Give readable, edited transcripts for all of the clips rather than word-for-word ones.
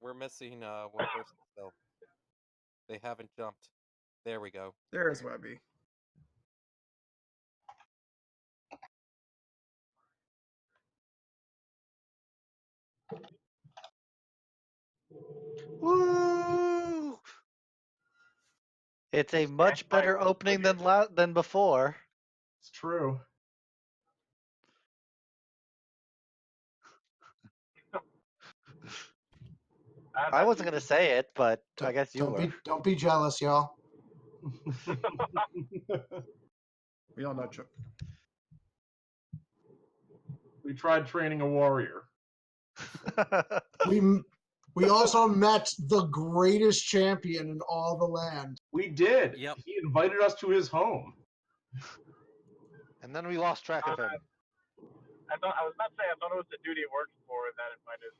We're missing one person still. They haven't jumped. There we go. There's Webby. Woo! It's a much better opening than before. It's true. I wasn't gonna say it, but I guess you were. Don't be jealous, y'all. We all know. We tried training a warrior. We also met the greatest champion in all the land. We did. Yep. He invited us to his home. And then we lost track of him. I was about to say, I thought it was the dude he worked for that invited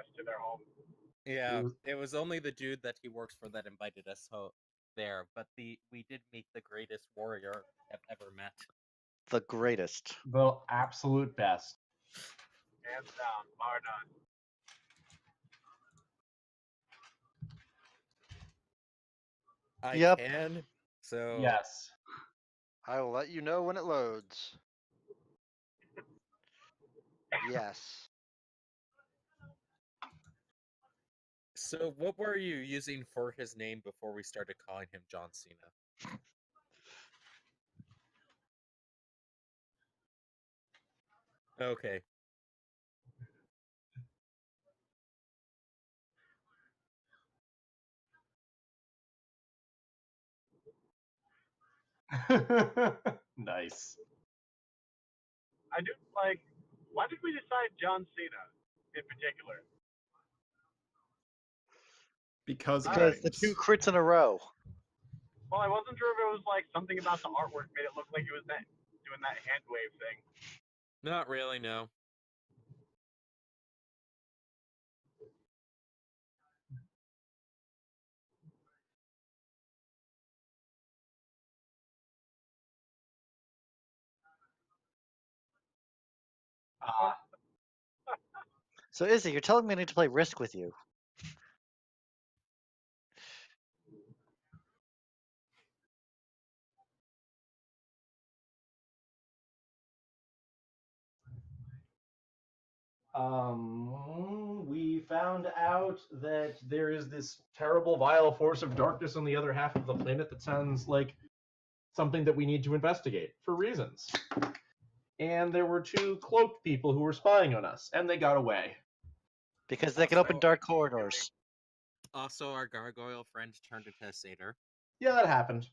us to their home. Yeah, it was only the dude that he works for that invited us there, but we did meet the greatest warrior I've ever met. The greatest. The absolute best. Hands down, bar none. Yep. Can. So Yes. I will let you know when it loads. Yes. So what were you using for his name before we started calling him John Cena? Okay. Nice. I do why did we decide John Cena in particular? Because the 2 crits in a row. Well, I wasn't sure if it was like something about the artwork made it look like he was doing that hand wave thing. Not really, no. So Izzy, you're telling me I need to play Risk with you. We found out that there is this terrible, vile force of darkness on the other half of the planet that sounds like something that we need to investigate for reasons. And there were 2 cloaked people who were spying on us, and they got away. Because they can open dark corridors. Also, our gargoyle friend turned into a satyr. Yeah, that happened.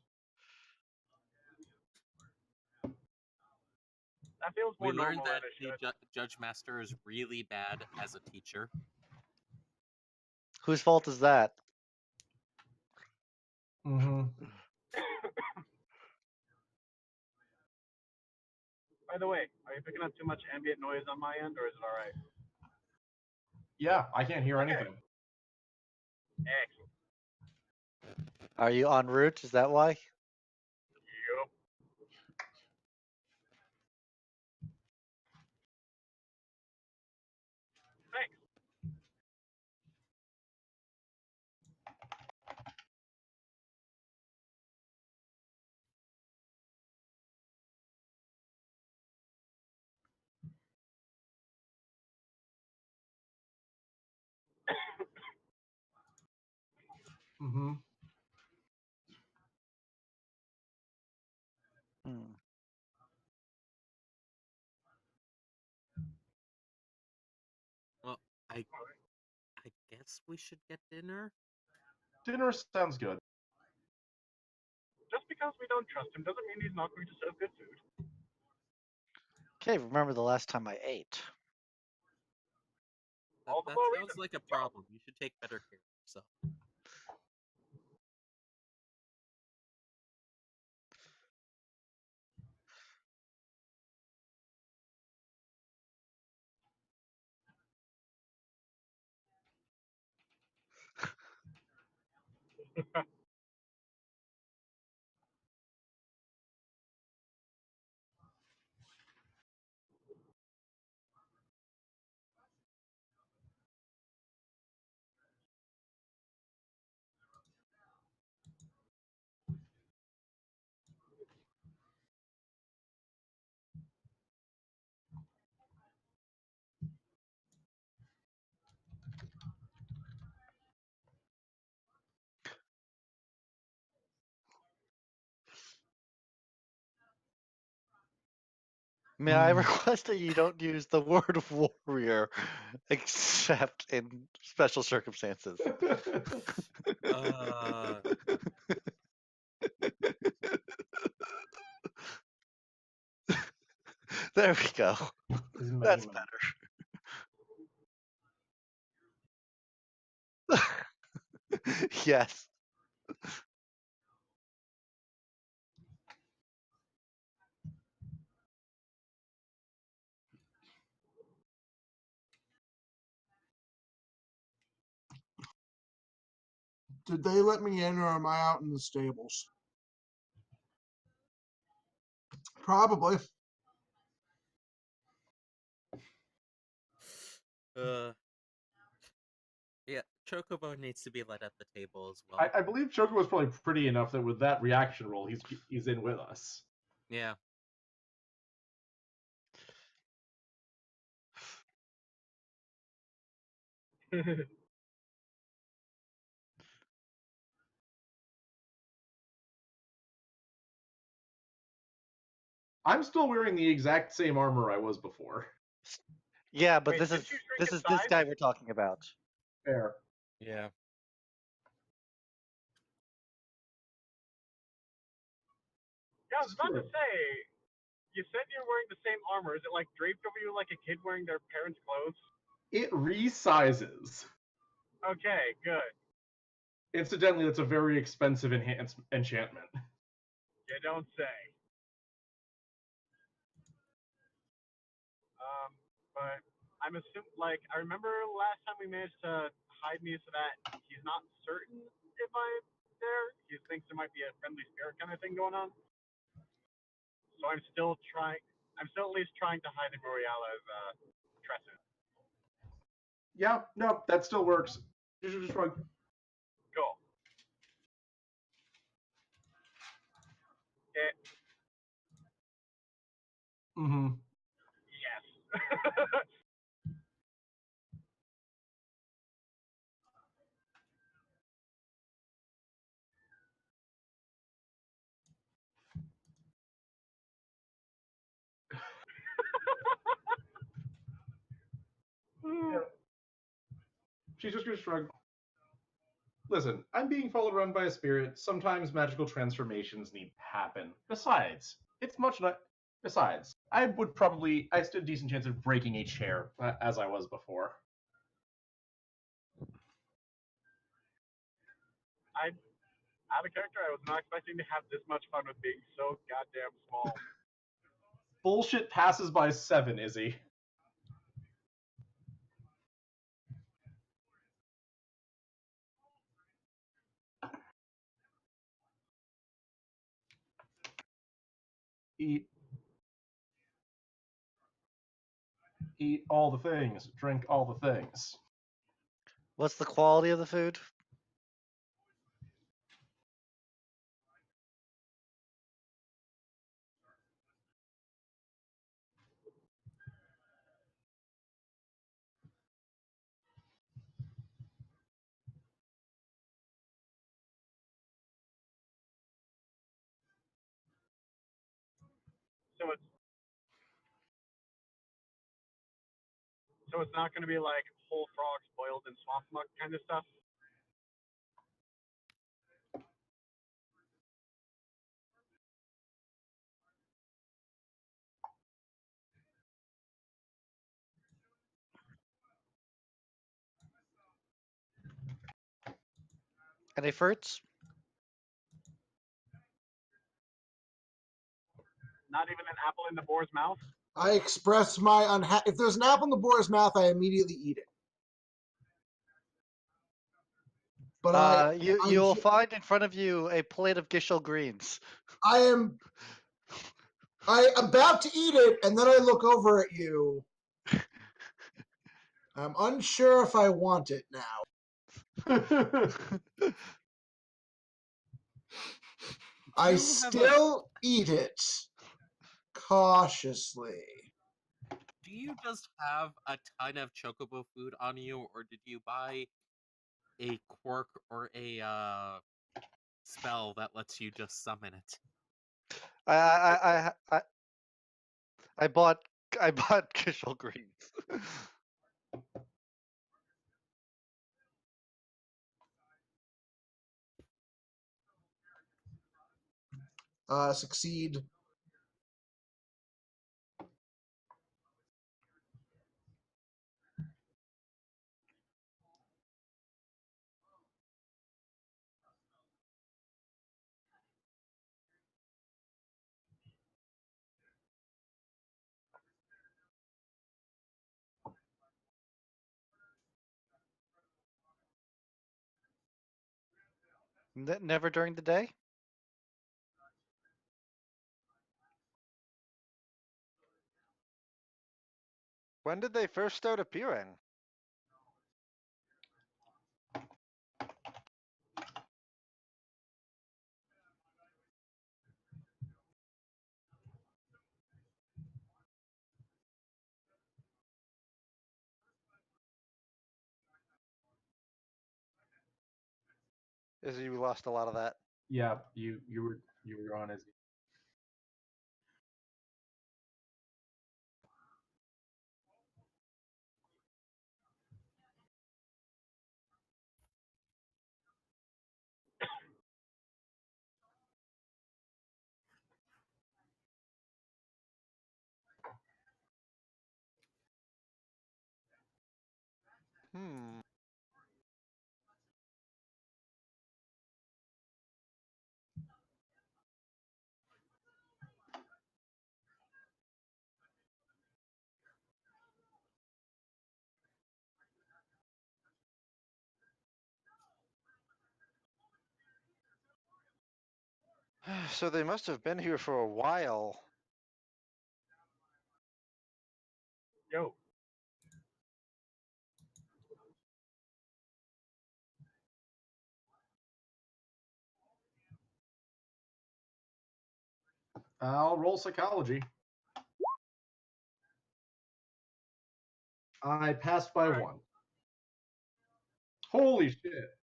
That feels We more learned normal that than it the should. Judge Master is really bad as a teacher. Whose fault is that? Mm-hmm. By the way, are you picking up too much ambient noise on my end, or is it all right? Yeah, I can't hear anything. Excellent. Are you en route? Is that why? Yup. Thanks. Mm-hmm. Hmm. Well, I guess we should get dinner. Dinner sounds good. Just because we don't trust him doesn't mean he's not going to serve good food. Can't even remember the last time I ate. That sounds like a problem. You should take better care of yourself. May I request that you don't use the word warrior except in special circumstances? Uh, There we go. His That's meme. better. Yes. Did they let me in, or am I out in the stables? Probably. yeah, Chocobo needs to be let at the table as well. I believe Choco was probably pretty enough that with that reaction roll, he's in with us. Yeah. I'm still wearing the exact same armor I was before. Yeah, but Wait, this didn't is you shrink this in is this size? guy we're talking about. Fair. Yeah. Yeah, I was about to Sure. say, you said you're wearing the same armor. Is it like draped over you like a kid wearing their parents' clothes? It resizes. Okay, good. Incidentally, that's a very expensive enchantment. You don't say. But I'm assuming, like, I remember last time we managed to hide me so that he's not certain if I'm there. He thinks there might be a friendly spirit kind of thing going on. So I'm still trying. I'm still at least trying to hide in Moriala's tresses. Yeah, no, that still works. Just shrug. Cool. Okay. Mm-hmm. Yes. She's just gonna shrug. Listen, I'm being followed around by a spirit. Sometimes magical transformations need to happen. Besides, it's much not. Besides, I stood a decent chance of breaking a chair as I was before. Out of character, I was not expecting to have this much fun with being so goddamn small. Bullshit passes by 7, Izzy. Eat all the things. Drink all the things. What's the quality of the food? So it's not going to be like whole frogs boiled in swamp muck kind of stuff. Any fruits? Not even an apple in the boar's mouth. I express my if there's an apple in the boar's mouth, I immediately eat it. But You'll find in front of you a plate of Gishel greens. I am about to eat it, and then I look over at you. I'm unsure if I want it now. I still eat it cautiously. Do you just have a ton of Chocobo food on you, or did you buy a quirk or a spell that lets you just summon it? I bought Kishel Greens. Succeed. Never during the day? When did they first start appearing? Izzy, you lost a lot of that. Yeah, you were on as Hmm. So they must have been here for a while. Yo, I'll roll psychology. I passed by Alright. 1. Holy shit.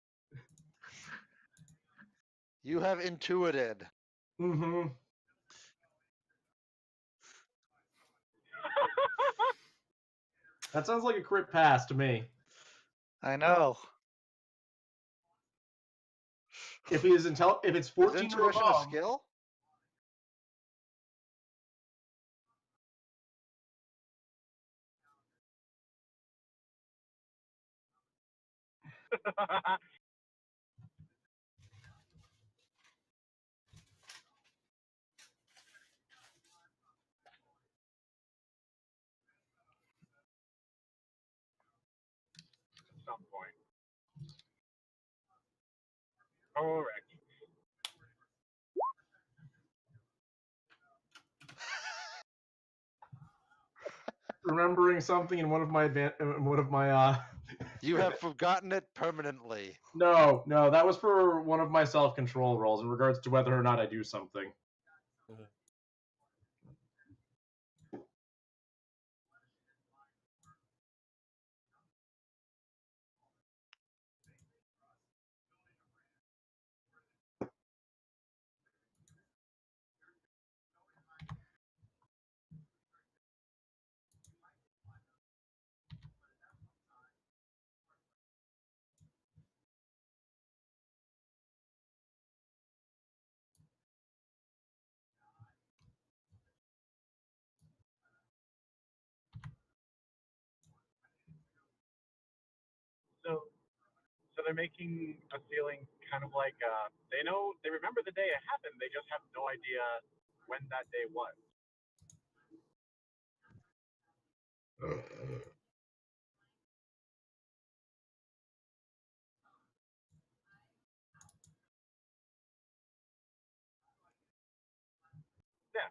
You have intuited. Mm-hmm. That sounds like a crit pass to me. I know. If he is if it's Is 14 or intuition a above, skill? at some point. Correct. remembering something in one of my You have forgotten it permanently. No, that was for one of my self-control rolls in regards to whether or not I do something. So they're making a ceiling kind of like they remember the day it happened, they just have no idea when that day was. Yeah.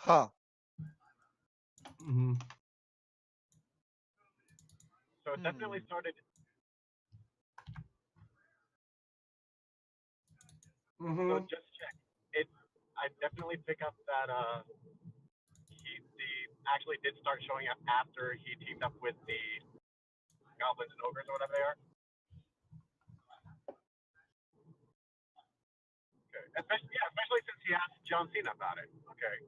Huh. Mm-hmm. So it definitely started. Mm-hmm. So just check. I definitely pick up that the actually did start showing up after he teamed up with the goblins and ogres or whatever they are. Okay. Especially since he asked John Cena about it. Okay.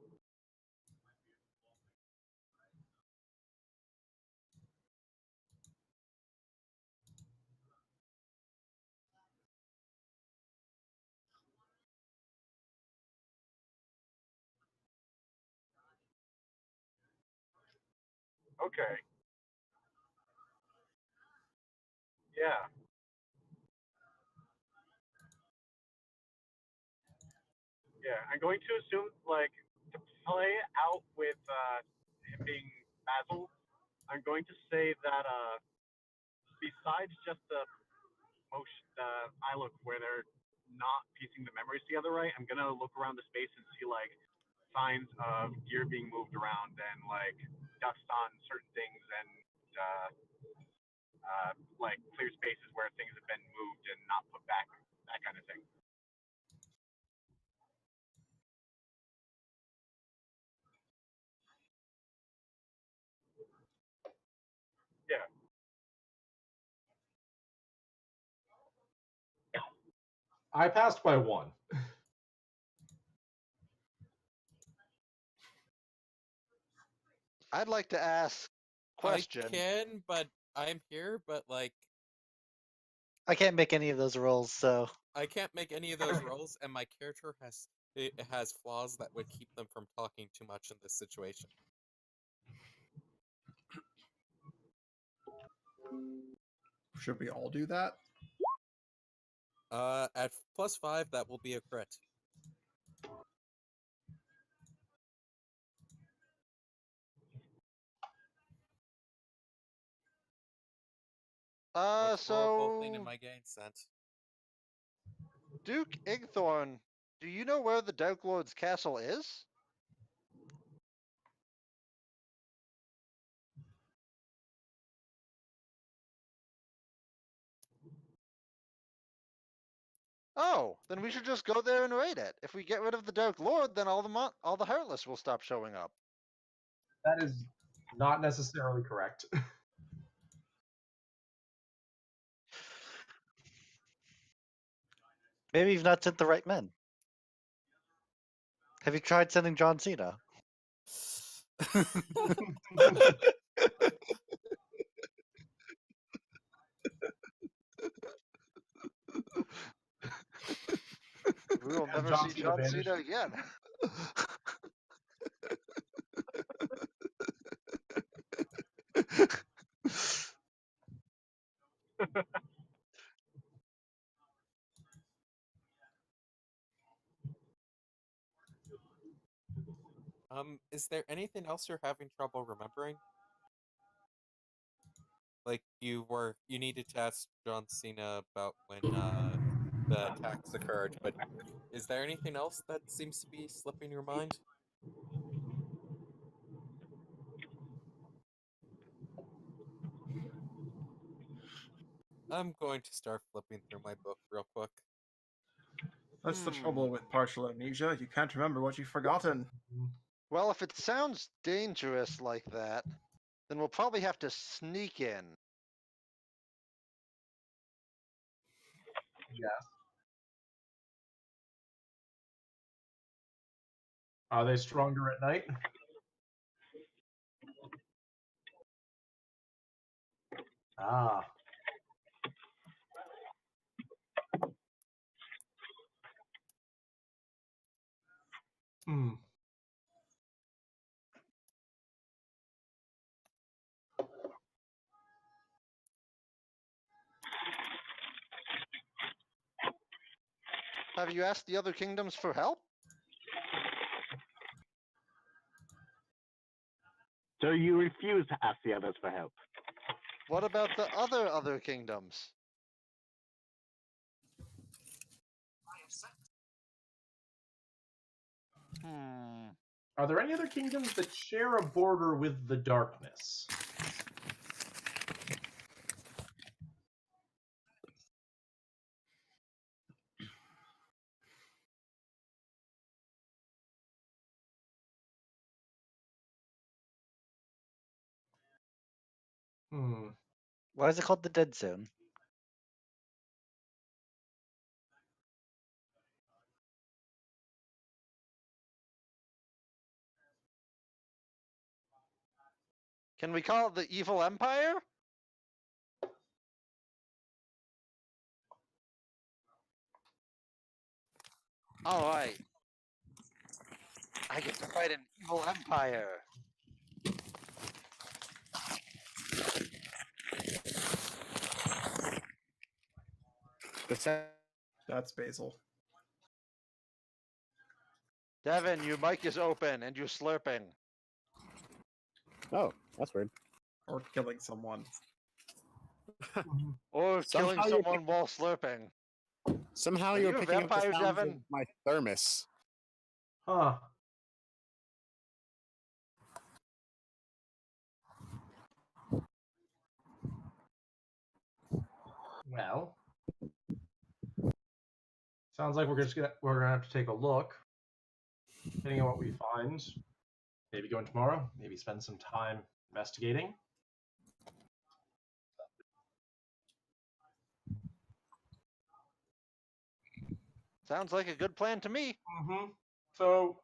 Okay. Yeah. Yeah. I'm going to assume, like, to play out with him being Basil, I'm going to say that besides just the motion, eye look where they're not piecing the memories together right, I'm gonna look around the space and see like signs of gear being moved around and like dust on certain things and like clear spaces where things have been moved and not put back, that kind of thing. Yeah. I passed by 1. I'd like to ask question. I can, but I'm here, but like I can't make any of those rolls, so I can't make any of those rolls, and my character has flaws that would keep them from talking too much in this situation. Should we all do that? At +5, that will be a crit. What's horrible thing in so my game sent? Duke Igthorn, do you know where the Dark Lord's castle is? Oh, then we should just go there and raid it. If we get rid of the Dark Lord, then all the Heartless will stop showing up. That is not necessarily correct. Maybe you've not sent the right men. Have you tried sending John Cena? We will Has never John see Cena John vanished? Cena again. Is there anything else you're having trouble remembering? Like you needed to ask John Cena about when the attacks occurred, but is there anything else that seems to be slipping your mind? I'm going to start flipping through my book real quick. That's the trouble with partial amnesia. You can't remember what you've forgotten. Well, if it sounds dangerous like that, then we'll probably have to sneak in. Yes. Are they stronger at night? Ah. Hmm. Have you asked the other kingdoms for help? So you refuse to ask the others for help? What about the other kingdoms? Hmm. Are there any other kingdoms that share a border with the darkness? Why is it called the Dead Zone? Can we call it the Evil Empire? All right. I get to fight an evil empire. That's Basil. Devin, your mic is open and you're slurping. Oh, that's weird. Or killing someone. Or killing Somehow you're someone while slurping. Somehow Are you're you a picking up the vampire, sounds of Devin? my thermos. Huh. Well, sounds like we're gonna have to take a look. Depending on what we find, maybe go in tomorrow. Maybe spend some time investigating. Sounds like a good plan to me. So,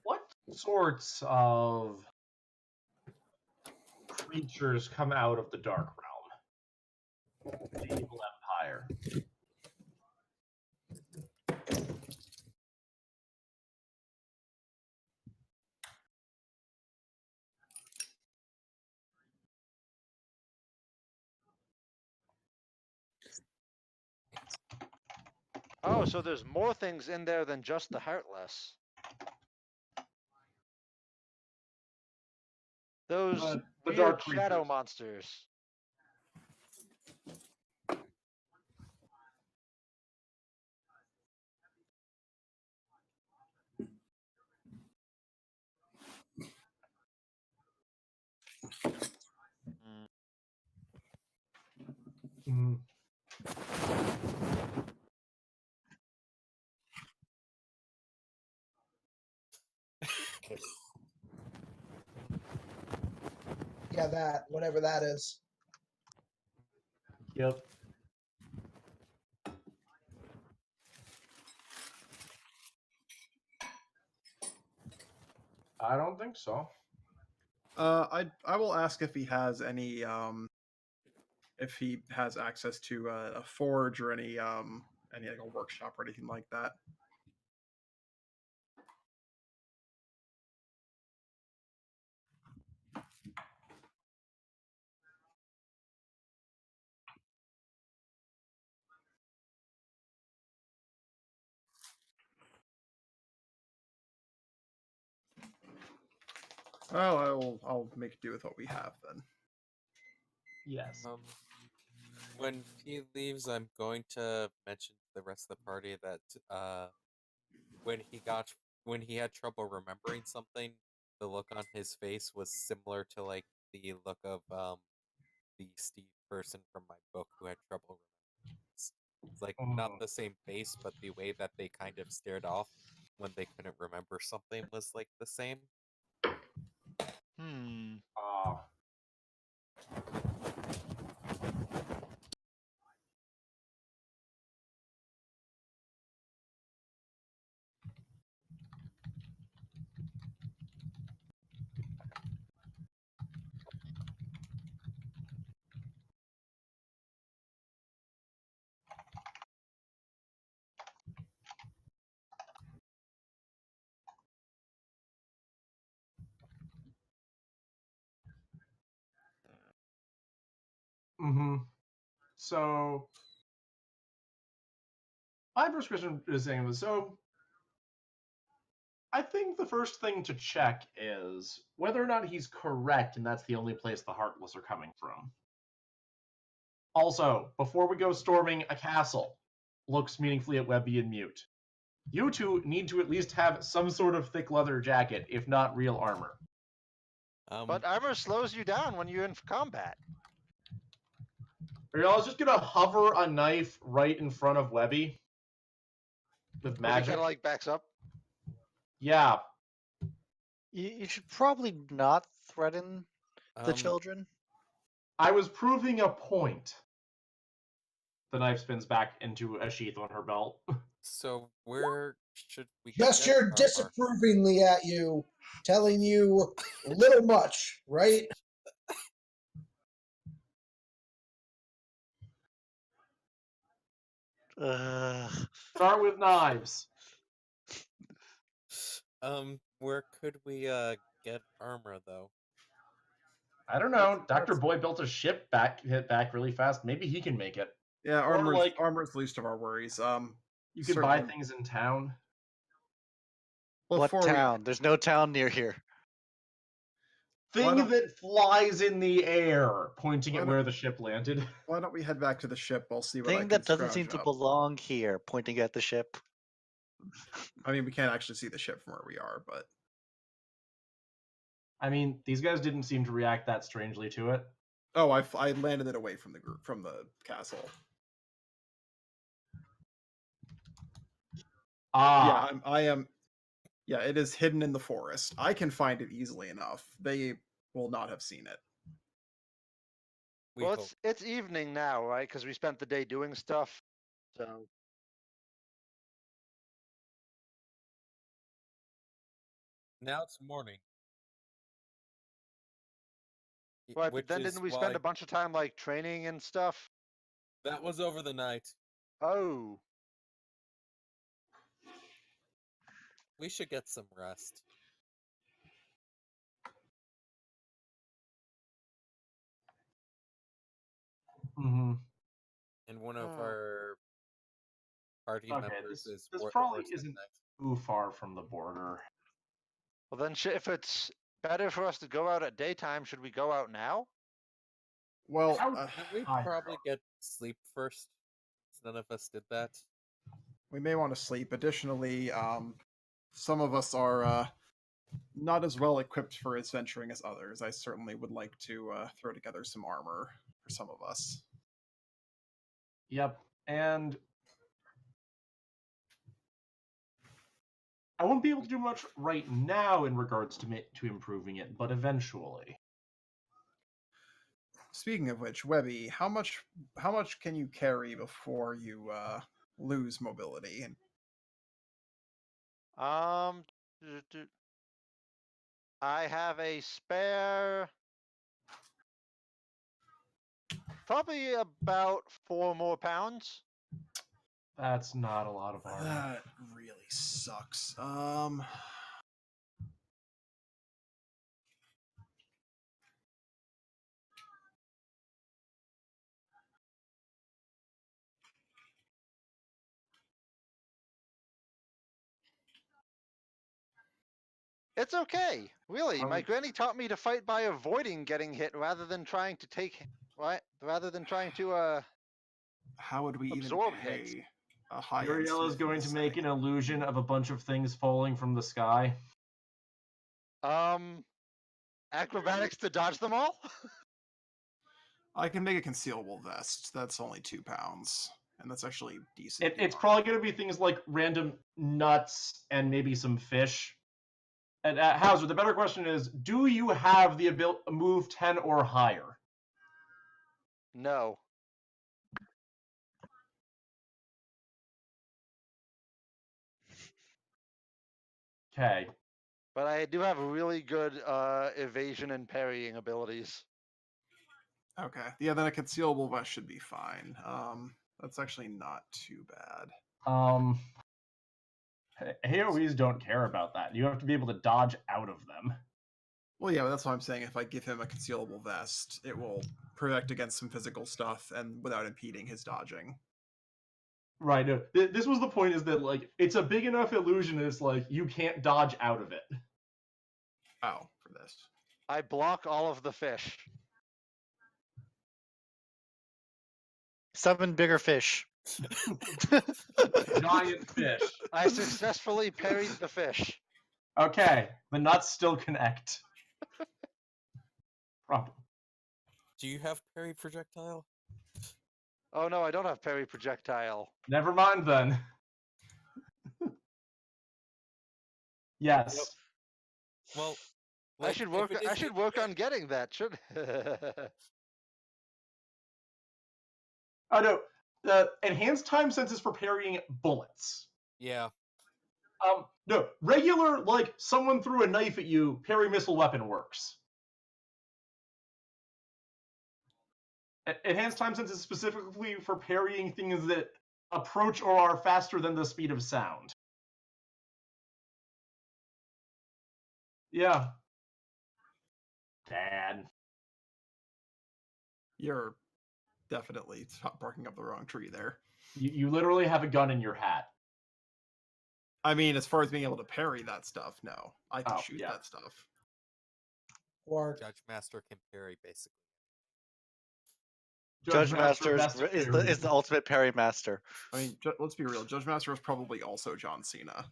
what sorts of creatures come out of the Dark Realm? The Evil Empire. Oh, so there's more things in there than just the Heartless. Those The weird dark shadow creatures. monsters. Mm. Yeah, that, whatever that is. Yep. I don't think so. I will ask if he has any if he has access to a forge or any like a workshop or anything like that. Well, I'll make do with what we have then. Yes. When he leaves, I'm going to mention to the rest of the party that when he had trouble remembering something, the look on his face was similar to like the look of the Steve person from my book who had trouble remembering. It's like not the same face, but the way that they kind of stared off when they couldn't remember something was like the same. So, my first question is saying was so. I think the first thing to check is whether or not he's correct, and that's the only place the Heartless are coming from. Also, before we go storming a castle, looks meaningfully at Webby and Mute. You two need to at least have some sort of thick leather jacket, if not real armor. But armor slows you down when you're in combat. Are y'all just gonna hover a knife right in front of Webby? With Magic magic? kind of like backs up. Yeah. You should probably not threaten the Um, children. I was proving a point. The knife spins back into a sheath on her belt. So where should we get Gesture armor? disapprovingly at you, telling you little much, right? Start with knives. Where could we get armor though? I don't know. Dr. Boy built a ship hit back really fast. Maybe he can make it. Yeah, Or, armor's like- armor's the least of our worries. You could buy Certainly. things in town. What Before we- town? There's no town near here. Thing don't- that flies in the air, pointing Why at don't- where the ship landed. Why don't we head back to the ship? I'll see what I Thing can that doesn't scrounge seem to up. belong here, pointing at the ship. I mean, we can't actually see the ship from where we are, but I mean, these guys didn't seem to react that strangely to it. oh, I landed it away from the group from the castle. Ah, Yeah, I am. Yeah, it is hidden in the forest. I can find it easily enough. They will not have seen it. We Well, hope. it's evening now, right? Because we spent the day doing stuff. So Now it's morning. right, Which but then is didn't we spend why- a bunch of time like training and stuff? That was over the night. Oh, We should get some rest. hmm And one of Oh. our party Okay, members this is probably worse than isn't that. too far from the border. well then, if it's better for us to go out at daytime, should we go out now? Well, How- Can we I probably know. get sleep first? None of us did that. we may want to sleep. Additionally, some of us are not as well equipped for adventuring as others. I certainly would like to throw together some armor for some of us. Yep, and I won't be able to do much right now in regards to improving it, but eventually. Speaking of which, Webby, how much can you carry before you lose mobility? d- d- I have a spare. Probably about 4 more pounds. That's not a lot of armor. That really sucks. It's okay. Really, my Um, granny taught me to fight by avoiding getting hit rather than trying to take. Right? Rather than trying to How would we Absorb even hits. pay a high? Uriel is going to make an illusion of a bunch of things falling from the sky. acrobatics to dodge them all. I can make a concealable vest. That's only 2 pounds, and that's actually decent. It's probably going to be things like random nuts and maybe some fish. And Hauser, the better question is, do you have the ability to move 10 or higher? No. Okay. But I do have really good evasion and parrying abilities. Okay. Yeah, then a concealable vest should be fine. That's actually not too bad. AoEs don't care about that. You have to be able to dodge out of them. Well, yeah, that's what I'm saying. If I give him a concealable vest, it will protect against some physical stuff and without impeding his dodging. Right. No, this was the point, is that like it's a big enough illusion that it's like you can't dodge out of it. Oh, for this. I block all of the fish. Summon bigger fish. Giant fish. I successfully parried the fish. Okay, the nuts still connect. Problem. Do you have parry projectile? Oh no, I don't have parry projectile. Never mind then. Yes. Well, I like, should if work. it I is should work on getting that. Should. Oh no, the enhanced time senses for parrying bullets. Yeah. No, regular, like someone threw a knife at you, parry missile weapon works. Enhanced time sense is specifically for parrying things that approach or are faster than the speed of sound. Yeah. Dad. You're definitely barking up the wrong tree there. You literally have a gun in your hat. I mean, as far as being able to parry that stuff, no. I can Oh, shoot yeah. that stuff. Quark. Judge Master can parry, basically. Judge Master best is parry. the ultimate parry master. I mean, let's be real. Judge Master is probably also John Cena.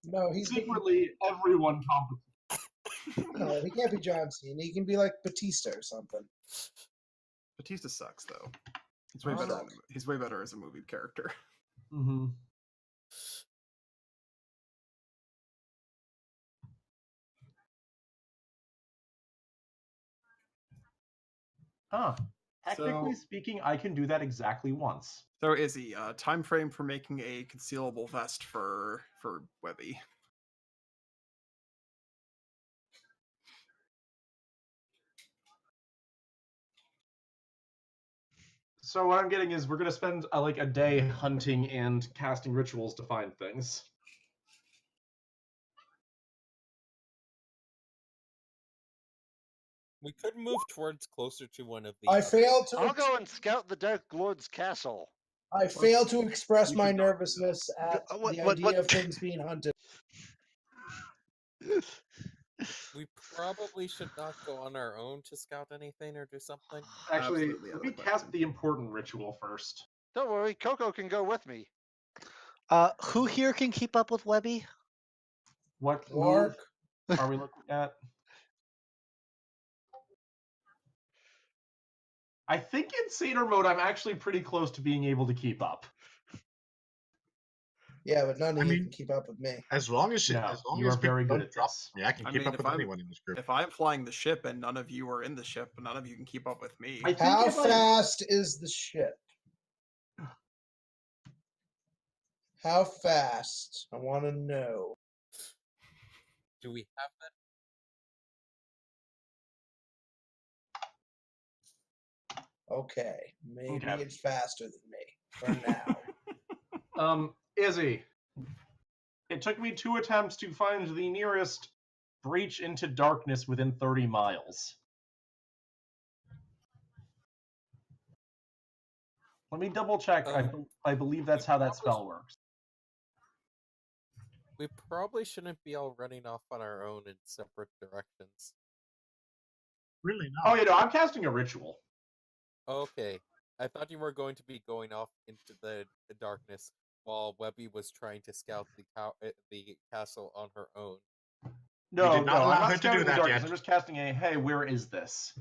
No, he's Secretly, everyone competent. no, he can't be John Cena. He can be like Batista or something. Batista sucks though. He's way Oh, better. sucks. He's way better as a movie character. Mm-hmm. Huh. Technically So- speaking, I can do that exactly once. So Izzy, time frame for making a concealable vest for Webby. So what I'm getting is we're gonna spend like a day hunting and casting rituals to find things. We could move towards closer to one of the. I others. failed to. I'll go and scout the Dark Lord's castle. I failed to express You my should not do that. nervousness at What- the what- idea what- of things being hunted. We probably should not go on our own to scout anything or do something. Actually, Absolutely out let of me the cast question. the important ritual first. Don't worry, Coco can go with me. Who here can keep up with Webby? What Quark. move are we looking at? I think in Satyr mode, I'm actually pretty close to being able to keep up. Yeah, but none of I you mean- can keep up with me. As long as No, you are people very good don't at drop this. me, I can I keep mean, up if with I'm- anyone in this group. If I'm flying the ship and none of you are in the ship, none of you can keep up with me. I think How if I- fast is the ship? How fast? I want to know. Do we have that? Okay, maybe Okay. it's faster than me for now. Izzy, it took me 2 attempts to find the nearest breach into darkness within 30 miles. Let me double check. I believe that's how that spell works. We probably shouldn't be all running off on our own in separate directions. Really Oh, not. you know, I'm casting a ritual. Okay. I thought you were going to be going off into the darkness while Webby was trying to scout the castle on her own. No, did not no, allow I'm her not to do scouting the that darkness. yet. I'm just casting a, hey, where is this?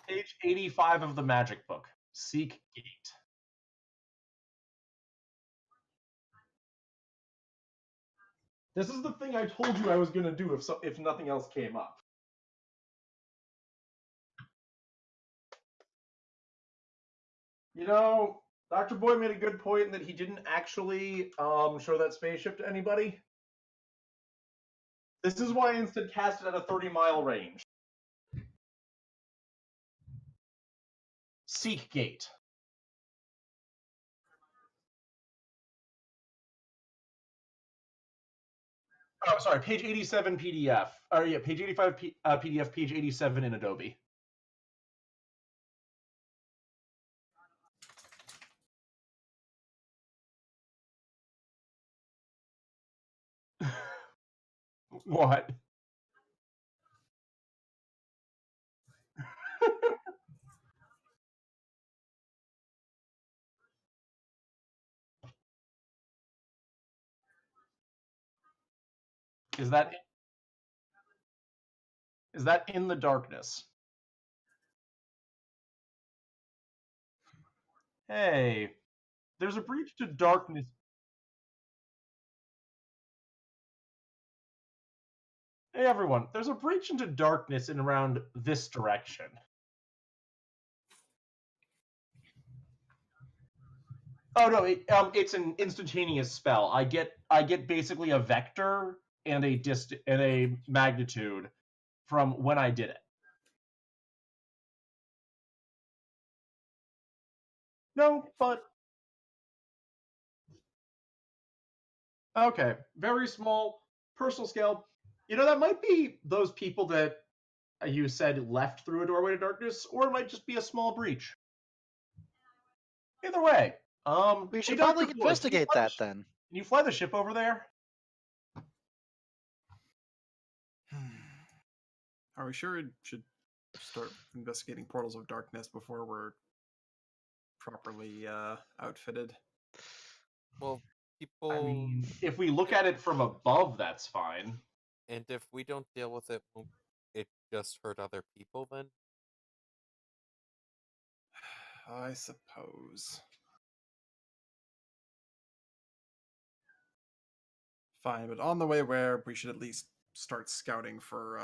Page 85 of the magic book. Seek Gate. This is the thing I told you I was going to do if nothing else came up. You know, Dr. Boy made a good point in that he didn't actually show that spaceship to anybody. This is why I instead cast it at a 30-mile range. Seek Gate. Oh, sorry, page 87 PDF. Or yeah, page 85 PDF, page 87 in Adobe. What? Is that in the darkness? Hey, there's a breach to darkness. Hey everyone, there's a breach into darkness in around this direction. Oh no, it's an instantaneous spell. I get basically a vector and a magnitude from when I did it. No, but okay, very small personal scale. You know, that might be those people that you said left through a doorway to darkness, or it might just be a small breach. Either way, We hey, should Dr. probably Floyd, investigate that then. Can you fly the ship over there? Are we sure we should start investigating portals of darkness before we're properly outfitted? Well, people, I mean, if we look at it from above, that's fine. and if we don't deal with it, won't it just hurt other people then? I suppose. Fine, but on the way where we should at least start scouting for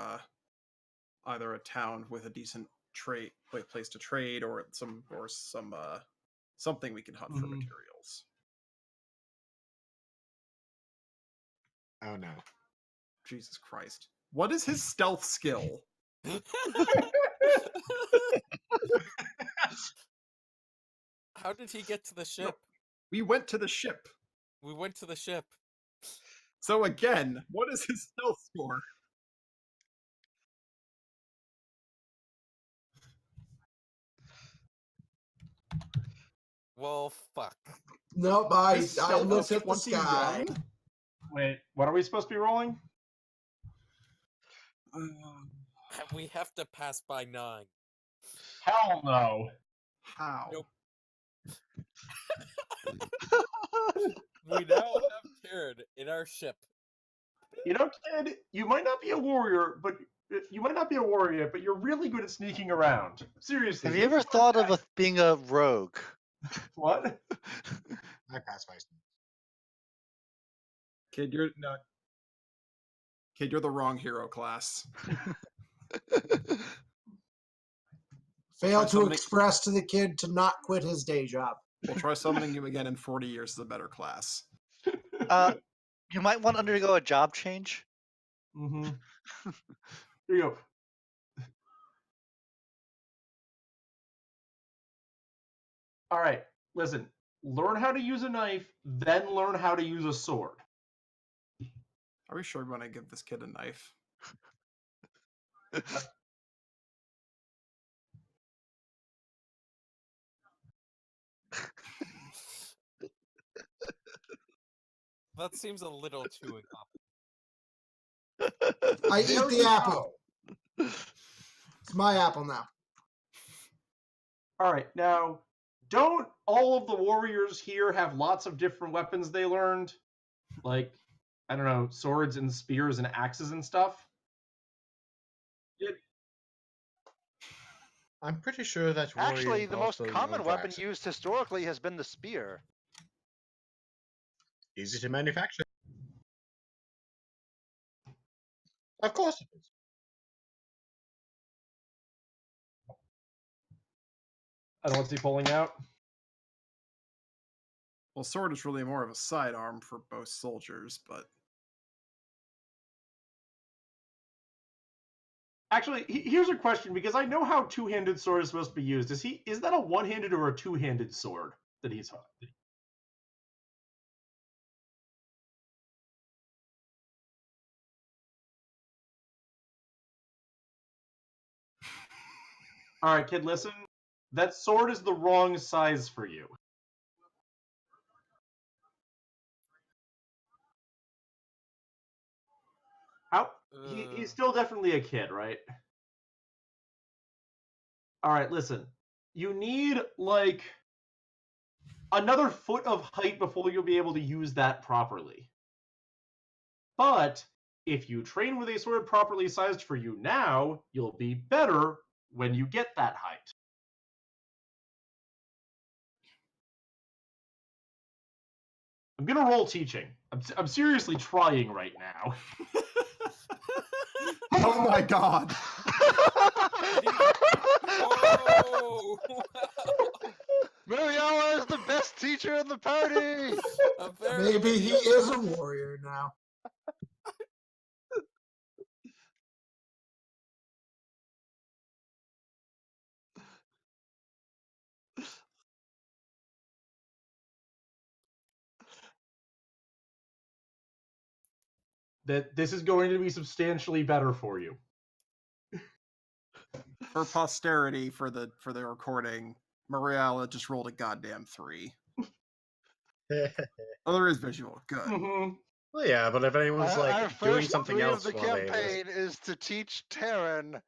either a town with a decent trade place to trade, or some something we can hunt for Mhm. materials. Oh no. Jesus Christ. What is his stealth skill? How did he get to the ship? We went to the ship. We went to the ship. So again, what is his stealth score? Well, fuck. Nope, His I stealth looked is at the sky. 21? Wait, what are we supposed to be rolling? We have to pass by 9. Hell no. How? Nope. We now have Karen in our ship. You know, kid, you might not be a warrior, but you're really good at sneaking around. Seriously. Have you ever thought of being a rogue? What? I pass my. Kid, you're no. Kid, you're the wrong hero class. Fail Try to something- express to the kid to not quit his day job. We'll try summoning you again in 40 years as a better class. You might want to undergo a job change. Mm-hmm. Here you go. All right, listen. Learn how to use a knife, then learn how to use a sword. Are we sure we want to give this kid a knife? That seems a little too incompetent. I eat There the you apple. go. It's my apple now. All right, now, don't all of the warriors here have lots of different weapons they learned? Like, I don't know, swords and spears and axes and stuff? I'm pretty sure that Actually, warriors the most also common know weapon axes. used historically has been the spear. Easy to manufacture. Of course it is. And what's he pulling out? Well, sword is really more of a sidearm for most soldiers, but Actually, here's a question, because I know how two-handed sword is supposed to be used. Is that a one-handed or a two-handed sword that he's holding? All right, kid, listen. That sword is the wrong size for you. How? He's still definitely a kid, right? All right, listen. You need, like, another foot of height before you'll be able to use that properly. But if you train with a sword properly sized for you now, you'll be better when you get that height. I'm gonna roll teaching. I'm seriously trying right now. Oh my god. Oh! Mariella is the best teacher in the party. Maybe he is a warrior now. That this is going to be substantially better for you. For posterity, for the recording, Mariella just rolled a goddamn 3. Oh, there is visual. Good. Mhm. Well, yeah, but if anyone's Our like doing first something degree else of the while they campaign is to teach Terran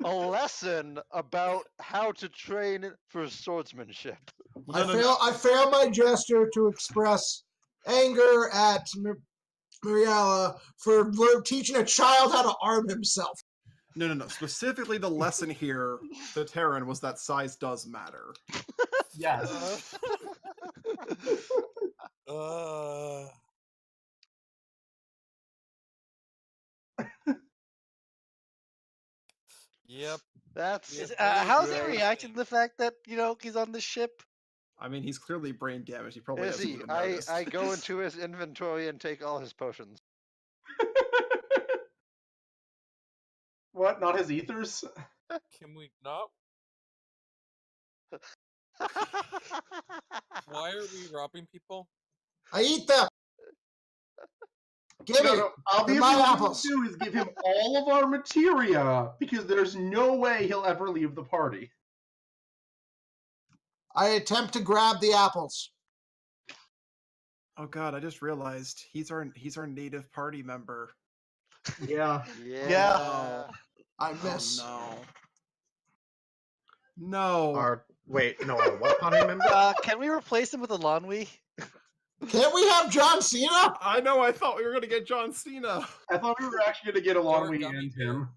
a lesson about how to train for swordsmanship. I fail my gesture to express anger at Mariella for teaching a child how to arm himself. No. Specifically, the lesson here, the Terran, was that size does matter. Yes. Yep. That's How's he great. reacting to the fact that he's on the ship? I mean, he's clearly brain damaged. He probably Is hasn't he? even I noticed. go into his inventory and take all his potions. What? Not his ethers? Can we not? Why are we robbing people? I eat them. Give me. No. Obviously, my what apples. we'll do is give him all of our materia because there's no way he'll ever leave the party. I attempt to grab the apples. Oh god, I just realized he's our native party member. Yeah. Yeah. I miss. Oh, no. Our what party member? Can we replace him with a Lonwy? Can't we have John Cena? I know. I thought we were gonna get John Cena. I thought we were actually going to get a Dark Lonwy gummy and bear. him.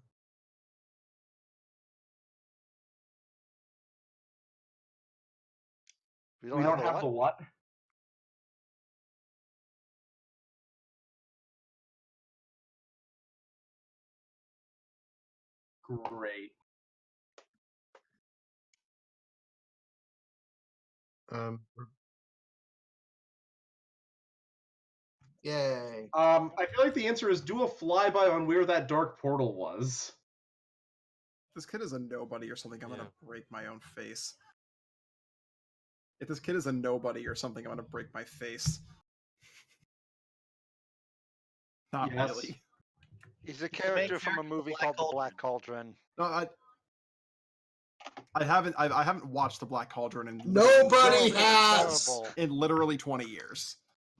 We We don't have the what? Great. Yay. I feel like the answer is do a flyby on where that dark portal was. If this kid is a nobody or something, I'm Yeah. gonna break my own face. If this kid is a nobody or something, I'm gonna break my face. Not Yes. really. He's a character from a movie called The Black Cauldron. No, I haven't watched the Black Cauldron in Nobody It's has. terrible. in literally 20 years.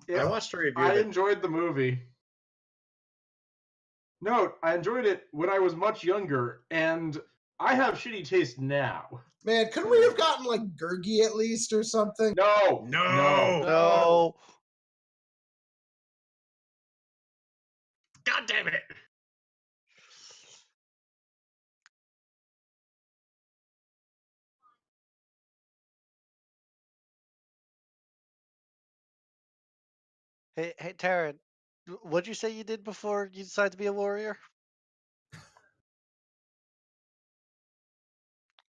I watched a review. I that- enjoyed the movie. Note, I enjoyed it when I was much younger, and I have shitty taste now. Man, couldn't we have gotten like Gurgi at least or something? No! No! No. God damn it! Hey, Taryn, what'd you say you did before you decided to be a warrior?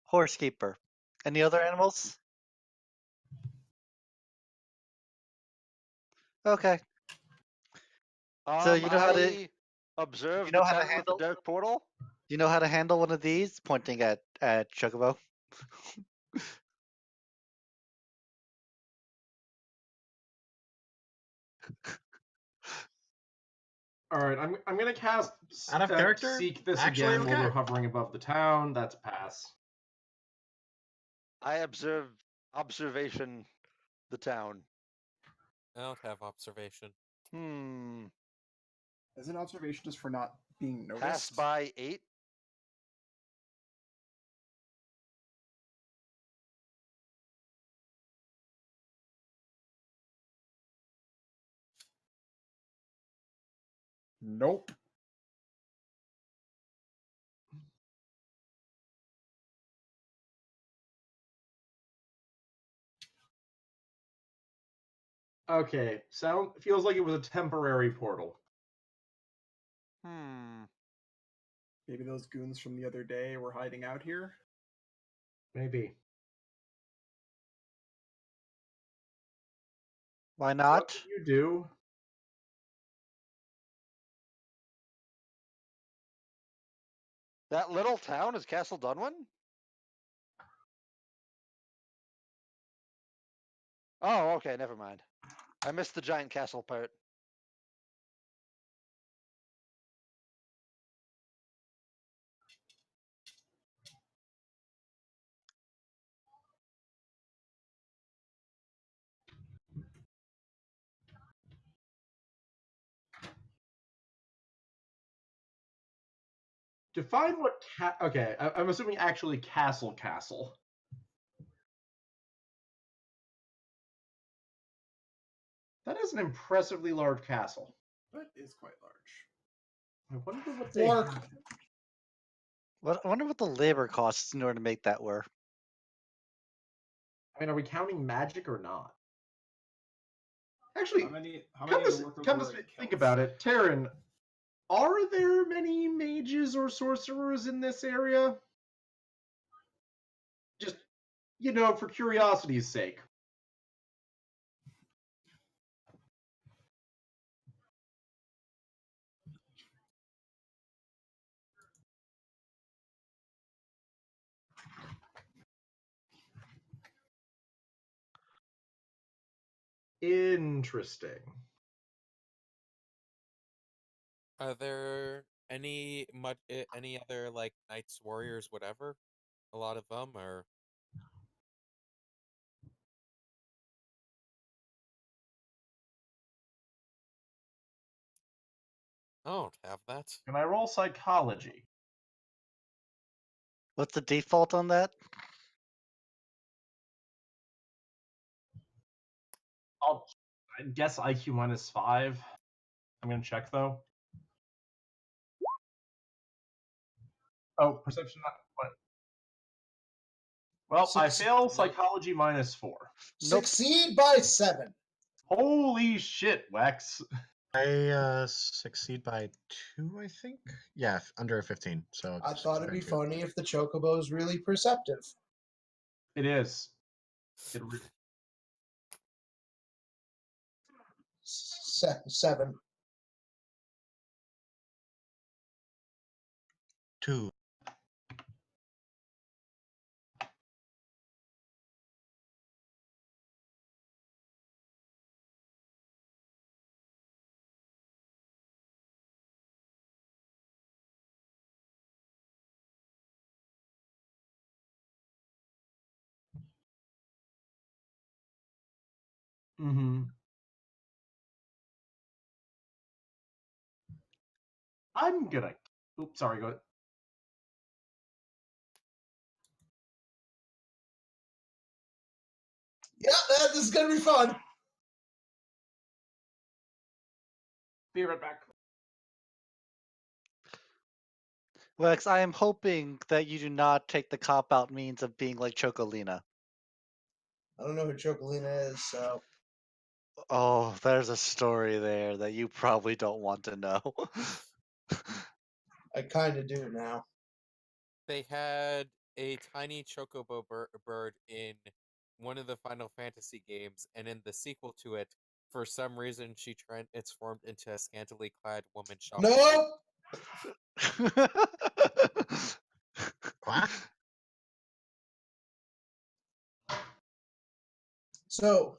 Horsekeeper. Any other animals? Okay. So you know how to observe you know the how to town with the handle- dark portal? you know how to handle one of these? Pointing at Chocobo. Alright, I'm gonna cast Out of character? Seek this Actually, again while okay. we're hovering above the town. That's a pass. I observation the town. I don't have observation. Is an observation just for not being noticed? Pass by 8. Nope. Okay, feels like it was a temporary portal. Maybe those goons from the other day were hiding out here. Maybe. Why What not? can you do? That little town is Castle Dunwin? Oh, okay, never mind. I missed the giant castle part. Define what okay, I'm assuming actually castle. That is an impressively large castle. That is quite large. I wonder what they Work. have. I wonder what the labor costs in order to make that work. I mean, are we counting magic or not? Actually, How many come of the to workers come were to in think Kells? about it, Taryn, are there many mages or sorcerers in this area? Just, for curiosity's sake. Interesting. Are there any other like knights, warriors, whatever? A lot of them, or I don't have that. Can I roll psychology? What's the default on that? I guess IQ -5. I'm gonna check though. Oh, perception not what? Well, I fail psychology -4. Succeed by 7. Holy shit, Wex. I succeed by 2, I think. Yeah, under a 15. So I it's thought it'd very be good. funny if the chocobo is really perceptive. It is. 7. 2. Mm-hmm. I'm gonna. Oops, sorry. Go ahead. Yeah, this is gonna be fun. Be right back. Wex, I am hoping that you do not take the cop-out means of being like Chocolina. I don't know who Chocolina is, so Oh, there's a story there that you probably don't want to know. I kind of do now. They had a tiny chocobo bird in one of the Final Fantasy games, and in the sequel to it, for some reason, she transformed into a scantily clad woman shopping. Nope. Quack? So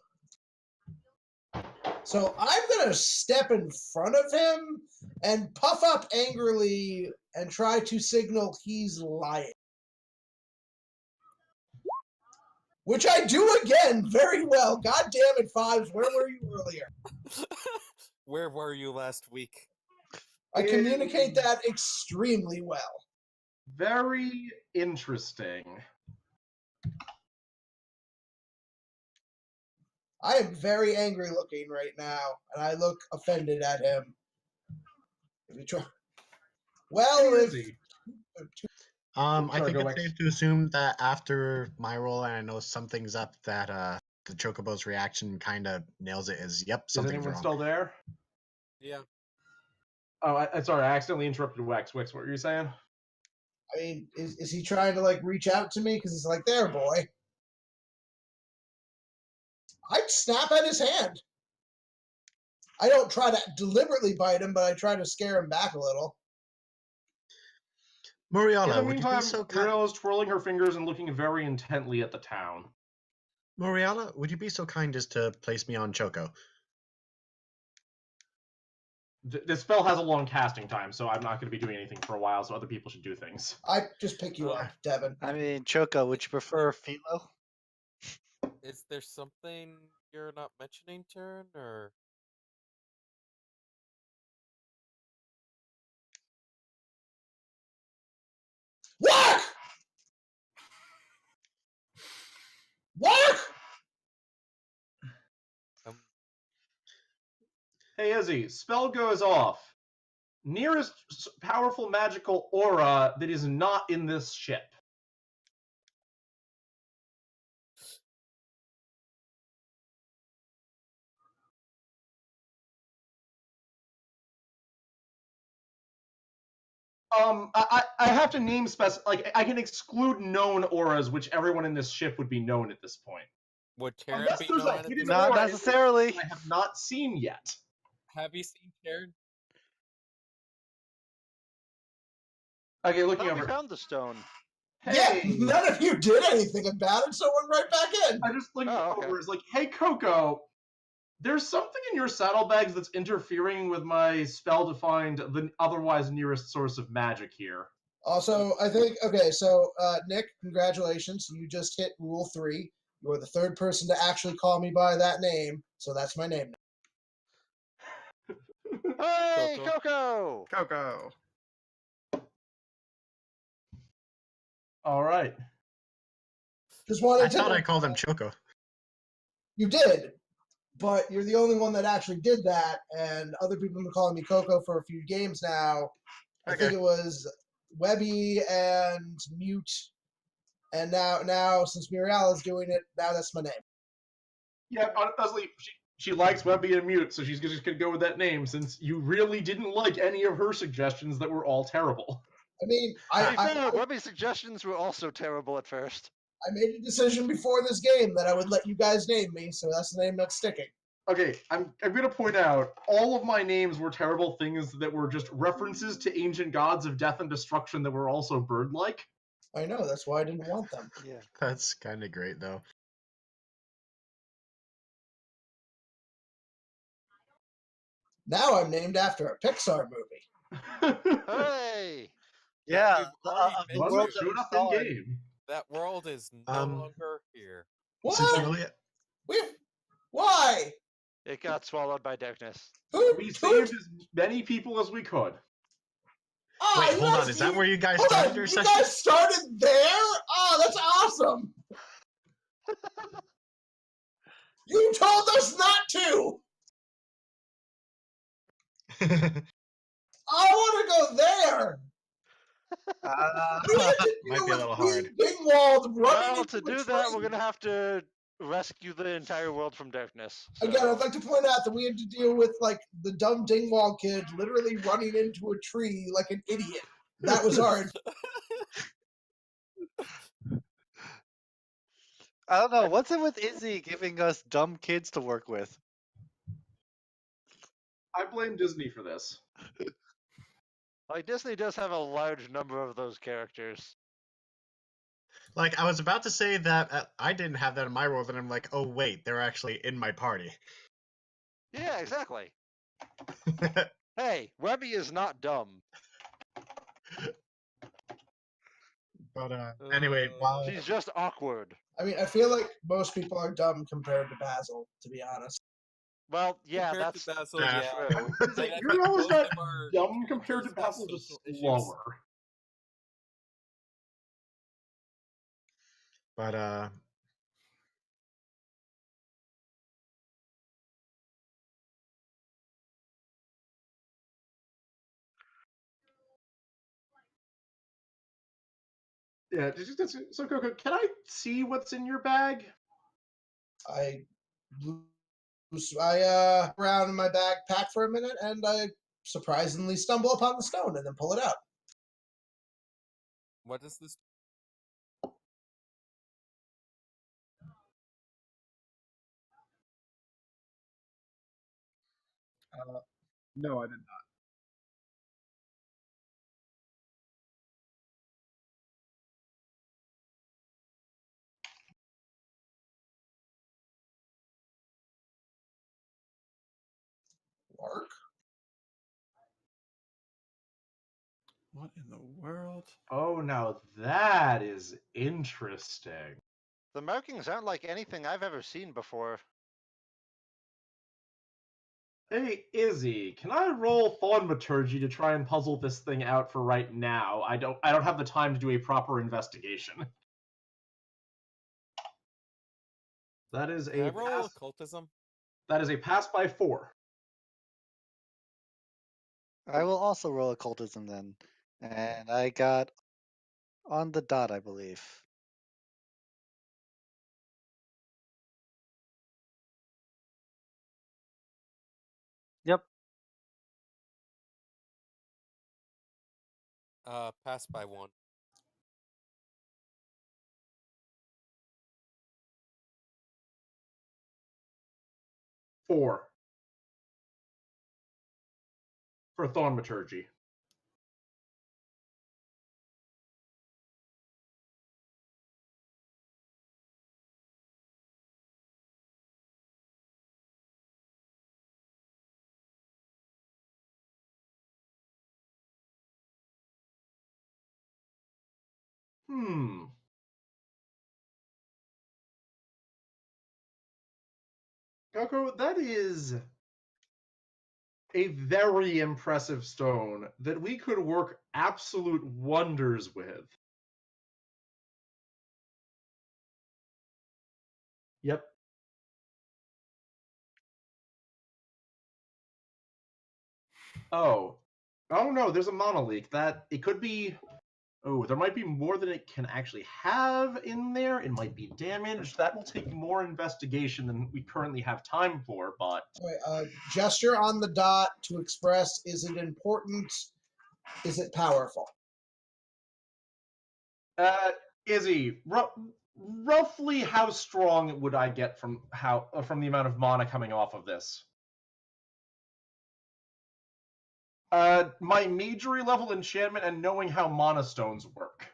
I'm gonna step in front of him and puff up angrily and try to signal he's lying. Which I do again very well. God damn it, Fives. Where were you earlier? Where were you last week? I communicate that extremely well. Very interesting. I am very angry looking right now, and I look offended at him. If you try, well, if I Sorry, think go it's Lex. safe to assume that after my roll, and I know something's up, that the Chocobo's reaction kind of nails it. Is yep, Is something's anyone wrong. still there? Yeah. Oh, I'm sorry. I accidentally interrupted Wex. Wex, what were you saying? I mean, is he trying to like reach out to me? Because he's like, there, boy. I'd snap at his hand. I don't try to deliberately bite him, but I try to scare him back a little. In Muriala, the would you meantime, be so kind? Muriela's twirling her fingers and looking very intently at the town. Muriala, would you be so kind as to place me on Choco? This spell has a long casting time, so I'm not going to be doing anything for a while, so other people should do things. I just pick you up, Devin. I mean, Choco, would you prefer Philo? Is there something you're not mentioning, Taryn, or? What? What? Hey, Izzy, spell goes off. Nearest powerful magical aura that is not in this ship. I have to name like I can exclude known auras, which everyone in this ship would be known at this point. Would I Taryn guess be there's known a at hidden this Not aura point? in this necessarily. that I have not seen yet. Have you seen Taryn? Okay, looking Thought we over. found the stone. Hey, Yeah, none of you did anything about it, so it went right back in. I just looking Oh, okay. over. It's like, hey, Coco, there's something in your saddlebags that's interfering with my spell to find the otherwise nearest source of magic here. Also, I think, okay, so Nick, congratulations. You just hit rule 3. You are the third person to actually call me by that name, so that's my name. Hey, Coco. Coco! Coco. All right. Just I wanted to. thought I called him Choco. You did, but you're the only one that actually did that, and other people have been calling me Coco for a few games now. I think Okay. it was Webby and Mute, and now since Muriel is doing it, now that's my name. Yeah, honestly, she likes Webby and Mute, so she's just going to go with that name since you really didn't like any of her suggestions that were all terrible. I mean, To be fair, I Webby's suggestions were also terrible at first. made a decision before this game that I would let you guys name me, so that's the name that's sticking. Okay, I'm going to point out, all of my names were terrible things that were just references to ancient gods of death and destruction that were also bird-like. I know, that's why I didn't want them. Yeah. That's kind of great, though. Now I'm named after a Pixar movie. Hey! Yeah, We've already the mentioned world it. that showed we up saw in in- game. That world is no longer here. What? Since we only Why? It got swallowed by darkness. We saved as many people as we could. Oh, wait, you hold guys- on. Is that where you guys Hold started on, your you session? guys started there? Oh, that's awesome. You told us not to. I want to go there. We had to Might deal be a with little Queen hard. Dingwald running Well, into to a do that, tree. we're going to have to rescue the entire world from darkness. Again, so- I'd like to point out that we had to deal with like the dumb Dingwall kid literally running into a tree like an idiot. That was hard. I don't know. What's it with Izzy giving us dumb kids to work with? I blame Disney for this. Like, Disney does have a large number of those characters. Like, I was about to say that I didn't have that in my world, and I'm like, oh, wait, they're actually in my party. Yeah, exactly. Hey, Webby is not dumb. But anyway, while She's just awkward. I mean, I feel like most people are dumb compared to Basil, to be honest. Well, yeah, Compared that's to Basil, Yeah. yeah. true. But I think Muriel is most not of them are dumb compared to characters have Basil, just social issues. slower. but Yeah, so Coco, can I see what's in your bag? I around in my backpack for a minute, and I surprisingly stumble upon the stone and then pull it out. What is this? No, I did not. Lark? What in the world? Oh, now that is interesting. The markings aren't like anything I've ever seen before. Hey, Izzy, can I roll thaumaturgy to try and puzzle this thing out for right now? I don't have the time to do a proper investigation. That is Can I a roll pass. occultism? That is a pass by 4. I will also roll occultism then. And I got on the dot, I believe. Yep. Pass by 1. Four for thaumaturgy. Coco, that is a very impressive stone that we could work absolute wonders with. Yep. Oh no, there's a mana leak. That it could be. Oh, there might be more than it can actually have in there. It might be damaged. That will take more investigation than we currently have time for, but Gesture on the dot to express, is it important? Is it powerful? Izzy, roughly how strong would I get from the amount of mana coming off of this? My majory level enchantment and knowing how mana stones work.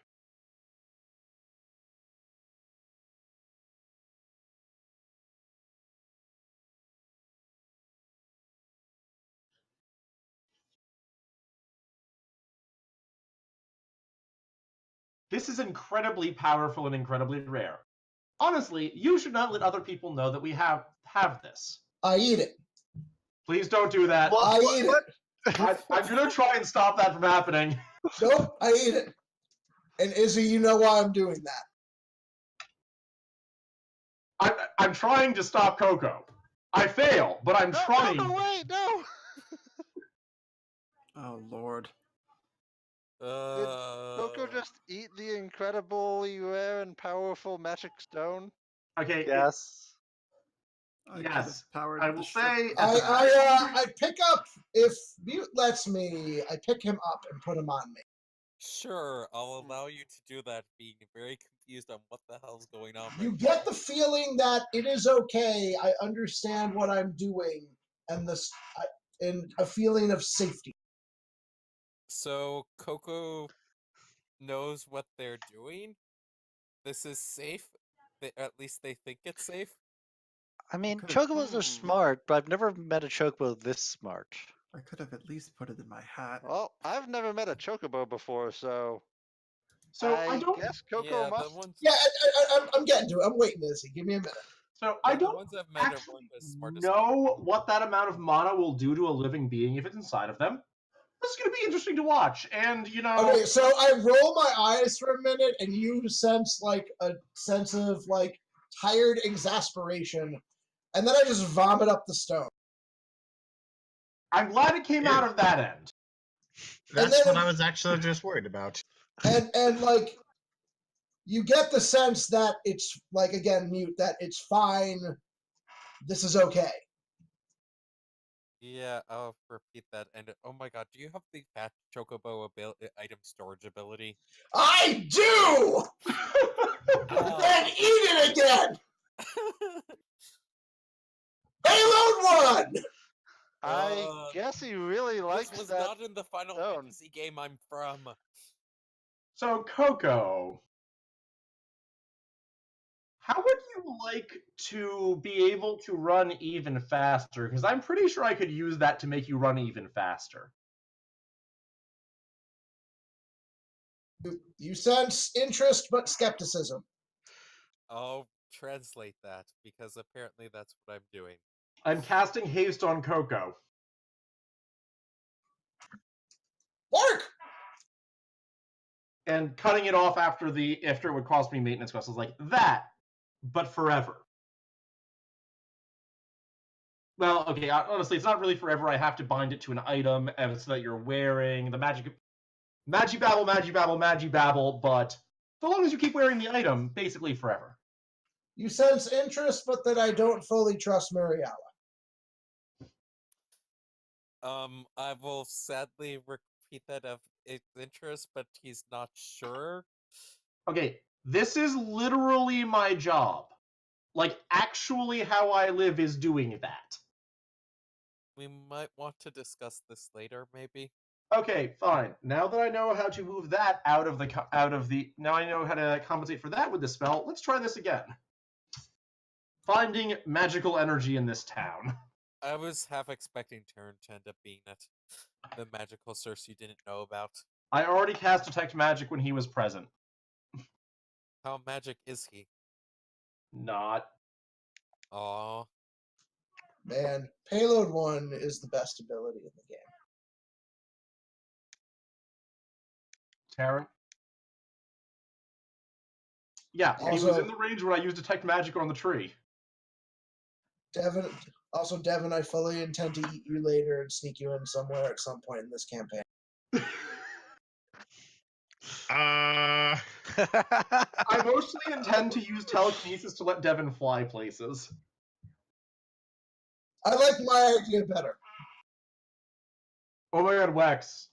This is incredibly powerful and incredibly rare. Honestly, you should not let other people know that we have this. I eat it. Please don't do that. I eat it. I'm gonna try and stop that from happening. Nope, I eat it. And Izzy, you know why I'm doing that. I'm trying to stop Coco. I fail, but I'm trying. No, wait, no! Oh Lord. Did Coco just eat the incredibly rare and powerful magic stone? Okay. Yes. Yes. Powered I the will ship. say. I pick up, if Mute lets me, I pick him up and put him on me. Sure, I'll allow you to do that, being very confused on what the hell's going on. You right get now. the feeling that it is okay. I understand what I'm doing, and and a feeling of safety. So Coco knows what they're doing. This is safe. At least they think it's safe. I mean, Could've- chocobos are smart, but I've never met a chocobo this smart. I could have at least put it in my hat. Well, I've never met a chocobo before, so I don't. guess Coco Yeah, must. the ones. Yeah, I'm getting to it. I'm waiting, Izzy. Give me a minute. So Yeah, I the don't ones I've met are actually one of the smartest. know what that amount of mana will do to a living being if it's inside of them. This is going to be interesting to watch, and Okay, so I roll my eyes for a minute, and you sense like a sense of like tired exasperation, and then I just vomit up the stone. I'm glad it came out of that end. That's then- what I was actually just worried about. And like you get the sense that it's like, again, mute, that it's fine. This is okay. Yeah, I'll repeat that. And oh my god, do you have the Fat Chocobo item storage ability? I do! And eat it again! Payload 1! I guess he really likes This was that not in the Final zone. Fantasy game I'm from. So, Coco, how would you like to be able to run even faster? Because I'm pretty sure I could use that to make you run even faster. You sense interest but skepticism. I'll translate that, because apparently that's what I'm doing. I'm casting haste on Coco. Mark! And cutting it off after it would cost me maintenance costs. I was like, that, but forever. Well, okay, honestly, it's not really forever. I have to bind it to an item so that you're wearing the Magibabble, but so long as you keep wearing the item, basically forever. You sense interest, but that I don't fully trust Mariella. I will sadly repeat that of its interest, but he's not sure. Okay, this is literally my job. Like, actually how I live is doing that. We might want to discuss this later, maybe. Okay, fine. Now that I know how to move that out of the now I know how to compensate for that with the spell. Let's try this again. Finding magical energy in this town. I was half expecting Terran to end up being the magical source you didn't know about. I already cast Detect Magic when he was present. How magic is he? Not. Aww. Man, Payload 1 is the best ability in the game. Terran? Yeah, he was Also- in the range where I used Detect Magic on the tree. Devin, I fully intend to eat you later and sneak you in somewhere at some point in this campaign. Uh, I mostly intend to use telekinesis to let Devin fly places. I like my idea better. Oh my god, Wex.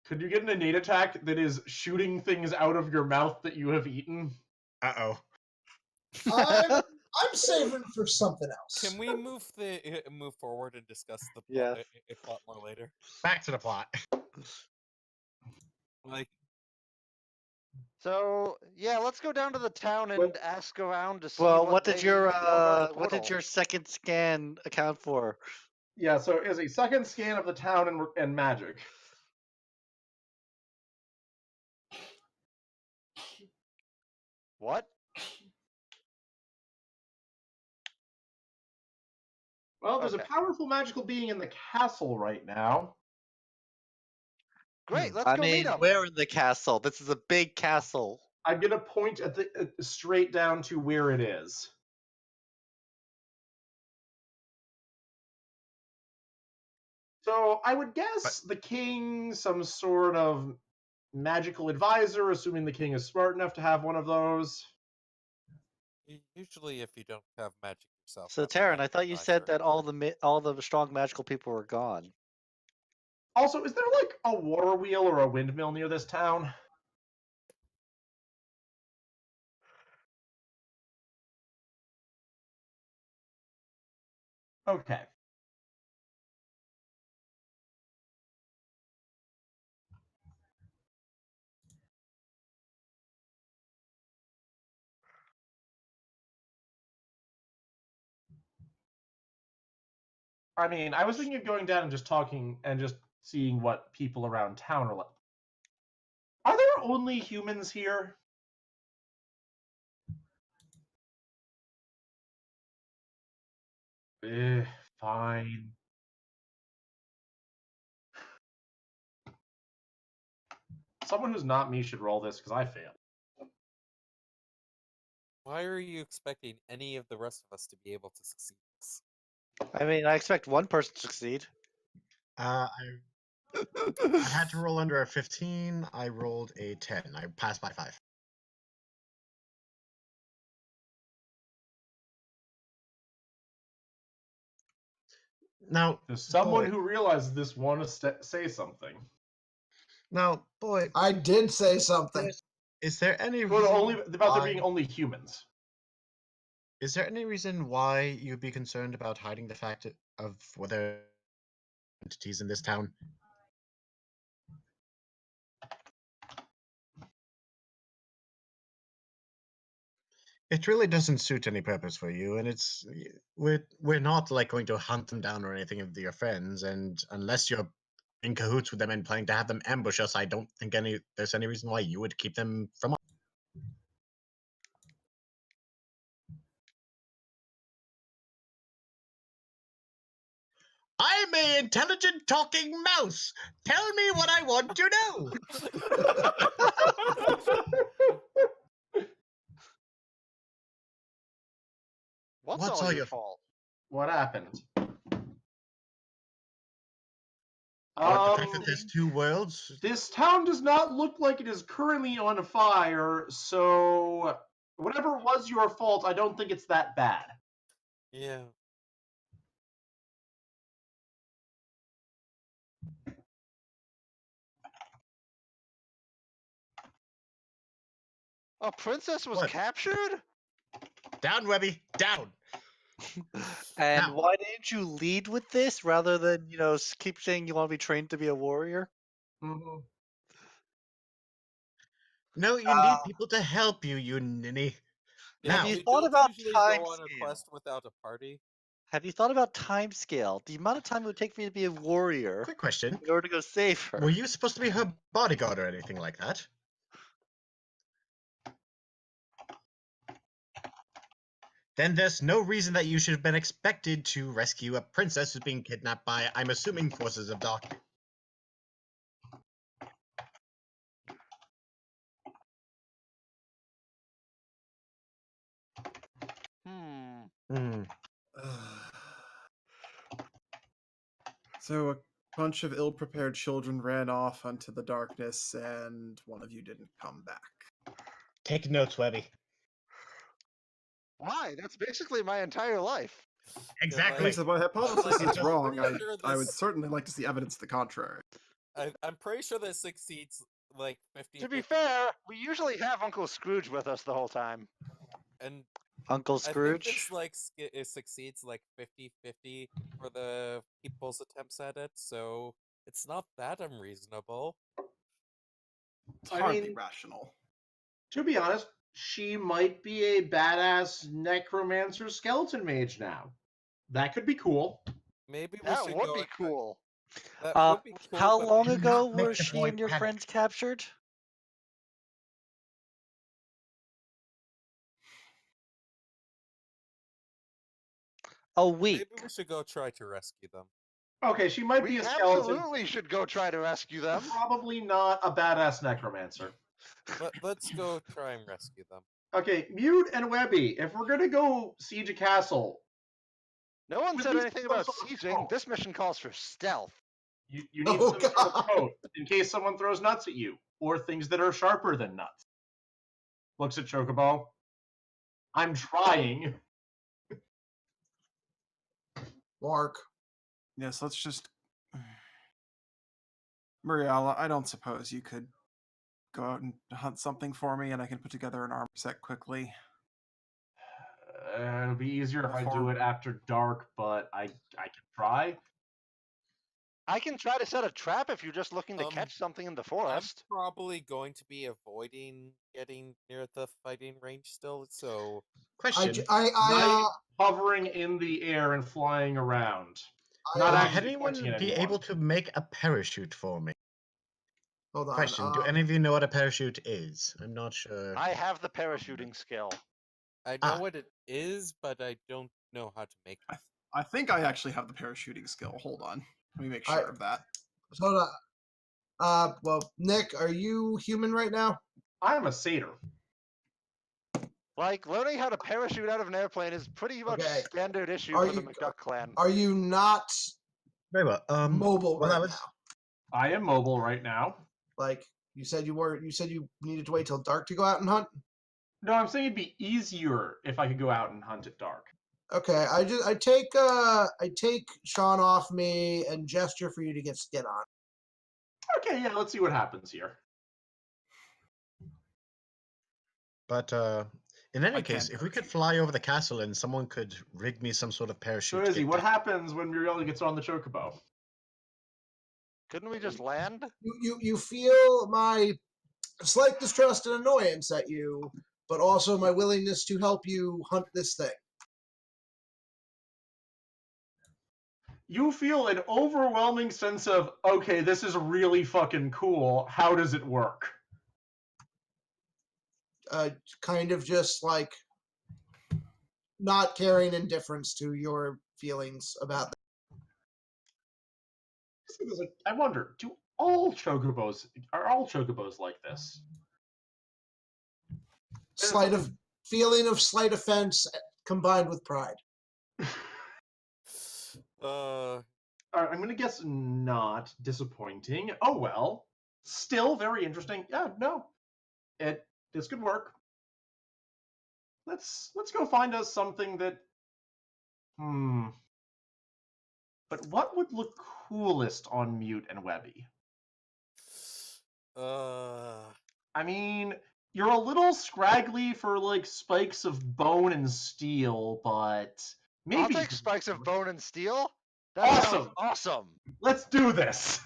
Could you get an innate attack that is shooting things out of your mouth that you have eaten? uh-oh. I'm saving for something else. Can we move forward and discuss the Yeah. plot more later? Back to the plot. Like, So yeah, let's go down to the town and ask around to see. Well, what did they your know about the what did portal. your second scan account for? Yeah, so it is a second scan of the town and magic. What? Well, there's Okay. a powerful magical being in the castle right now. Great, let's I go meet mean, him. where in the castle? This is a big castle. I'm gonna point at the straight down to where it is. So I would guess the king, some sort of magical advisor, assuming the king is smart enough to have one of those. usually if you don't have magic yourself. So, have a Taryn, magic I thought you said advisor. that all the strong magical people were gone. Also, is there like a water wheel or a windmill near this town? Okay. I mean, I was thinking of going down and just talking and just seeing what people around town are like. Are there only humans here? Fine. Someone who's not me should roll this because I failed. Why are you expecting any of the rest of us to be able to succeed this? I mean, I expect one person to succeed. I had to roll under a 15. I rolled a 10. I passed by 5. Now, There's someone boy, who realizes this want to say something. now, boy, I did say something. is there any Well, reason only about there why- being only humans. Is there any reason why you'd be concerned about hiding the fact of whether entities in this town? It really doesn't suit any purpose for you, and we're not like going to hunt them down or anything of your friends, and unless you're in cahoots with them and planning to have them ambush us, I don't think there's any reason why you would keep them from us. I'm an intelligent talking mouse. Tell me what I want to know. What's all your fault? What happened? What, the fact that there's two worlds? This town does not look like it is currently on fire, so whatever was your fault, I don't think it's that bad. Yeah. A princess was What? captured? Down, Webby, down. And Now- why didn't you lead with this rather than, keep saying you want to be trained to be a warrior? Mm-hmm. No, you need people to help you, you ninny. Yeah, Now- you you thought don't about usually time go on a scale? quest without a party. Have you thought about time scale? The amount of time it would take for you to be a warrior Quick question. in order to go save her. Were you supposed to be her bodyguard or anything like that? Then there's no reason that you should have been expected to rescue a princess who's being kidnapped by, I'm assuming, forces of darkness. Hmm. So a bunch of ill-prepared children ran off onto the darkness, and one of you didn't come back. Take notes, Webby. Why? That's basically my entire life. Exactly. So my hypothesis Like, is wrong. I'm pretty sure I would this- certainly like to see evidence to the contrary. I'm pretty sure this succeeds like 50. To be fair, we usually have Uncle Scrooge with us the whole time. And Uncle I think Scrooge? this like it succeeds like 50-50 for the people's attempts at it, so it's not that unreasonable. It's I hardly mean- rational. To be honest, she might be a badass necromancer skeleton mage now. That could be cool. Maybe we That should would go be and- cool. That would be cool. How but long do ago not make were the she boy and your panic. friends captured? A week. Maybe we should go try to rescue them. Okay, she might We be a skeleton. absolutely should go try to rescue them. Probably not a badass necromancer. Let's go try and rescue them. Okay, Mute and Webby, if we're gonna go siege a castle, No one With said these anything people about so sieging. small. This mission calls for stealth. you need Oh, some sort of God. code in case someone throws nuts at you, or things that are sharper than nuts. Looks at Chocobo. I'm trying. Mark. Yes, let's just. Muriala, I don't suppose you could go out and hunt something for me, and I can put together an armor set quickly. It'll be easier if I do Before- it after dark, but I can try. I can try to set a trap if you're just looking to Um, catch something in the I'm forest. probably going to be avoiding getting near the fighting range still, so Question. Hovering in the air and flying around. I, Not Would actually anyone pointing at be anyone. able to make a parachute for me? hold on. Question. Do any of you know what a parachute is? I'm not sure. I have the parachuting skill. I know Ah. what it is, but I don't know how to make it. I think I actually have the parachuting skill. Hold on. Let me make sure Alright. of that. Hold on. Well, Nick, are you human right now? I'm a satyr. Like, learning how to parachute out of an airplane is pretty much Okay. standard issue Are for the you- McDuck clan. Are you not Very well. mobile well, right I was- now? I am mobile right now. Like you said you were. You said you needed to wait till dark to go out and hunt. No, I'm saying it'd be easier if I could go out and hunt at dark. Okay, I take Sean off me and gesture for you to get skin on. Okay, yeah, let's see what happens here. But in any I case, can't if we could negotiate. fly over the castle and someone could rig me some sort of So parachute. Izzy, get what down- happens when Muriel gets on the chocobo? Couldn't we just land? You feel my slight distrust and annoyance at you, but also my willingness to help you hunt this thing. You feel an overwhelming sense of, okay, this is really fucking cool. How does it work? Kind of just like not caring indifference to your feelings about I wonder, are all chocobos like this? feeling of slight offense combined with pride. Alright, I'm gonna guess not. Disappointing. Oh well. Still very interesting. Yeah, no. This could work. Let's go find us something that But what would look coolest on Mute and Webby? I mean, you're a little scraggly for like spikes of bone and steel, but maybe I'll take spikes of bone and steel. That Awesome! sounds awesome. Let's do this.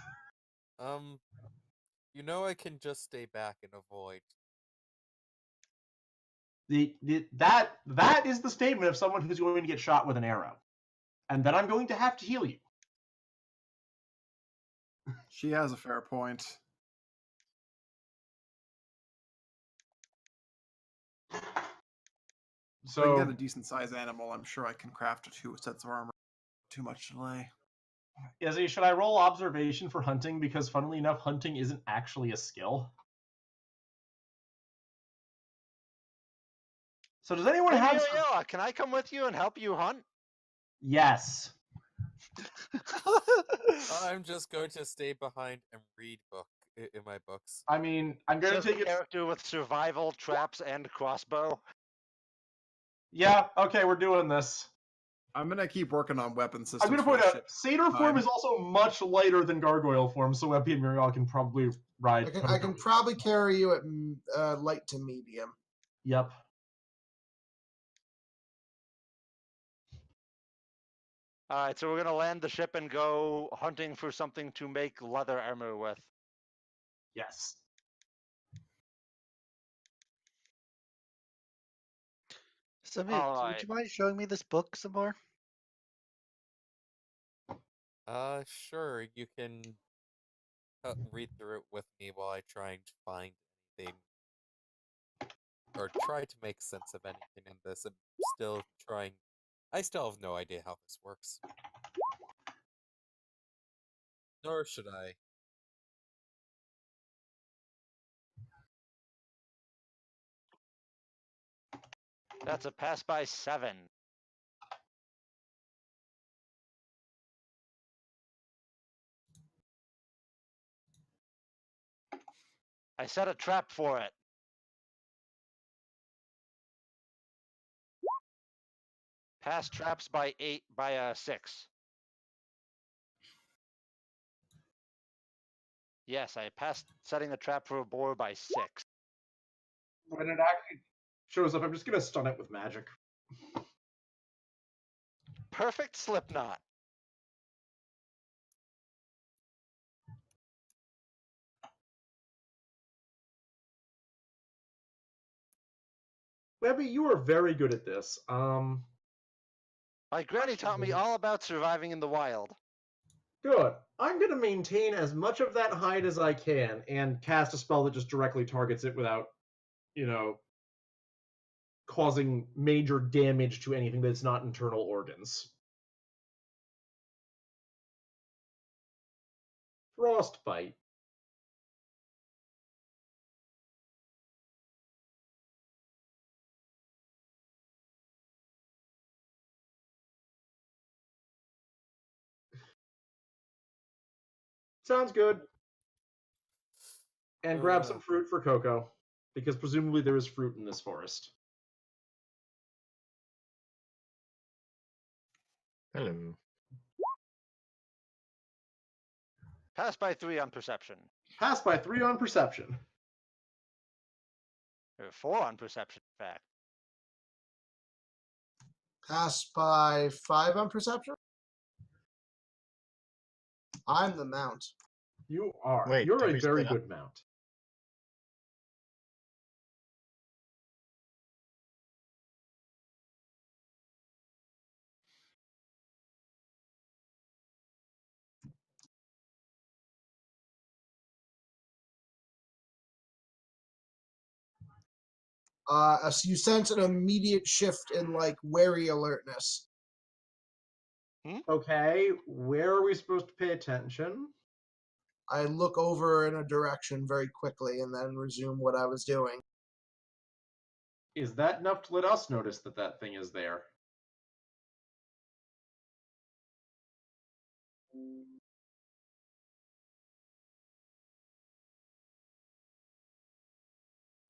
You know I can just stay back and avoid. That is the statement of someone who's going to get shot with an arrow. And then I'm going to have to heal you. She has a fair point. If I can So get a decent sized animal, I'm sure I can craft 2 sets of armor. Too much delay. Izzy, should I roll observation for hunting? Because funnily enough, hunting isn't actually a skill. So does anyone Hey, have Muriela, can I come with you and help you hunt? Yes. I'm just going to stay behind and read in my books. I mean, I'm going Says to take the it. character with survival, traps, and crossbow. Yeah, okay, we're doing this. I'm gonna keep working on weapon systems. I'm going to for point the out, ship. satyr form is also much lighter than gargoyle form, so Epi and Muriel can probably ride. I can probably carry you at light to medium. Yep. Alright, so we're gonna land the ship and go hunting for something to make leather armor with. Yes. Samit, Alright. would you mind showing me this book some more? Sure, you can read through it with me while I try and find anything, or try to make sense of anything in this. I still have no idea how this works. Nor should I. That's a pass by 7. I set a trap for it. Pass traps by 6. Yes, I passed setting a trap for a boar by 6. When it actually shows up, I'm just going to stun it with magic. Perfect slipknot. Webby, you are very good at this. My granny taught me all about surviving in the wild. Good. I'm going to maintain as much of that hide as I can and cast a spell that just directly targets it without, causing major damage to anything that's not internal organs. Frostbite. Sounds good. And grab some fruit for Coco, because presumably there is fruit in this forest. Hello. Pass by 3 on perception. Pass by 3 on perception. Or 4 on perception, in fact. Pass by 5 on perception. I'm the mount. You are. Wait, You're did a we very split up? good mount. So you sense an immediate shift in like wary alertness. Okay, where are we supposed to pay attention? I look over in a direction very quickly and then resume what I was doing. Is that enough to let us notice that that thing is there?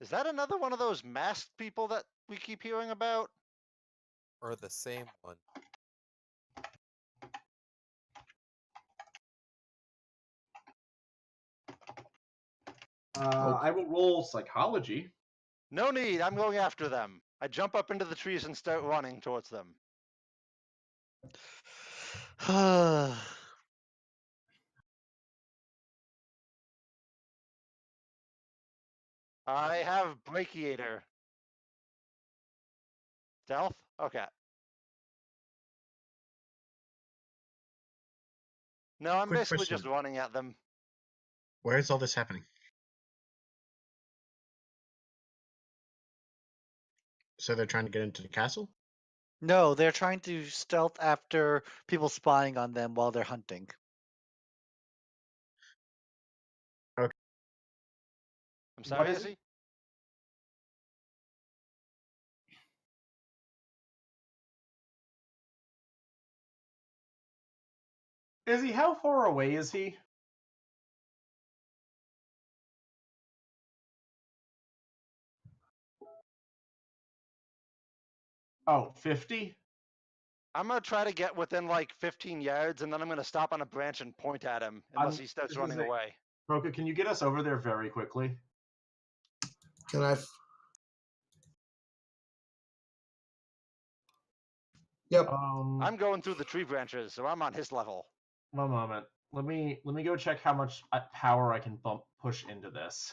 Is that another one of those masked people that we keep hearing about? Or the same one. I will roll psychology. No need, I'm going after them. I jump up into the trees and start running towards them. I have Brachiator. Stealth? Okay. No, I'm Quick basically just question. running at them. Where is all this happening? So they're trying to get into the castle? No, they're trying to stealth after people spying on them while they're hunting. I'm sorry, is Izzy? Izzy, how far away is he? Oh, 50? I'm gonna try to get within like 15 yards, and then I'm gonna stop on a branch and point at him unless he starts running Izzy, away. Roka, can you get us over there very quickly? Can I? Yep. I'm going through the tree branches, so I'm on his level. One moment. Let me go check how much power I can push into this.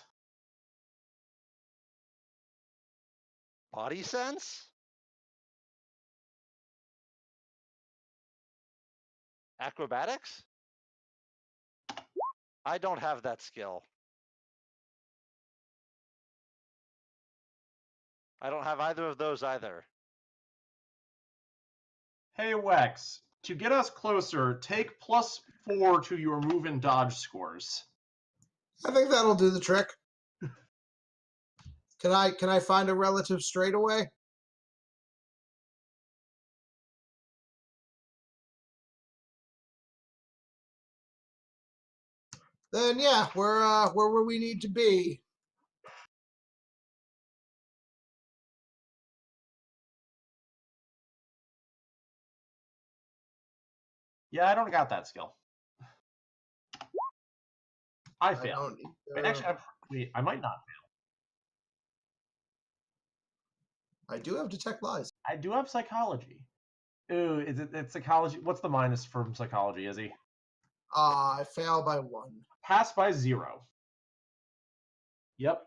Body sense? Acrobatics? I don't have that skill. I don't have either of those either. Hey Wex, to get us closer, take +4 to your move and dodge scores. I think that'll do the trick. Can I find a relative straightaway? Then yeah, we're where we need to be. Yeah, I don't got that skill. I I failed. don't Wait, actually, wait, I might not fail. I do have detect lies. I do have psychology. Ooh, it's psychology. What's the minus from psychology, Izzy? I fail by 1. Pass by 0. Yep.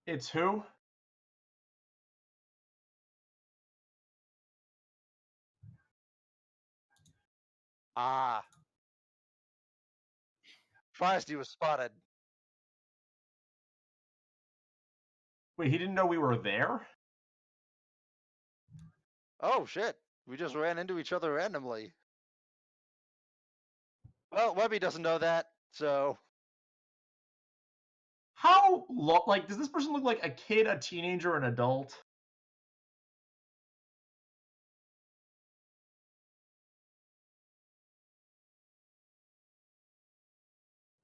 It's who? Ah. Frosty was spotted. Wait, he didn't know we were there? Oh, shit. We just ran into each other randomly. Well, Webby doesn't know that, so How like does this person look like a kid, a teenager, an adult?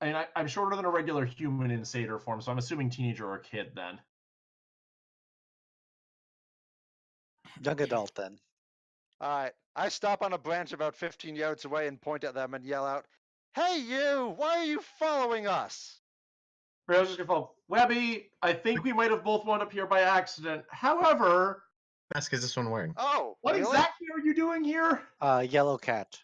I mean, I'm shorter than a regular human in satyr form, so I'm assuming teenager or kid then. Young adult, then. All right. I stop on a branch about 15 yards away and point at them and yell out, "Hey, you! Why are you following us?" I was just gonna follow Webby. I think we might have both wound up here by accident. However, mask is this one wearing? Oh, what really? exactly are you doing here? Yellow cat.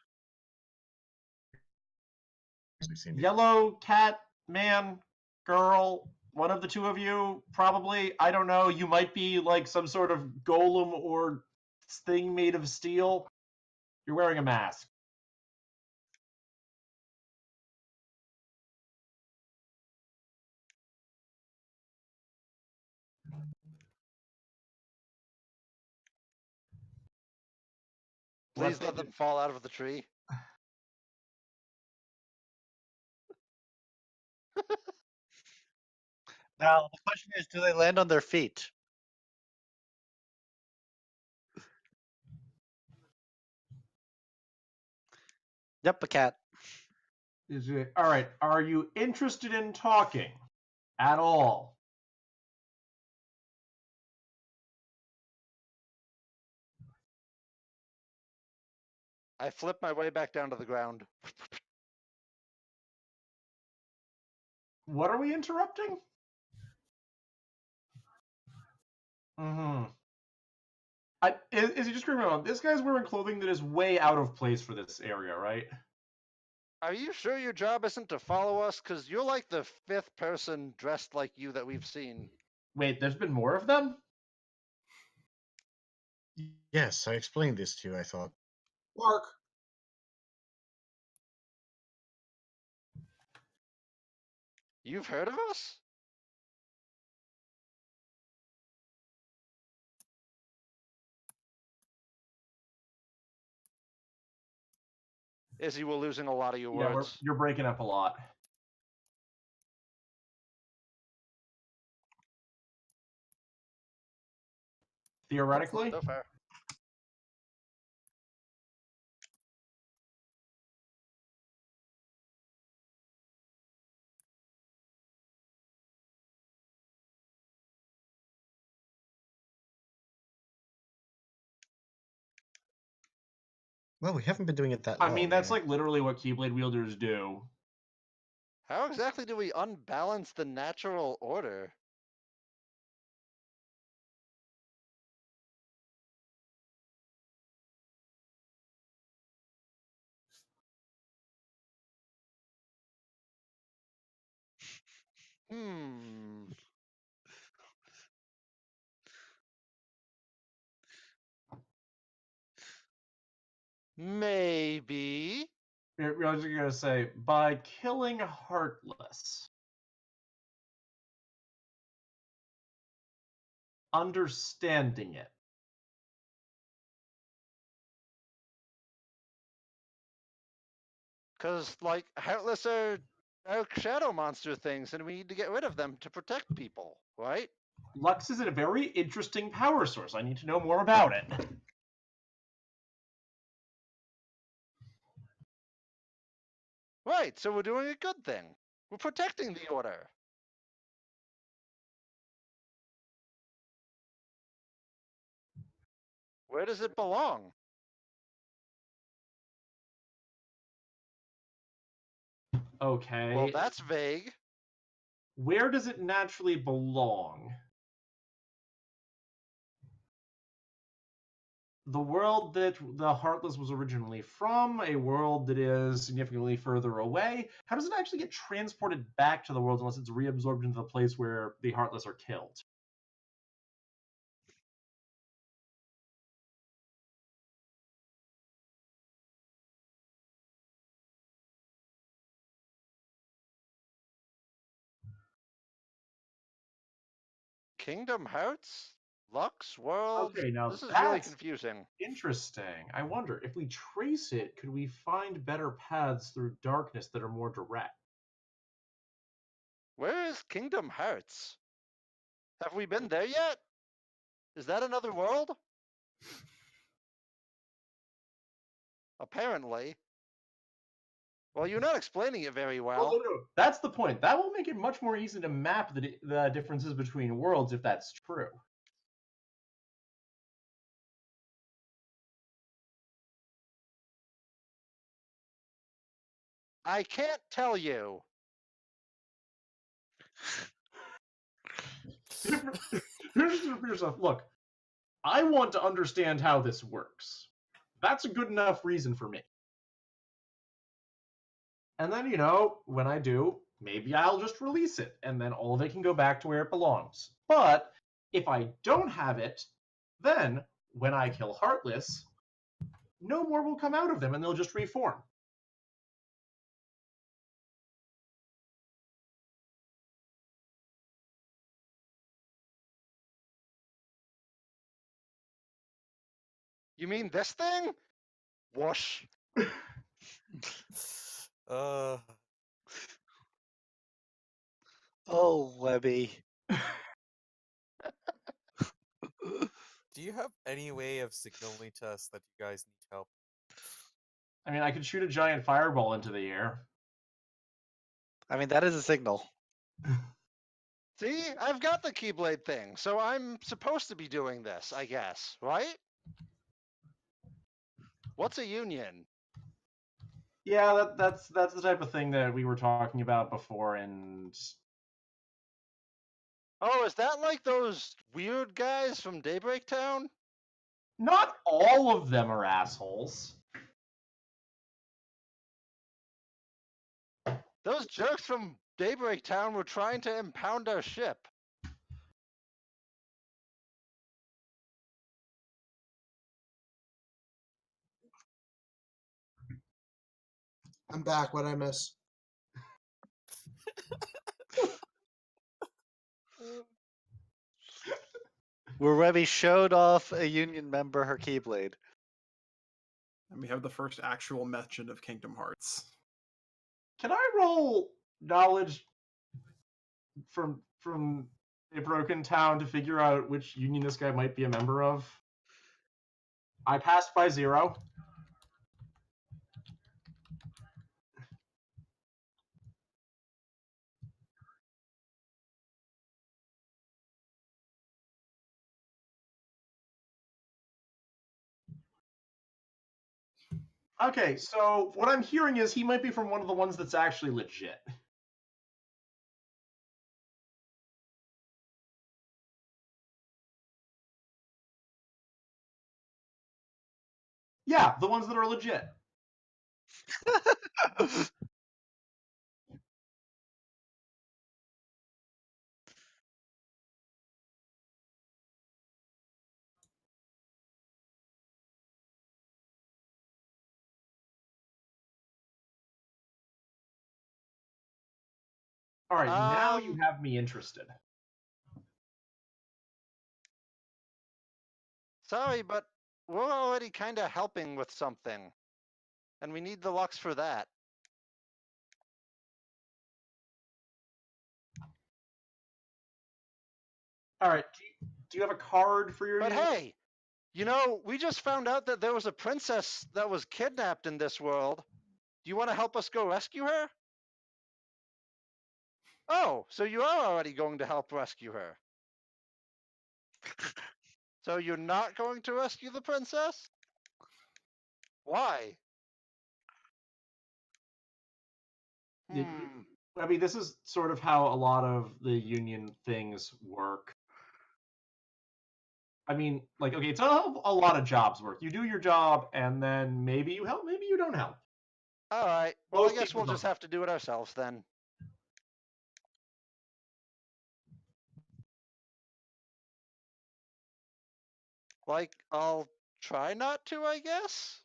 We've seen Yellow cat, man, girl, one of the two of you, probably. I don't know. You might be like some sort of golem or thing made of steel. You're wearing a mask. Please let them fall out of the tree. Now, the question is, do they land on their feet? Yep, a cat. All right. Are you interested in talking at all? I flip my way back down to the ground. What are we interrupting? Is he just screaming on? This guy's wearing clothing that is way out of place for this area, right? Are you sure your job isn't to follow us? Because you're like the 5th person dressed like you that we've seen. Wait, there's been more of them? Yes, I explained this to you, I thought. Mark, You've heard of us? Izzy, we're losing a lot of your Yeah, words. you're breaking up a lot. Theoretically? So far. Well, we haven't been doing it that I long. mean, that's eh? like literally what Keyblade wielders do. How exactly do we unbalance the natural order? Hmm. Maybe. I was going to say, by killing Heartless, understanding it, Because, like, Heartless are shadow monster things, and we need to get rid of them to protect people, right? Lux is a very interesting power source. I need to know more about it. Right, so we're doing a good thing. We're protecting the order. Where does it belong? Okay. Well, that's vague. Where does it naturally belong? The world that the Heartless was originally from, a world that is significantly further away. How does it actually get transported back to the world unless it's reabsorbed into the place where the Heartless are killed? Kingdom Hearts? Lux World? Okay, now This is really that's confusing. interesting. I wonder, if we trace it, could we find better paths through darkness that are more direct? Where is Kingdom Hearts? Have we been there yet? Is that another world? Apparently. Well, you're not explaining it very well. No. That's the point. That will make it much more easy to map the differences between worlds if that's true. I can't tell you. Here's a look. I want to understand how this works. That's a good enough reason for me. And then, when I do, maybe I'll just release it, and then all of it can go back to where it belongs. But if I don't have it, then when I kill Heartless, no more will come out of them, and they'll just reform. You mean this thing? Whoosh. Oh, Webby. Do you have any way of signaling to us that you guys need help? I mean, I could shoot a giant fireball into the air. I mean, that is a signal. See, I've got the Keyblade thing, so I'm supposed to be doing this, I guess, right? What's a union? Yeah, that's the type of thing that we were talking about before, and Oh, is that like those weird guys from Daybreak Town? not all of them are assholes. Those jerks from Daybreak Town were trying to impound our ship. I'm back. What I miss? Where Webby showed off a Union member her Keyblade. And we have the first actual mention of Kingdom Hearts. Can I roll knowledge from a broken town to figure out which union this guy might be a member of? I passed by 0. Okay, so what I'm hearing is he might be from one of the ones that's actually legit. Yeah, the ones that are legit. All right, now you have me interested. Sorry, but we're already kind of helping with something. And we need the Lux for that. All right, do you have a card for your But union? hey, we just found out that there was a princess that was kidnapped in this world. Do you want to help us go rescue her? Oh, so you are already going to help rescue her. So you're not going to rescue the princess? Why? I mean, this is sort of how a lot of the union things work. I mean, like, okay, it's how a lot of jobs work. You do your job, and then maybe you help, maybe you don't help. All right. Well, Most I guess people we'll just don't. have to do it ourselves then. Like, I'll try not to, I guess?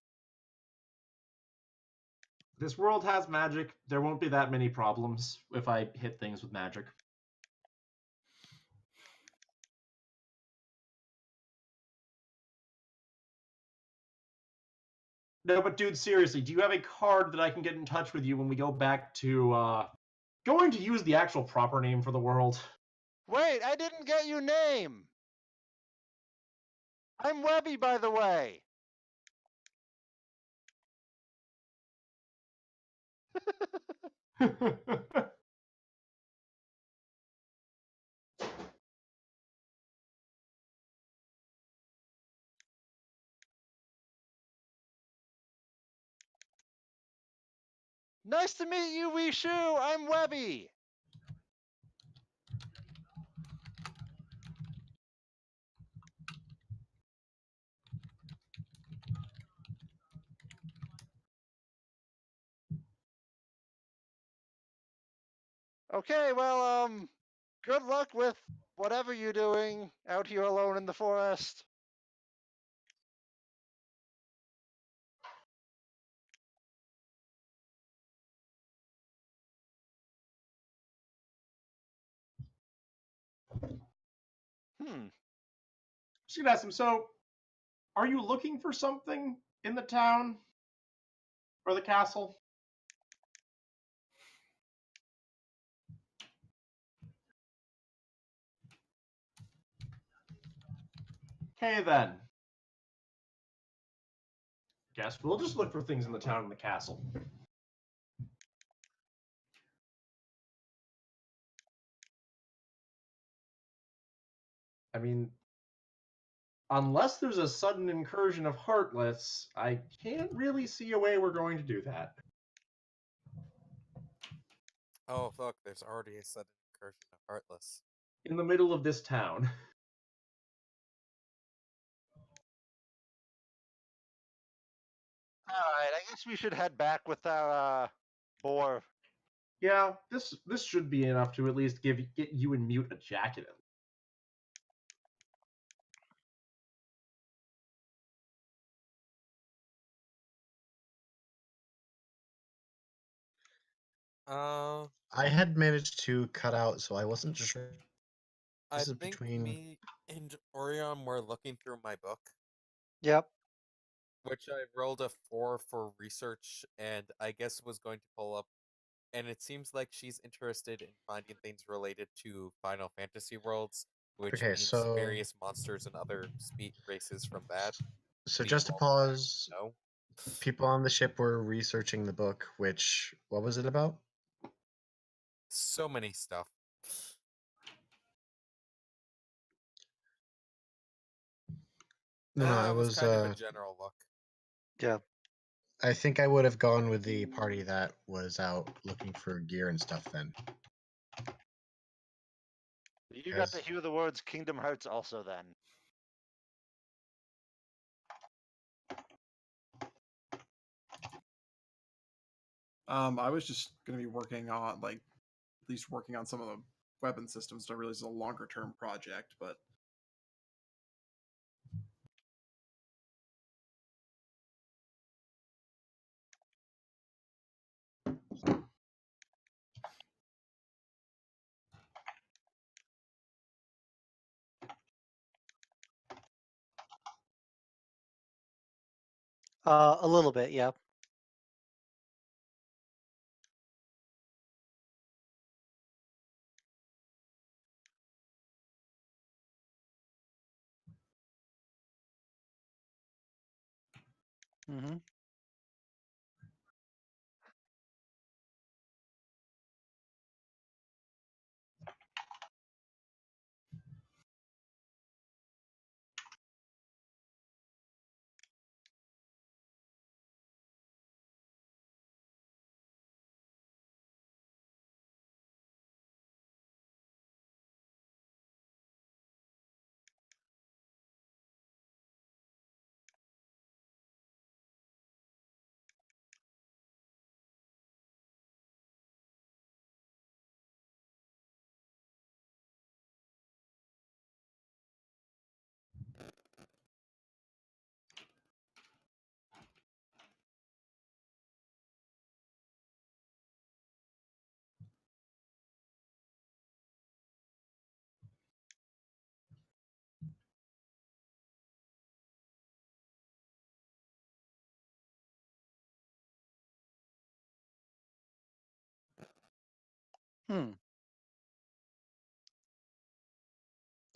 This world has magic. There won't be that many problems if I hit things with magic. No, but dude, seriously, do you have a card that I can get in touch with you when we go back to going to use the actual proper name for the world. Wait, I didn't get your name. I'm Webby, by the way. Nice to meet you, Wishu. I'm Webby. Okay, well, good luck with whatever you're doing out here alone in the forest. Just gonna ask him, so are you looking for something in the town or the castle? Okay then. Guess we'll just look for things in the town and the castle. I mean, unless there's a sudden incursion of Heartless, I can't really see a way we're going to do that. Oh, look, there's already a sudden incursion of Heartless. In the middle of this town. Alright, I guess we should head back with our boar. Yeah, this should be enough to at least get you and Mute a jacket. I had managed to cut out, so I wasn't sure. I This is think between. me and Orion were looking through my book, Yep. which I rolled a 4 for research, and I guess was going to pull up. And it seems like she's interested in finding things related to Final Fantasy worlds, which Okay, means so- various monsters and other races from that. So We just to won't pause, know. people on the ship were researching the book, which, what was it about? So many stuff. No, no, I It was was, kind of a general look. Yeah. I think I would have gone with the party that was out looking for gear and stuff then. You got to Yes. hear the words Kingdom Hearts also then. I was just going to be working on, like, at least working on some of the weapon systems. I realize it's a longer term project, but A little bit, yeah. Mm-hmm.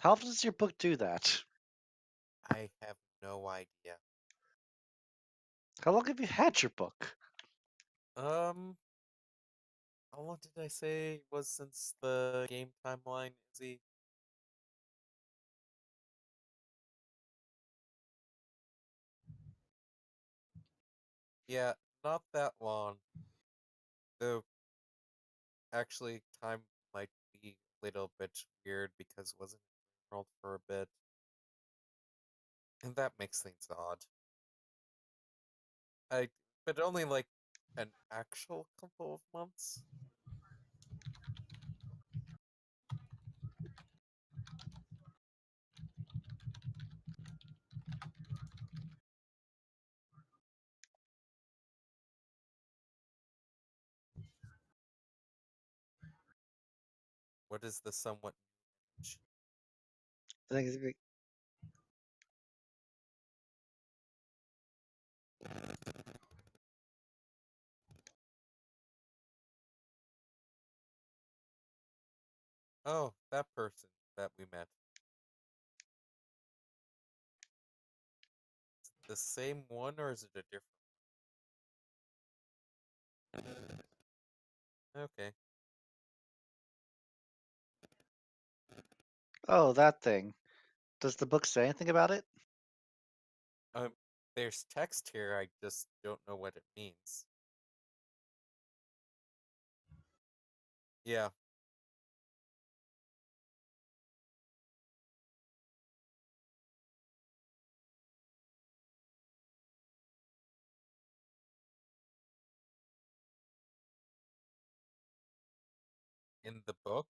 How often does your book do that? I have no idea. How long have you had your book? How long did I say it was since the game timeline, Izzy? Yeah, not that long. Though, actually, time might be a little bit weird because it wasn't in the world for a bit. And that makes things odd. But only like an actual couple of months. What is the somewhat new image? I think it's big. Oh, that person that we met. Is it the same one or is it a different one? Okay. Oh, that thing. Does the book say anything about it? There's text here, I just don't know what it means. Yeah. In the book?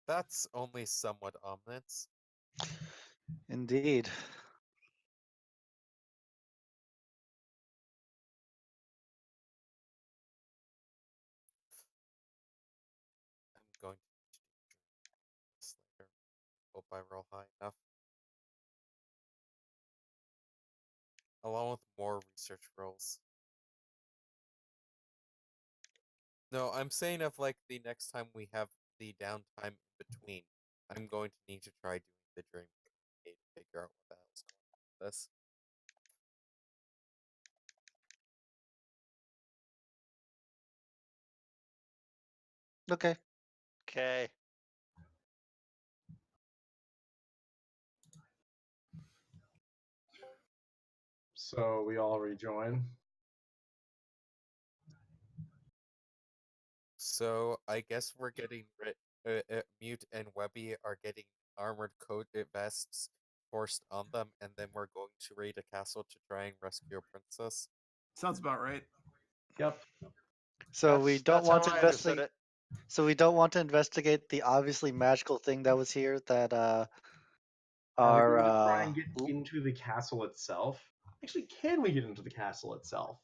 That's only somewhat ominous. Indeed. I'm going to do this later. Hope I roll high enough. Along with more research rolls. No, I'm saying of like the next time we have the downtime in between, I'm going to need to try doing the dream to figure out what the hell's going on with this. Okay. Okay. So we all rejoin. So I guess we're getting Mute and Webby are getting armored coat vests forced on them, and then we're going to raid a castle to try and rescue a princess. Sounds about right. Yep. So we don't That's want how to I understood investigate. it. So we don't want to investigate the obviously magical thing that was here. That Are we our going to try and get into the castle itself? Actually, can we get into the castle itself?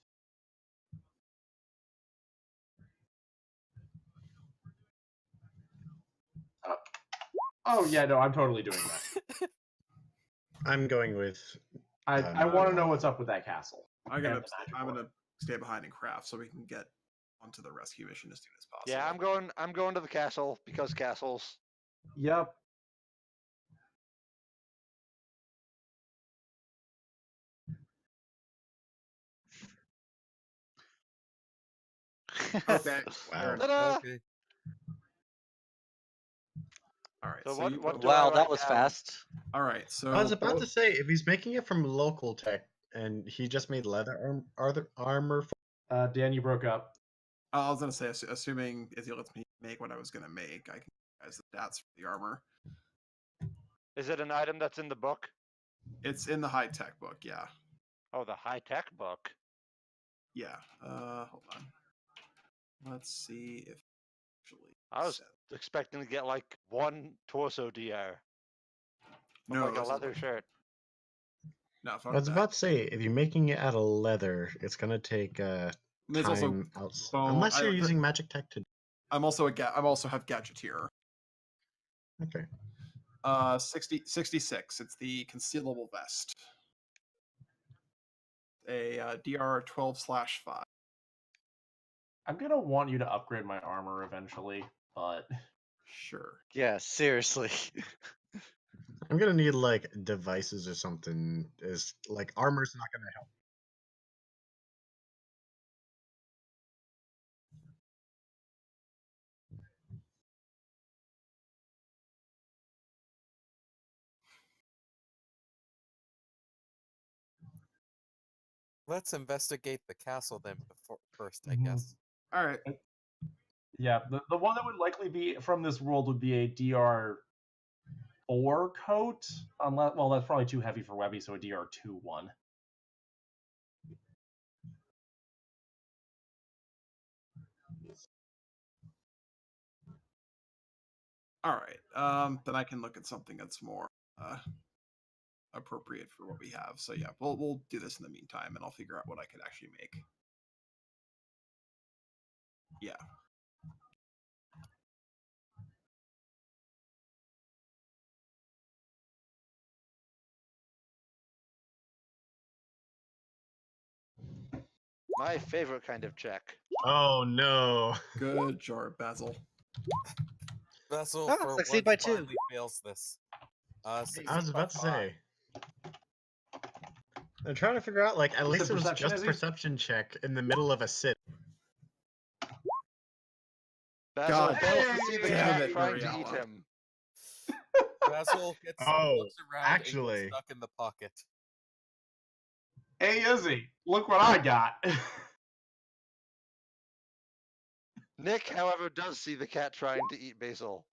Oh yeah, no, I'm totally doing that. I'm going with. I want to know what's up with that castle. I'm and gonna the magic I'm orb. gonna stay behind and craft so we can get onto the rescue mission as soon as possible. Yeah, I'm going to the castle because castles. Yep. Okay. Wow. fair enough. Ta-da! Okay. All right. So So what? you, What do I wow, write that was down? fast. all right. So I was about to both- say, if he's making it from local tech and he just made leather armor for. Dan, you broke up. I was gonna say, assuming Izzy lets me make what I was gonna make, I can guys the stats for the armor. Is it an item that's in the book? It's in the high tech book. Yeah. Oh, the high tech book. Yeah. Hold on. Let's see if actually. I was said- expecting to get like one torso DR. No, like a it's leather shirt. No, fuck I was that. about to say, if you're making it out of leather, it's gonna take There's also time outs bone. unless you're using magic tech to. I'm also I'm also have gadgeteer. Okay. 66. It's the concealable vest. A DR 12/5. I'm gonna want you to upgrade my armor eventually, but Sure. Yeah, seriously. I'm gonna need like devices or something. Is like armor's not gonna help. Let's investigate the castle then first, I Mhm. guess. All right. yeah, the one that would likely be from this world would be a DR4 coat. Unless, well, that's probably too heavy for Webby, so a DR2 one. All right. Then I can look at something that's more appropriate for what we have. So yeah, we'll do this in the meantime, and I'll figure out what I could actually make. Yeah. My favorite kind of check. Oh no. Good job, Basil. Vessel Ah, for succeed once by 2. finally fails this. I Succeed was by about to 5. say. I'm trying to figure out like at You least said it was perception, just Izzy? perception check in the middle of a sit. Basil God fails to see the damn cat it, trying to eat Mariella. him. Basil gets Oh, looks around and actually. gets stuck in the pocket. Hey Izzy, look what I got. Nick, however, does see the cat trying to eat Basil.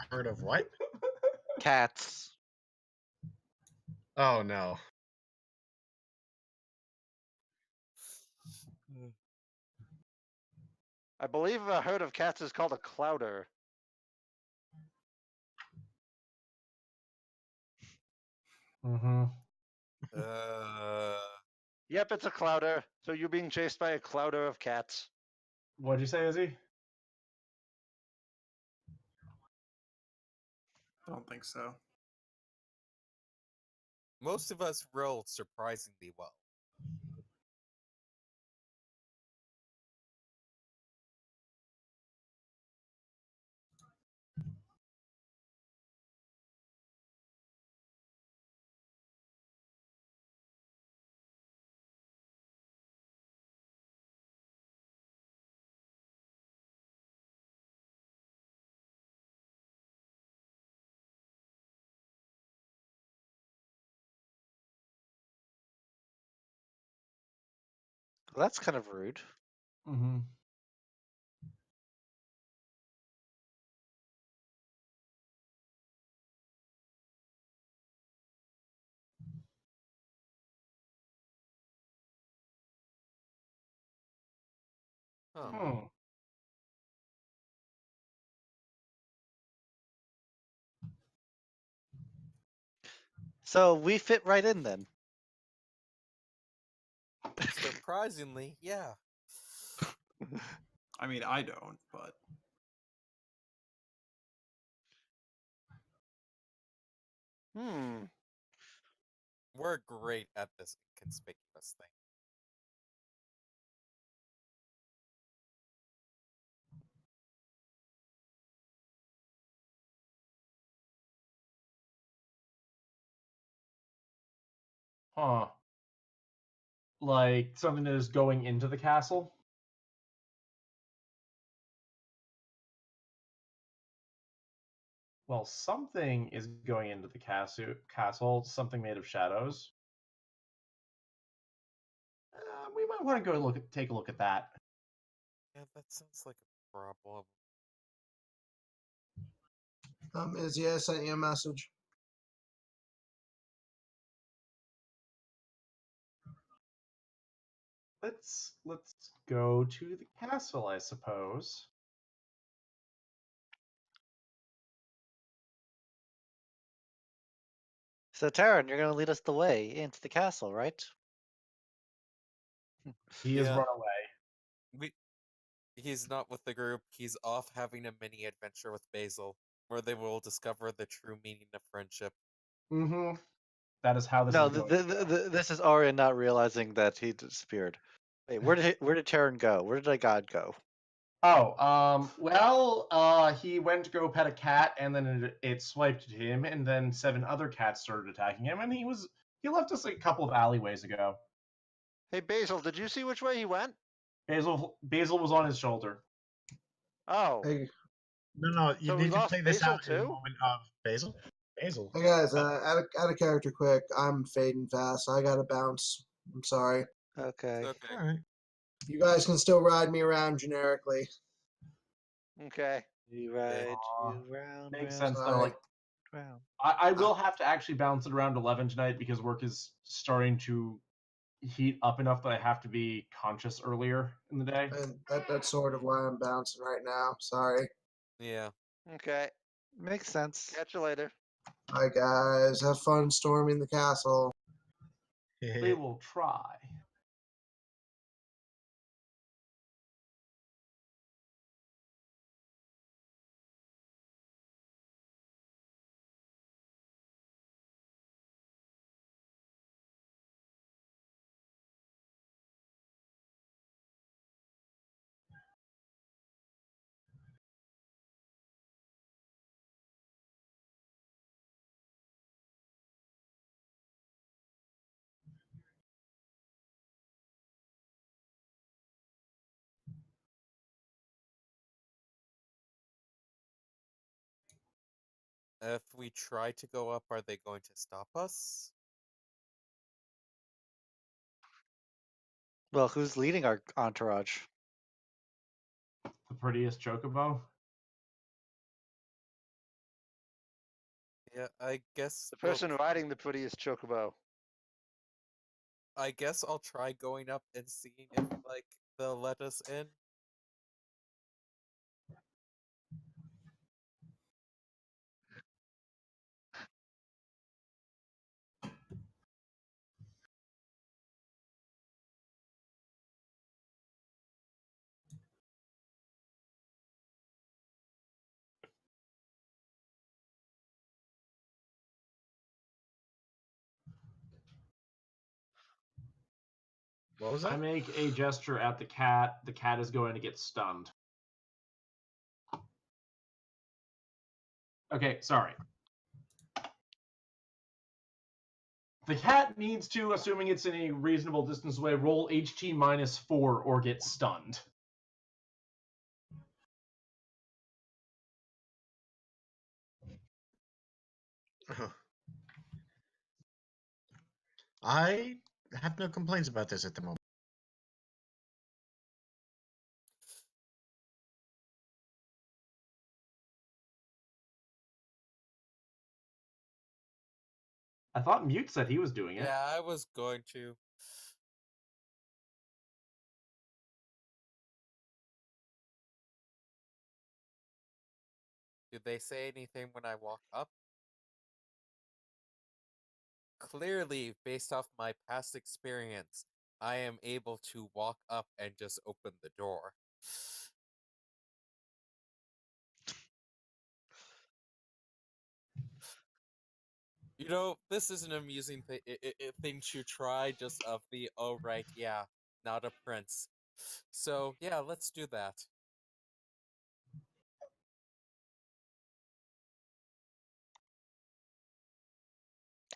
Heard of what? Cats. Oh no. I believe a herd of cats is called a clouder. mm-hmm. Yep, it's a clouder. So you're being chased by a clouder of cats. What'd you say, Izzy? I don't think so. Most of us rolled surprisingly well. Well, that's kind of rude. Mm-hmm. Huh. Hmm. So we fit right in then. Surprisingly, yeah. I mean, I don't, but Hmm. We're great at this inconspicuous thing. Huh. Like something that is going into the castle? Well, something is going into the castle. Something made of shadows. we might want to go take a look at that. Yeah, that sounds like a problem. Izzy, I sent you a message. Let's go to the castle, I suppose. So, Taryn, you're going to lead us the way into the castle, right? He has Yeah. run away. He's not with the group. He's off having a mini adventure with Basil, where they will discover the true meaning of friendship. Mm-hmm. That is how this No, is going. to go. this is Arya not realizing that he disappeared. Wait, where did Taryn go? Where did our god go? Oh, well, he went to go pet a cat, and then it swiped at him, and then 7 other cats started attacking him, and he left us a couple of alleyways ago. Hey, Basil, did you see which way he went? Basil was on his shoulder. Oh, Hey, No, you So we need to lost play this Basil out in the too? moment of Basil. Basil. hey guys, out of character quick. I'm fading fast. I gotta bounce. I'm sorry. Okay. Okay. All right. You guys can still ride me around generically. okay. You ride Aw, you round, Makes round, sense though. Sorry. Like round. I will have to actually bounce it around 11 tonight because work is starting to heat up enough that I have to be conscious earlier in the day. And that's sort of why I'm bouncing right now. Sorry. Yeah. Okay. Makes sense. Catch you later. Bye guys. Have fun storming the castle. We will try. If we try to go up, are they going to stop us? Well, who's leading our entourage? The prettiest chocobo. Yeah, I guess. The we'll person tr- riding the prettiest chocobo. I guess I'll try going up and seeing if they'll let us in. What was I that? make a gesture at the cat. The cat is going to get stunned. Okay, sorry. The cat needs to, assuming it's in a reasonable distance away, roll HT -4 or get stunned. I have no complaints about this at the moment. I thought Mute said he was doing it. Yeah, I was going to. Did they say anything when I walk up? Clearly, based off my past experience, I am able to walk up and just open the door. You know, this is an amusing thing to try, just of the, oh right, yeah, not a prince. So, yeah, let's do that.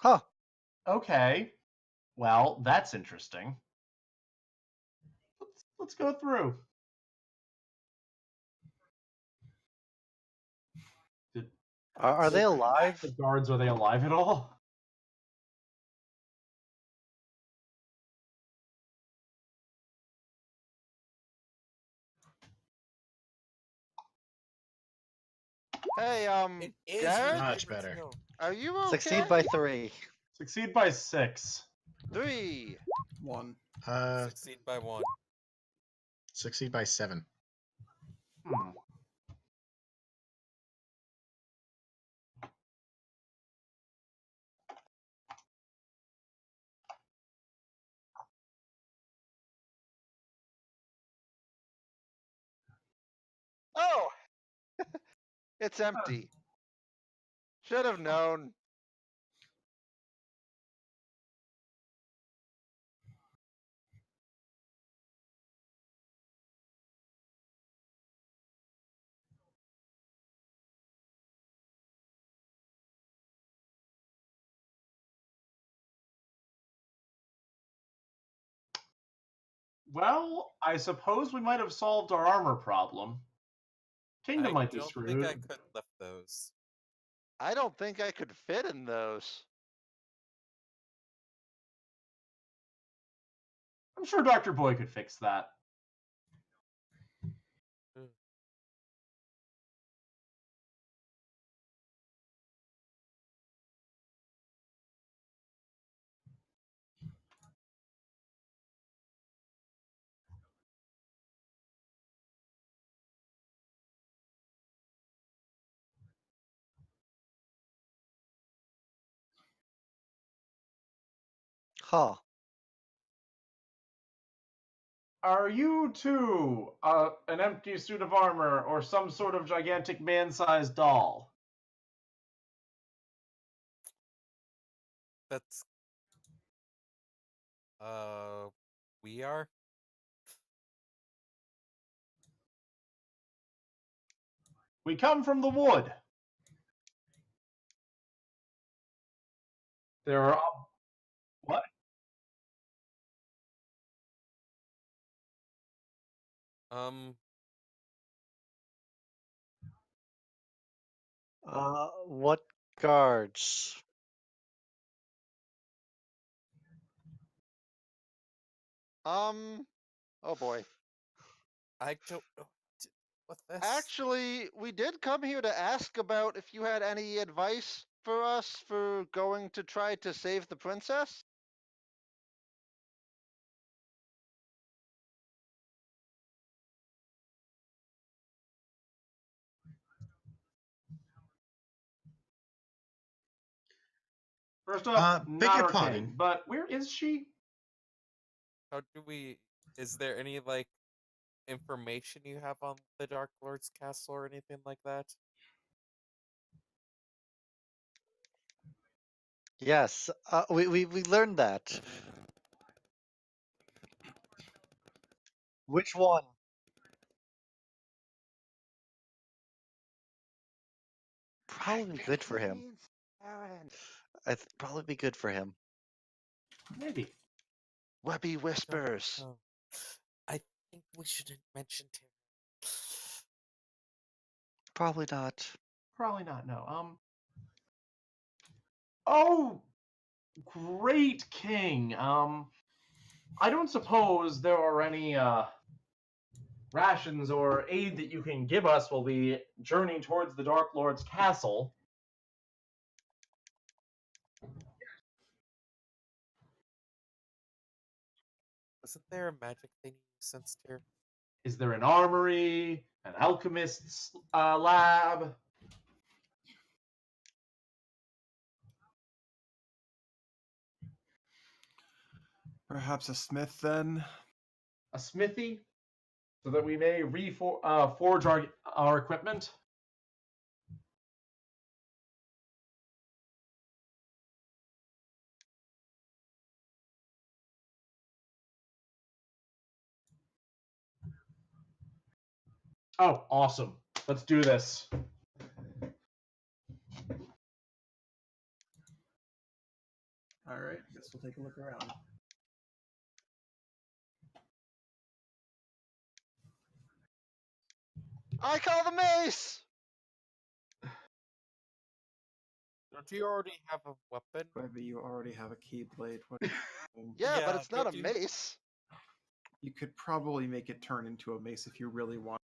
Huh. Okay. Well, that's interesting. Let's go through. Are they alive? The guards, are they alive at all? Hey, It is Garrett? Much better. Latino. Are you okay? Succeed by 3. Succeed by 6. 3. 1. Succeed by 1. Succeed by 7. Hmm. Oh! It's empty. Should have known. Well, I suppose we might have solved our armor problem. Kingdom I might be don't screwed. think I could lift those. I don't think I could fit in those. I'm sure Dr. Boy could fix that. Huh. Are you too an empty suit of armor or some sort of gigantic man-sized doll? That's we are. We come from the wood. There are what? Um, What guards? Oh boy. I don't know what this. Actually, we did come here to ask about if you had any advice for us for going to try to save the princess. First up, beg not your our king. pardon. But where is she? How do we? Is there any like information you have on the Dark Lord's castle or anything like that? Yes, we learned that. Which one? Probably good for him. Probably be good for him. Maybe. Webby Don't whispers. know. I think we shouldn't mention Tyrion. Probably not. Probably not. No. Oh, great king. I don't suppose there are any rations or aid that you can give us while we journey towards the Dark Lord's castle. Isn't there a magic thing you sensed here? Is there an armory, an alchemist's lab? Perhaps a smith then? A smithy? So that we may forge our equipment? Oh, awesome. Let's do this. All right, I guess we'll take a look around. I call the mace! Don't you already have a weapon? Maybe you already have a keyblade. Yeah, but Yeah, it's not a don't you- mace. You could probably make it turn into a mace if you really want.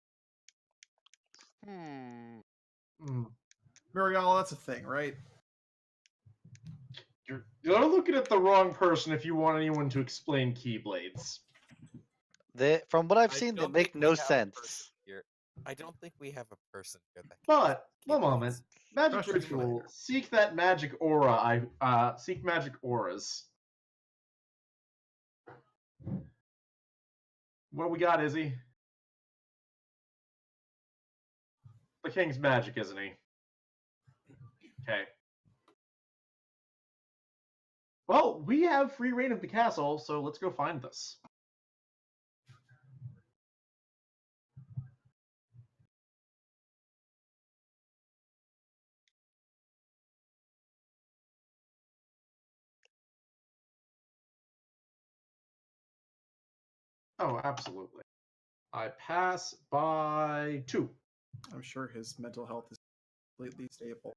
Hmm. Muriel, that's a thing, right? You're looking at the wrong person if you want anyone to explain Keyblades. From what I've I seen, they don't make think we no have a person sense. here. I don't think we have a person here that can But explain one moment, Keyblades. magic Questions for ritual. later. Seek that magic aura. Seek magic auras. What we got, Izzy? The king's magic, isn't he? Okay. Well, we have free reign of the castle, so let's go find this. Oh, absolutely. I pass by 2. I'm sure his mental health is completely stable.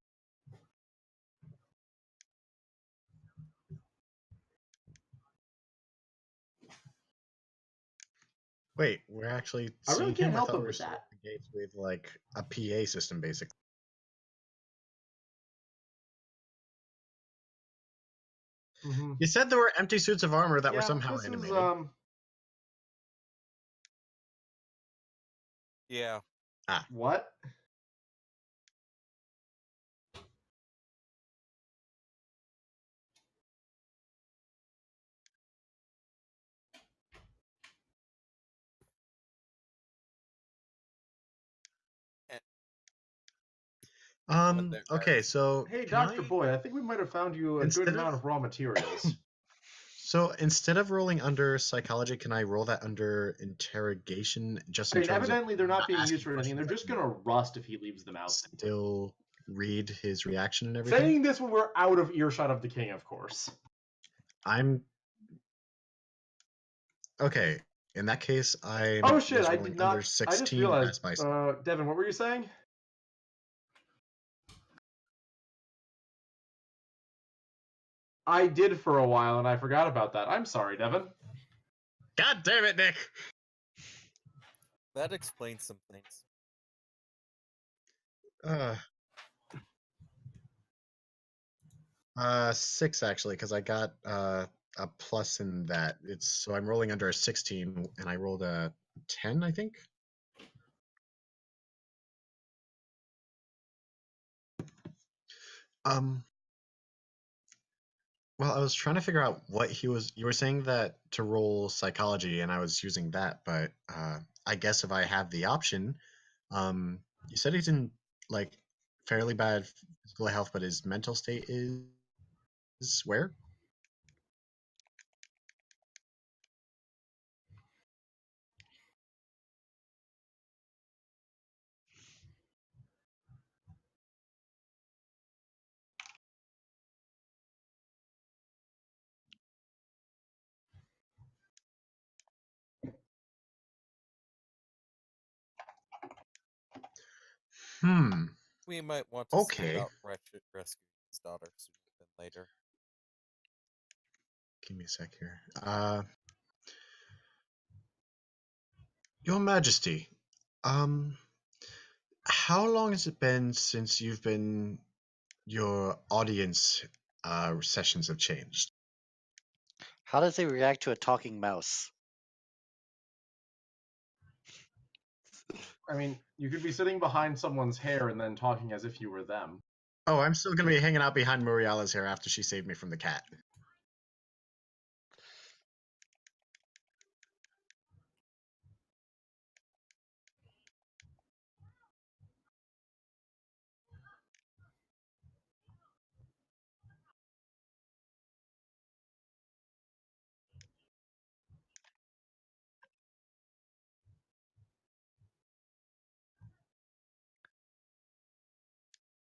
Wait, we're actually I really seeing can't him? help I thought him we were with seeing that. the gates with like a PA system, basically. Mm-hmm. You said there were empty suits of armor that were Yeah, somehow this animated. is Yeah. what? Okay, so Hey, can Dr. I- Boy, I think we might have found you a Instead good of- amount of raw materials. So instead of rolling under psychology, can I roll that under interrogation? Just I in mean, terms evidently of they're not being asking used for anything. They're questions just I gonna rust if he leaves them can out. still read his reaction and everything. Saying this when we're out of earshot of the king, of course. I'm okay. In that case, I Oh shit! was I rolling did under not. 16 I just realized. as my Devin, what were you saying? I did for a while, and I forgot about that. I'm sorry, Devin. God damn it, Nick! That explains some things. 6 actually, because I got a plus in that. So I'm rolling under a 16, and I rolled a 10, I think. Well, I was trying to figure out what he was. You were saying that to roll psychology, and I was using that, but I guess if I have the option, you said he's in like fairly bad physical health, but his mental state is where? We might want to see Okay. about rescuing his daughter sooner than later. Give me a sec here. Your Majesty, how long has it been since you've been your audience sessions have changed? How does he react to a talking mouse? I mean, you could be sitting behind someone's hair and then talking as if you were them. Oh, I'm still gonna be hanging out behind Muriela's hair after she saved me from the cat.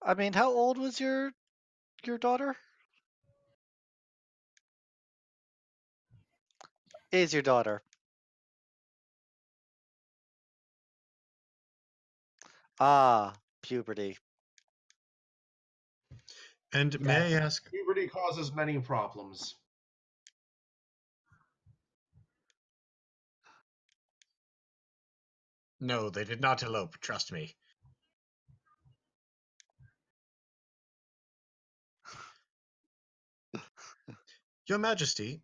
I mean, how old was your daughter? Is your daughter? Ah, puberty. And may I ask, Puberty causes many problems. no, they did not elope, trust me. Your Majesty,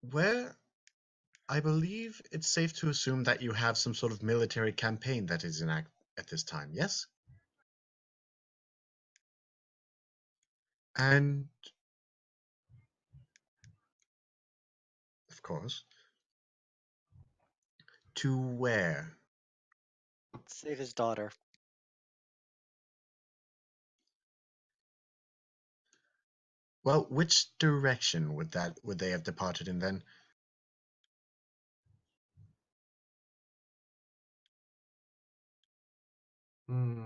where I believe it's safe to assume that you have some sort of military campaign that is in act at this time, yes? And of course, to where? Save his daughter. Well, which direction would they have departed in then? Hmm.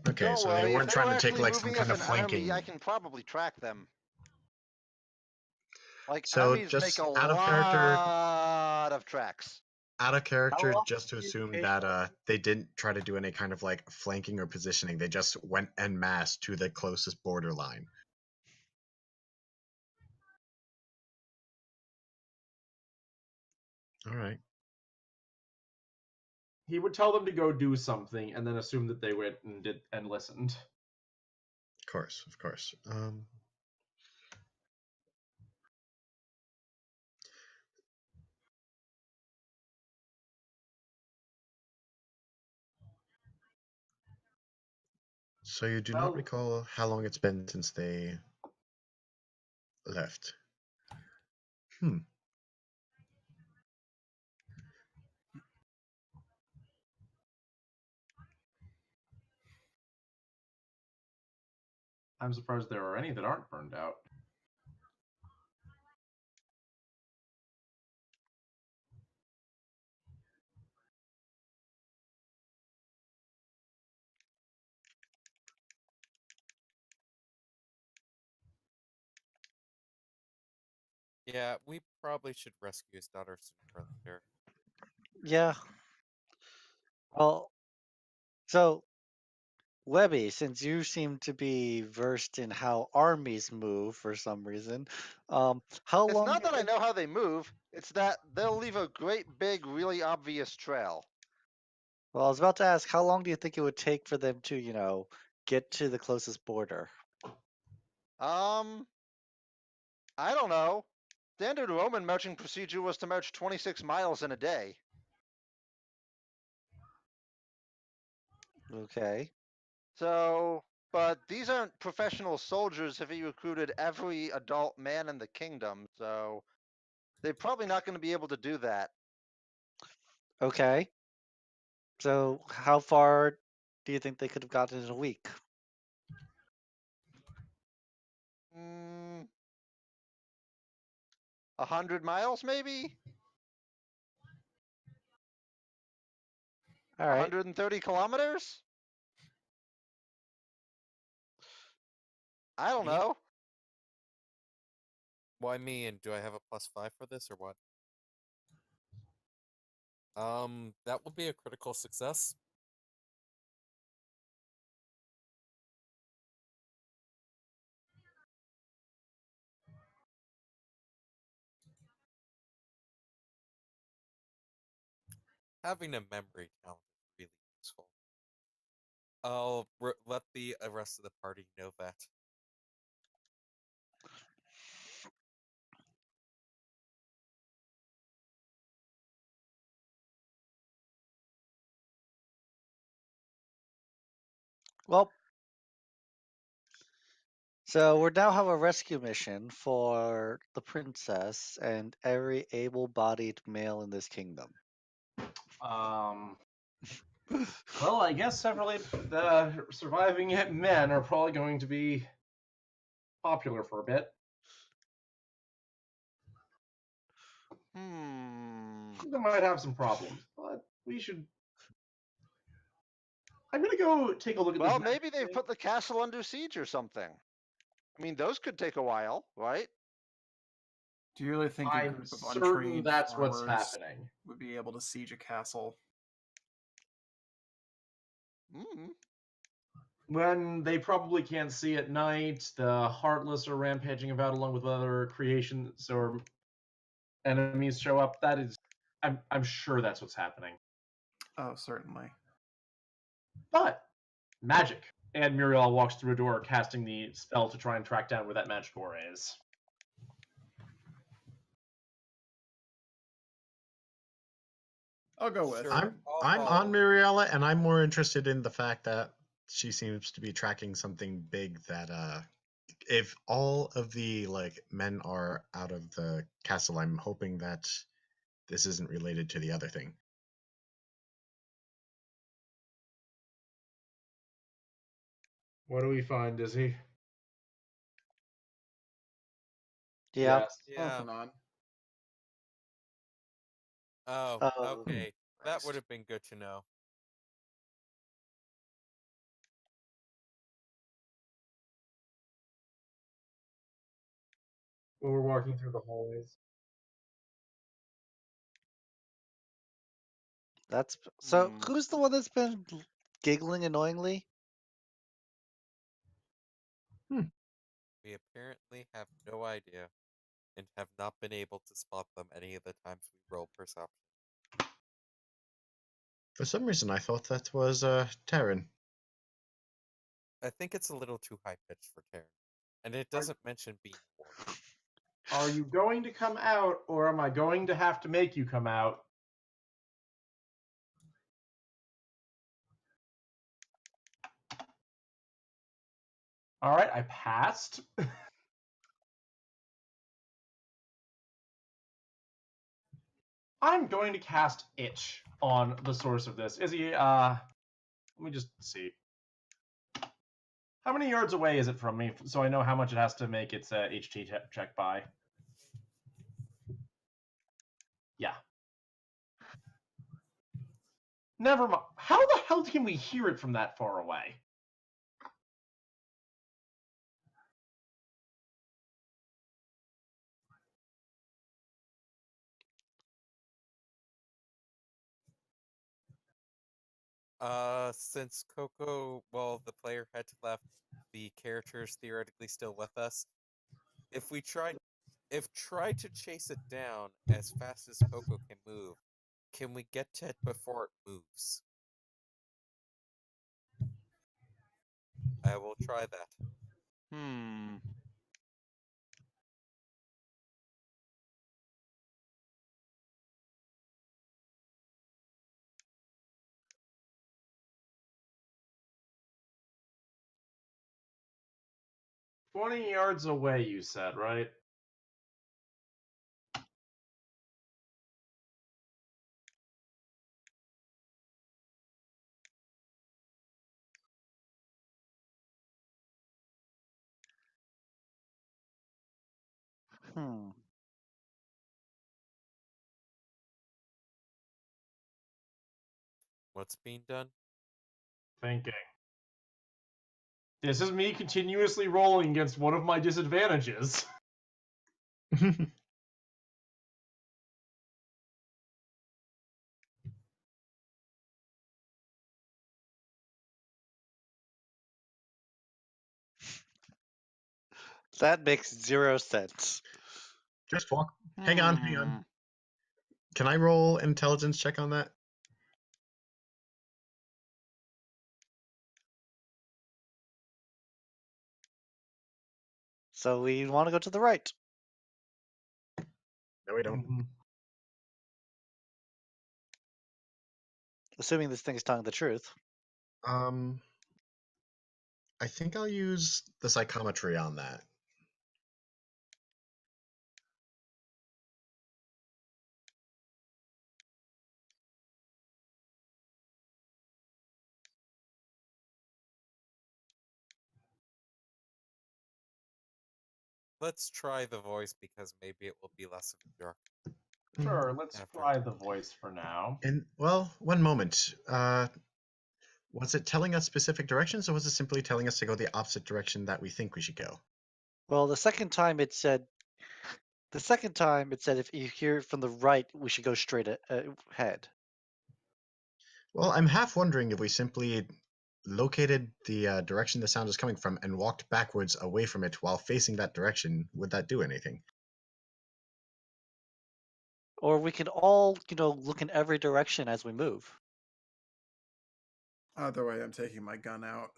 Okay, Don't so worry, they if weren't they trying were to take actually like some moving kind as of an flanking. army, I can probably track them. Like So armies make just a out of character, lot of tracks. long just to do you assume take- that they didn't try to do any kind of like flanking or positioning. They just went en masse to the closest borderline. All right. He would tell them to go do something and then assume that they went and did and listened. Of course, of course. So you do not Well- recall how long it's been since they left? I'm surprised there are any that aren't burned out. Yeah, we probably should rescue his daughter sooner or later. Yeah. Well, so Webby, since you seem to be versed in how armies move for some reason, how It's long? not do you that I think- know how they move, it's that they'll leave a great big, really obvious trail. Well, I was about to ask, how long do you think it would take for them to, get to the closest border? I don't know. Standard Roman marching procedure was to march 26 miles in a day. Okay. So, but these aren't professional soldiers if he recruited every adult man in the kingdom, so they're probably not going to be able to do that. Okay. So, how far do you think they could have gotten in a week? Mm, 100 miles, maybe? All right. 130 kilometers? I don't Me? know. Why me, and do I have a +5 for this, or what? That will be a critical success. Having a memory talent is really useful. I'll let the rest of the party know that. Well, so we now have a rescue mission for the princess and every able-bodied male in this kingdom. Well, I guess several surviving men are probably going to be popular for a bit. They might have some problems, but we should. I'm gonna go take a look at Well, this. maybe they've put the castle under siege or something. I mean, those could take a while, right? Do you really think a I'm group of certain untrained that's what's farmers happening. would be able to siege a castle? When they probably can't see at night, the Heartless are rampaging about along with other creations or enemies show up. That is, I'm sure that's what's happening. Oh, certainly. But magic. And Muriel walks through a door, casting the spell to try and track down where that magic aura is. I'll go with. Sure. I'm I'll on follow. Muriella, and I'm more interested in the fact that she seems to be tracking something big that if all of the like men are out of the castle, I'm hoping that this isn't related to the other thing. What do we find, Izzy? Yeah. Yes. Yeah. Off and on. Oh, Oh, okay. That Christ. would have been good to know. When we're walking through the hallways. that's so. Hmm. Who's the one that's been giggling annoyingly? We apparently have no idea and have not been able to spot them any of the times we roll perception. For some reason, I thought that was Terran. I think it's a little too high pitched for Terran, and it doesn't mention being warm. Are you going to come out, or am I going to have to make you come out? All right, I passed. I'm going to cast Itch on the source of this. Izzy, let me just see. How many yards away is it from me, so I know how much it has to make its HT check by? Yeah. Never mind. How the hell can we hear it from that far away? Since Coco, well, the player had left, the character's theoretically still with us. If we try to chase it down as fast as Coco can move, can we get to it before it moves? I will try that. Hmm. "20 yards away," you said, right? Hmm. What's being done? Thinking. This is me continuously rolling against one of my disadvantages. That makes 0 sense. Just walk. Hang on, hang on. Can I roll intelligence check on that? So we want to go to the right, No, we don't. Mhm. assuming this thing is telling the truth. I think I'll use the psychometry on that. Let's try the voice because maybe it will be less of a jerk. Sure, let's After. try the voice for now. And well, one moment. Was it telling us specific directions, or was it simply telling us to go the opposite direction that we think we should go? Well, the second time it said if you hear it from the right, we should go straight ahead. Well, I'm half wondering if we simply located the direction the sound is coming from and walked backwards away from it while facing that direction, would that do anything? Or we can all, look in every direction as we move. Either way, I'm taking my gun out.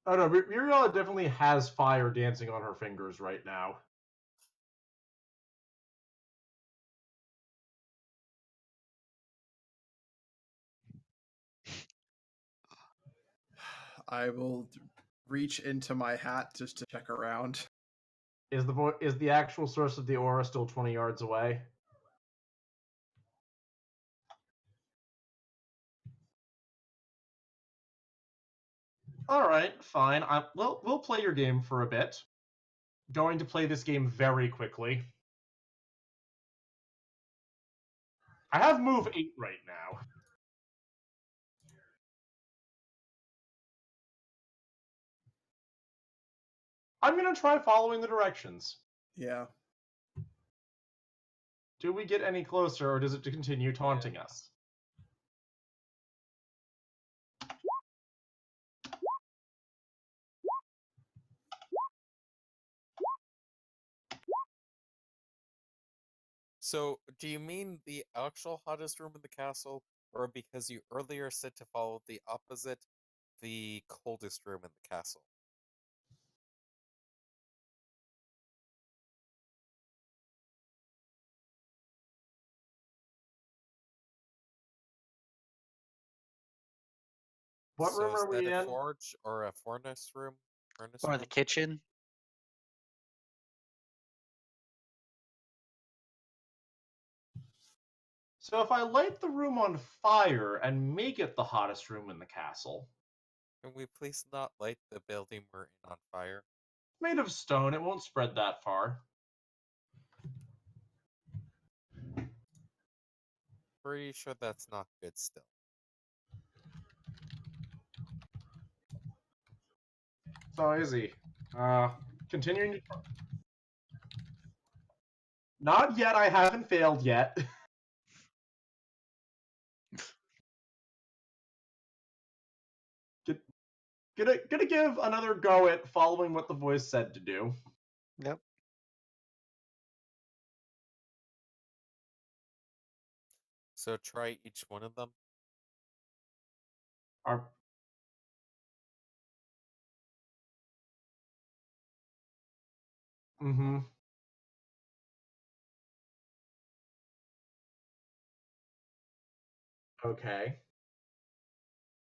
Oh no, Muriel definitely has fire dancing on her fingers right now. I will reach into my hat just to check around. Is the actual source of the aura still 20 yards away? All right, fine. We'll play your game for a bit. Going to play this game very quickly. I have move 8 right now. I'm going to try following the directions. Yeah. Do we get any closer, or does it continue taunting us? So, do you mean the actual hottest room in the castle, or because you earlier said to follow the opposite, the coldest room in the castle? What So room is are we that a in? forge or a furnace room? Furnace Or the room? kitchen. So if I light the room on fire and make it the hottest room in the castle, Can we please not light the building we're in on fire? made of stone, it won't spread that far. Pretty sure that's not good still. So easy. Continuing. Not yet. I haven't failed yet. Gonna give another go at following what the voice said to do. Yep. So try each one of them. Are mm-hmm. Okay.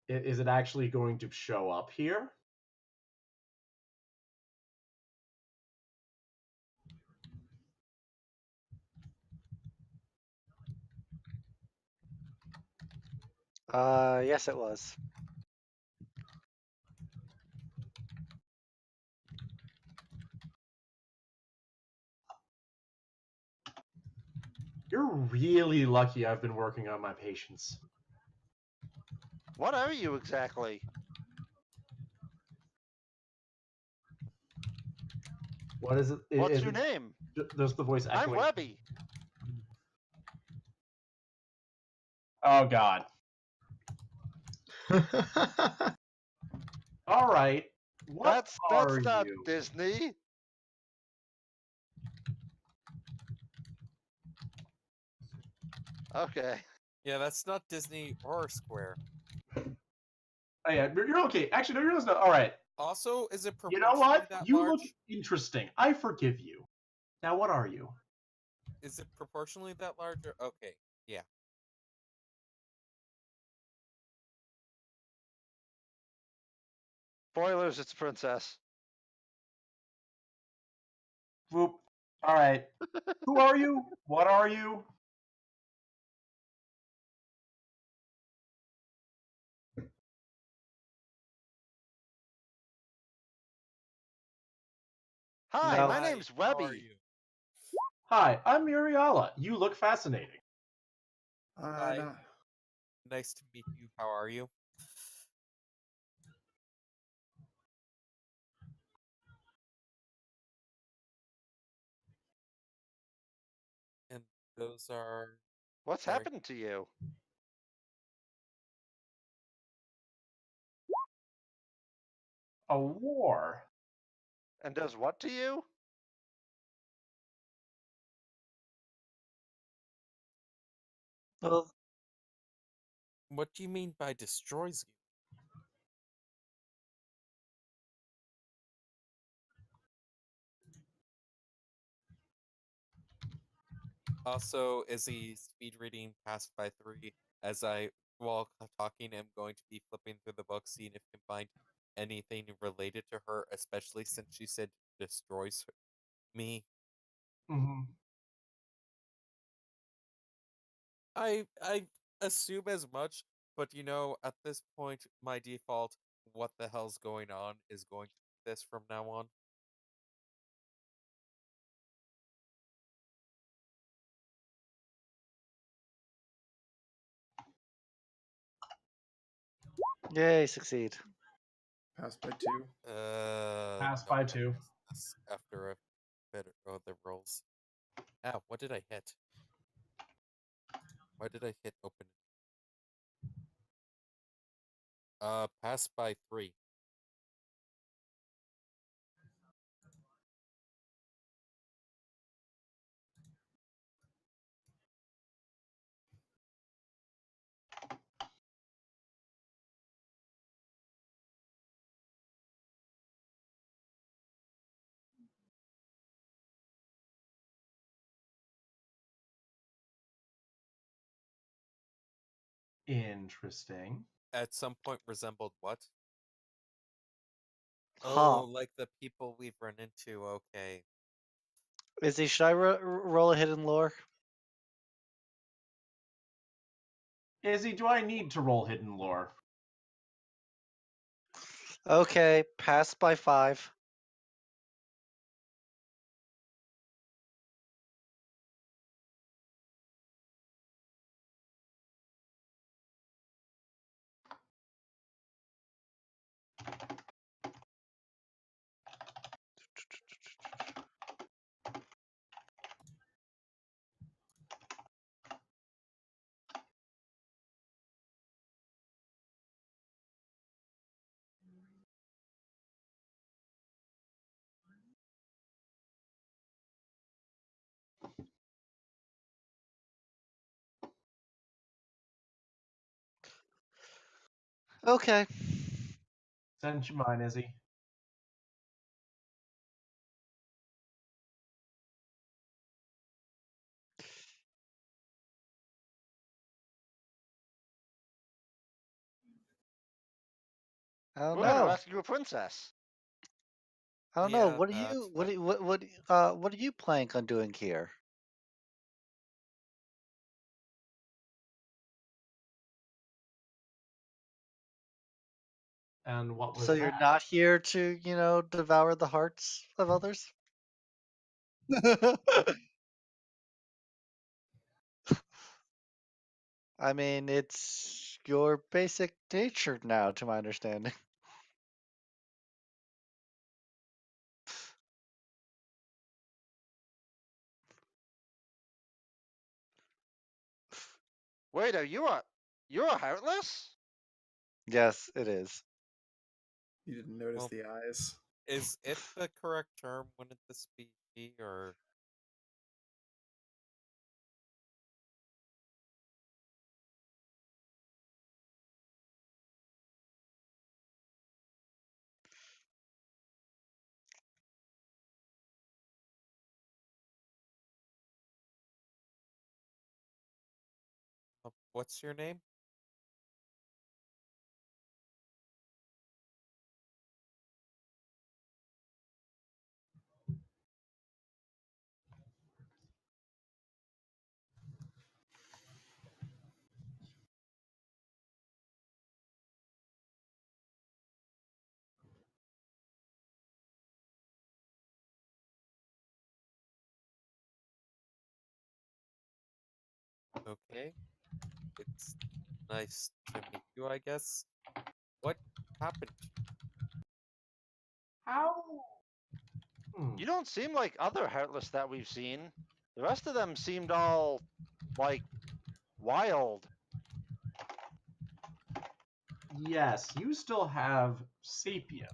Is it actually going to show up here? Yes, it was. You're really lucky I've been working on my patience. What are you exactly? What is it? What's your name? There's the voice I'm echoing. Webby. Oh God. All right. What That's are not you? Disney. Okay. Yeah, that's not Disney or Square. Oh yeah, you're okay. Actually, no, you're not. All right. Also, is it You proportionally know what? that You large? look interesting. I forgive you. Now, what are you? Is it proportionally that large? Or... Okay, yeah. Spoilers, it's Princess. Whoop. All right. Who are you? What are you? Hi, No. my name's How are Webby. you? Hi, I'm Muriala. You look fascinating. Hi. No. Nice to meet you. How are you? And those are... What's Sorry. happened to you? A war. And does what to you? Well, What do you mean by destroys you? Also, Izzy speed reading Past by 3 as while talking, am going to be flipping through the book, seeing if I can find anything related to her, especially since she said destroys me. Hmm. I assume as much, but at this point, my default, what the hell's going on, is going to be this from now on. Yay, succeed. Passed by 2. Pass No by one 2. has this after a bit of the rolls. Ow, what did I hit? Why did I hit open? Pass by 3. Interesting. At some point resembled what? Huh. Oh, like the people we've run into, okay. Izzy, should I roll a hidden lore? Izzy, do I need to roll hidden lore? Okay, pass by 5. Okay. Send you mine, Izzy. I don't Good, I'm know. asking you a princess. I don't know. Yeah, What do that. you what are you planning on doing here? And what was So you're that? not here to, devour the hearts of others? I mean, it's your basic nature now, to my understanding. Wait, you're a heartless? Yes, it is. You didn't notice Well, the eyes. is it the correct term? Wouldn't this be, or... What's your name? Okay. It's nice to meet you, I guess. What happened? How? You don't seem like other heartless that we've seen. The rest of them seemed all, like, wild. Yes, you still have sapient.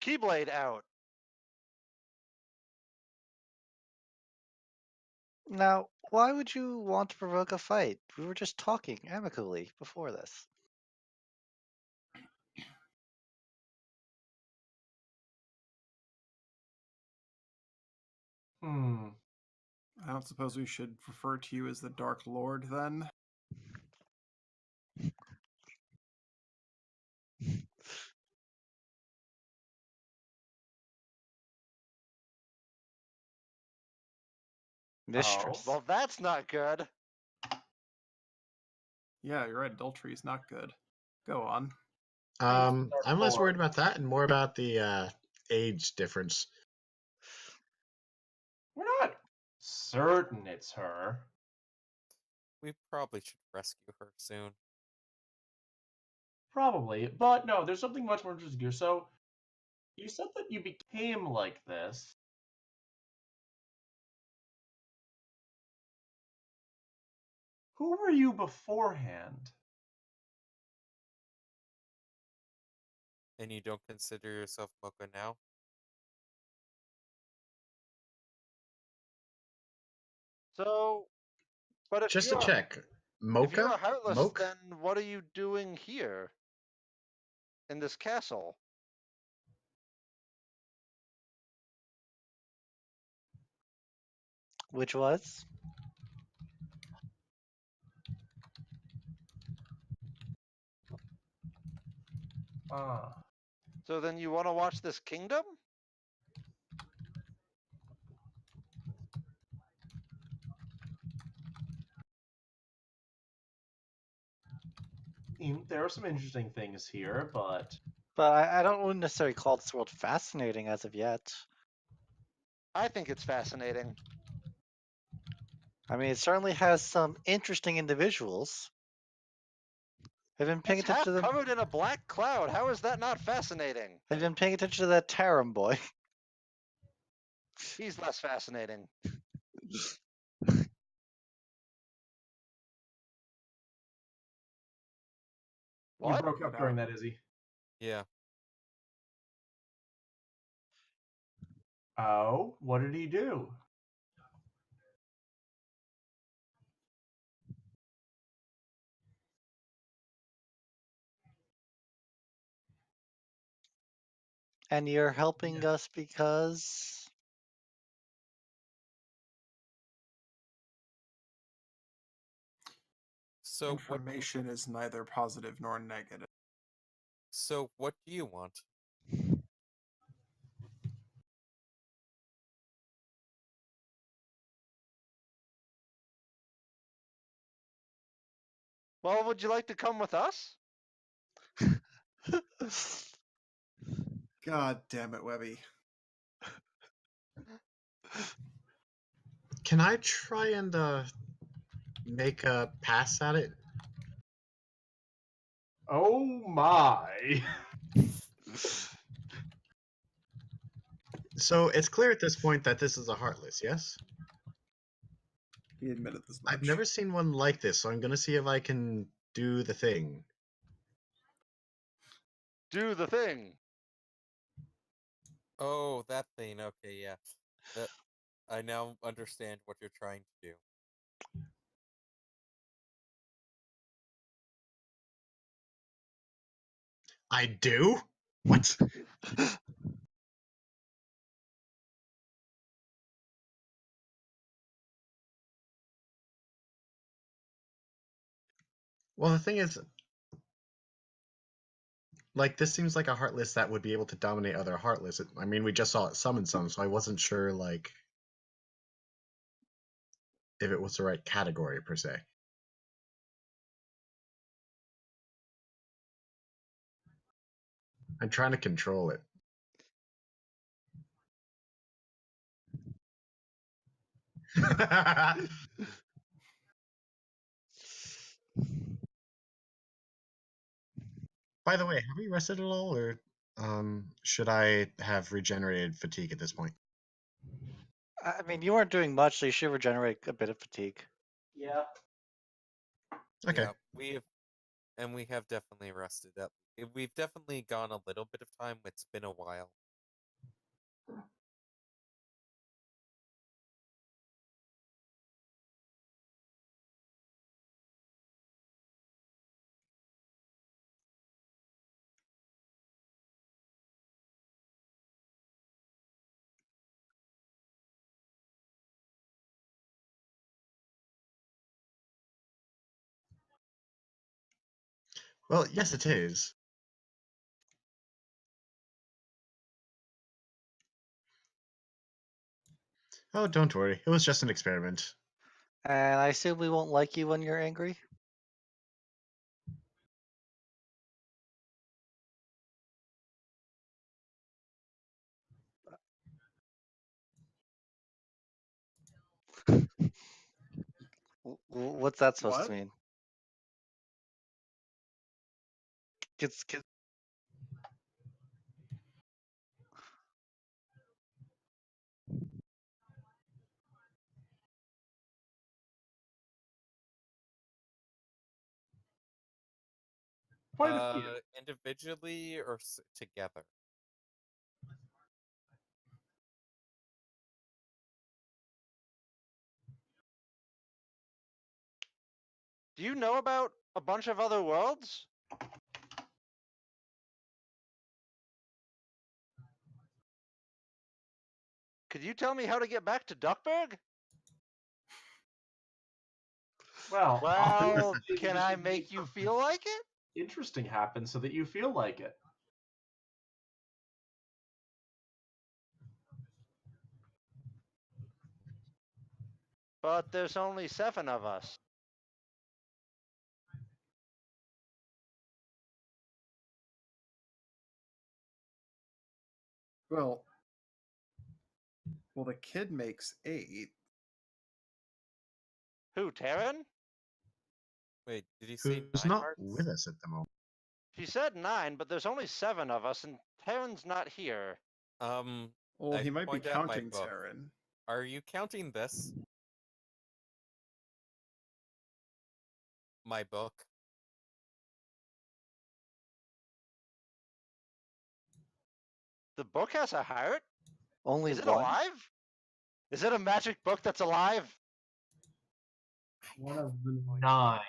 Keyblade out. Now, why would you want to provoke a fight? We were just talking amicably before this. Hmm. I don't suppose we should refer to you as the Dark Lord then? Mistress. Well, that's not good. Yeah, you're right. Adultery is not good. Go on. I'm less worried about that and more about the age difference. We're not certain it's her. We probably should rescue her soon. Probably, but no, there's something much more interesting here. So, you said that you became like this. Who were you beforehand? And you don't consider yourself Mocha now? So, but if Just to you're check, if you're Mocha? a heartless, Moke? then what are you doing here in this castle? Which was? Ah. So then you want to watch this kingdom? There are some interesting things here, but But I don't necessarily call this world fascinating as of yet. I think it's fascinating. I mean, it certainly has some interesting individuals. I've been paying It's half attention to them. covered in a black cloud. How is that not fascinating? I've been paying attention to that Tarim boy. He's less fascinating. you What? broke up during that, Izzy. Yeah. Oh, what did he do? And you're helping us because. So what? Information is neither positive nor negative. So what do you want? Well, would you like to come with us? God damn it, Webby. Can I try and make a pass at it? Oh my. So it's clear at this point that this is a Heartless, yes? He admitted this much. I've never seen one like this, so I'm gonna see if I can do the thing. Do the thing. Oh, that thing. Okay, yeah. That I now understand what you're trying to do. I do? What? Well, the thing is, like, this seems like a Heartless that would be able to dominate other Heartless. I mean, we just saw it summon some, so I wasn't sure, like, if it was the right category, per se. I'm trying to control it. By the way, have we rested at all, or should I have regenerated fatigue at this point? I mean, you weren't doing much, so you should regenerate a bit of fatigue. Yeah. Okay. Yeah, we have definitely rested up. We've definitely gone a little bit of time. It's been a while. Well, yes, it is. Oh, don't worry. It was just an experiment. And I assume we won't like you when you're angry? What's that supposed What? to mean? It's Quite a few. Individually or together? Do you know about a bunch of other worlds? Could you tell me how to get back to Duckburg? Well, Well, obviously, can just I need make you something feel like it? interesting happen so that you feel like it. But there's only 7 of us. Well, the kid makes 8. Who, Taryn? Wait, did he say Who's 9 not hearts? with us at the moment? She said 9, but there's only 7 of us, and Taryn's not here. Well, I he might be point out my counting book. Terran. Are you counting this? My book? The book has a heart? only Is it one. alive? Is it a magic book that's alive? One of the 9.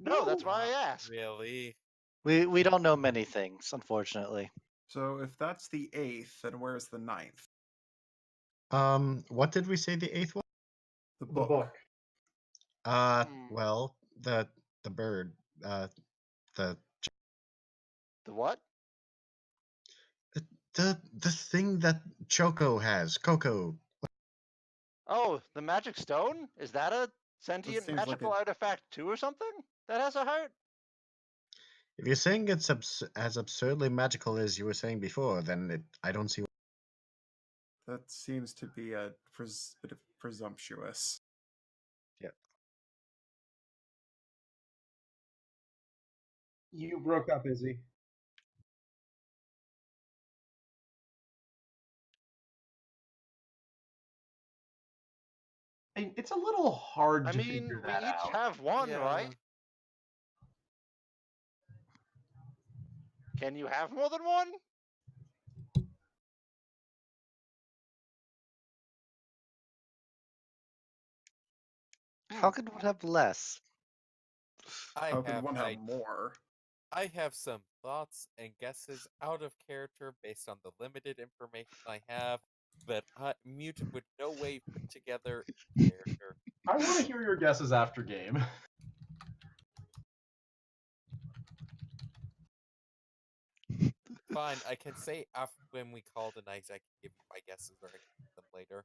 No, that's why I asked. Really? We don't know many things, unfortunately. So if that's the 8th, then where's the 9th? What did we say the 8th was? The The book. book. Well, the bird, the The what? the thing that Choco has, Coco. Oh, the magic stone? Is that a sentient seems like magical a- artifact too or something? That has a heart? If you're saying it's as absurdly magical as you were saying before, then I don't see. That seems to be a bit of presumptuous. You broke up, Izzy. It's a little hard I to mean, figure we that each out. have one, Yeah. right? Can you have more than one? How could one have less? How could one have more? I have some thoughts and guesses out of character based on the limited information I have that Mute would no way put together in character. I want to hear your guesses after game. Fine, I can say after when we call the night, I can give you my guesses or I can give them later.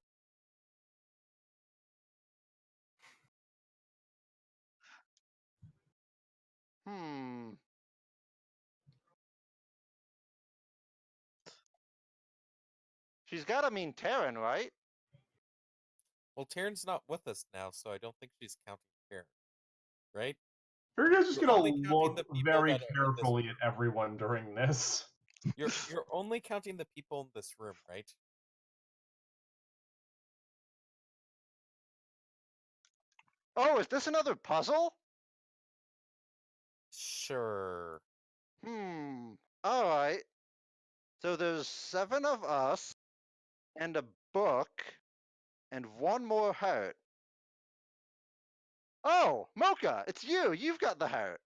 She's gotta mean Taryn, right? Well, Taryn's not with us now, so I don't think she's counting Taryn. Right? You're just You're gonna only counting look the people very that are in this carefully at everyone during this. You're only counting the people in this room, right? Oh, is this another puzzle? Sure. Alright. So there's 7 of us, and a book, and one more heart. Oh, Mocha, it's you! You've got the heart!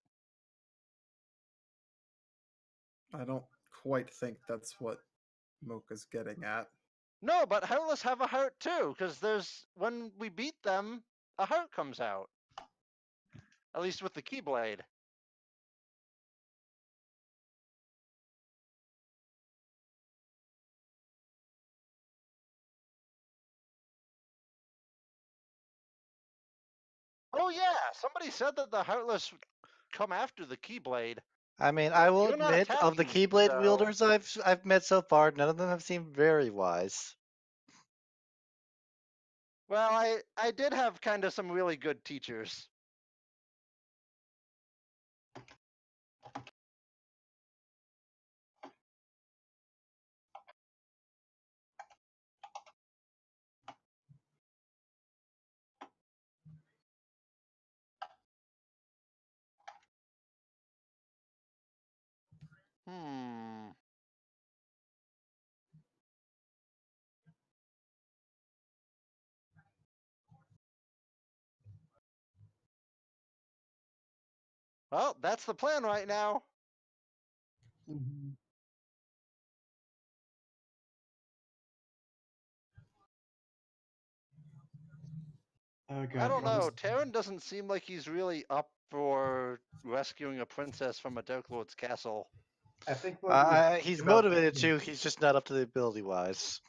I don't quite think that's what Mocha's getting at. No, but Heartless have a heart too, because when we beat them, a heart comes out. At least with the Keyblade. Oh yeah, somebody said that the Heartless come after the Keyblade. I mean, I will You're not admit, of the attacking, Keyblade so- wielders I've met so far, none of them have seemed very wise. Well, I did have kind of some really good teachers. Hmm. Well, that's the plan right now. Oh, I God. don't I'll know. just- Terran doesn't seem like he's really up for rescuing a princess from a Dark Lord's castle. I think what He's about motivated taking- to. He's just not up to the ability wise.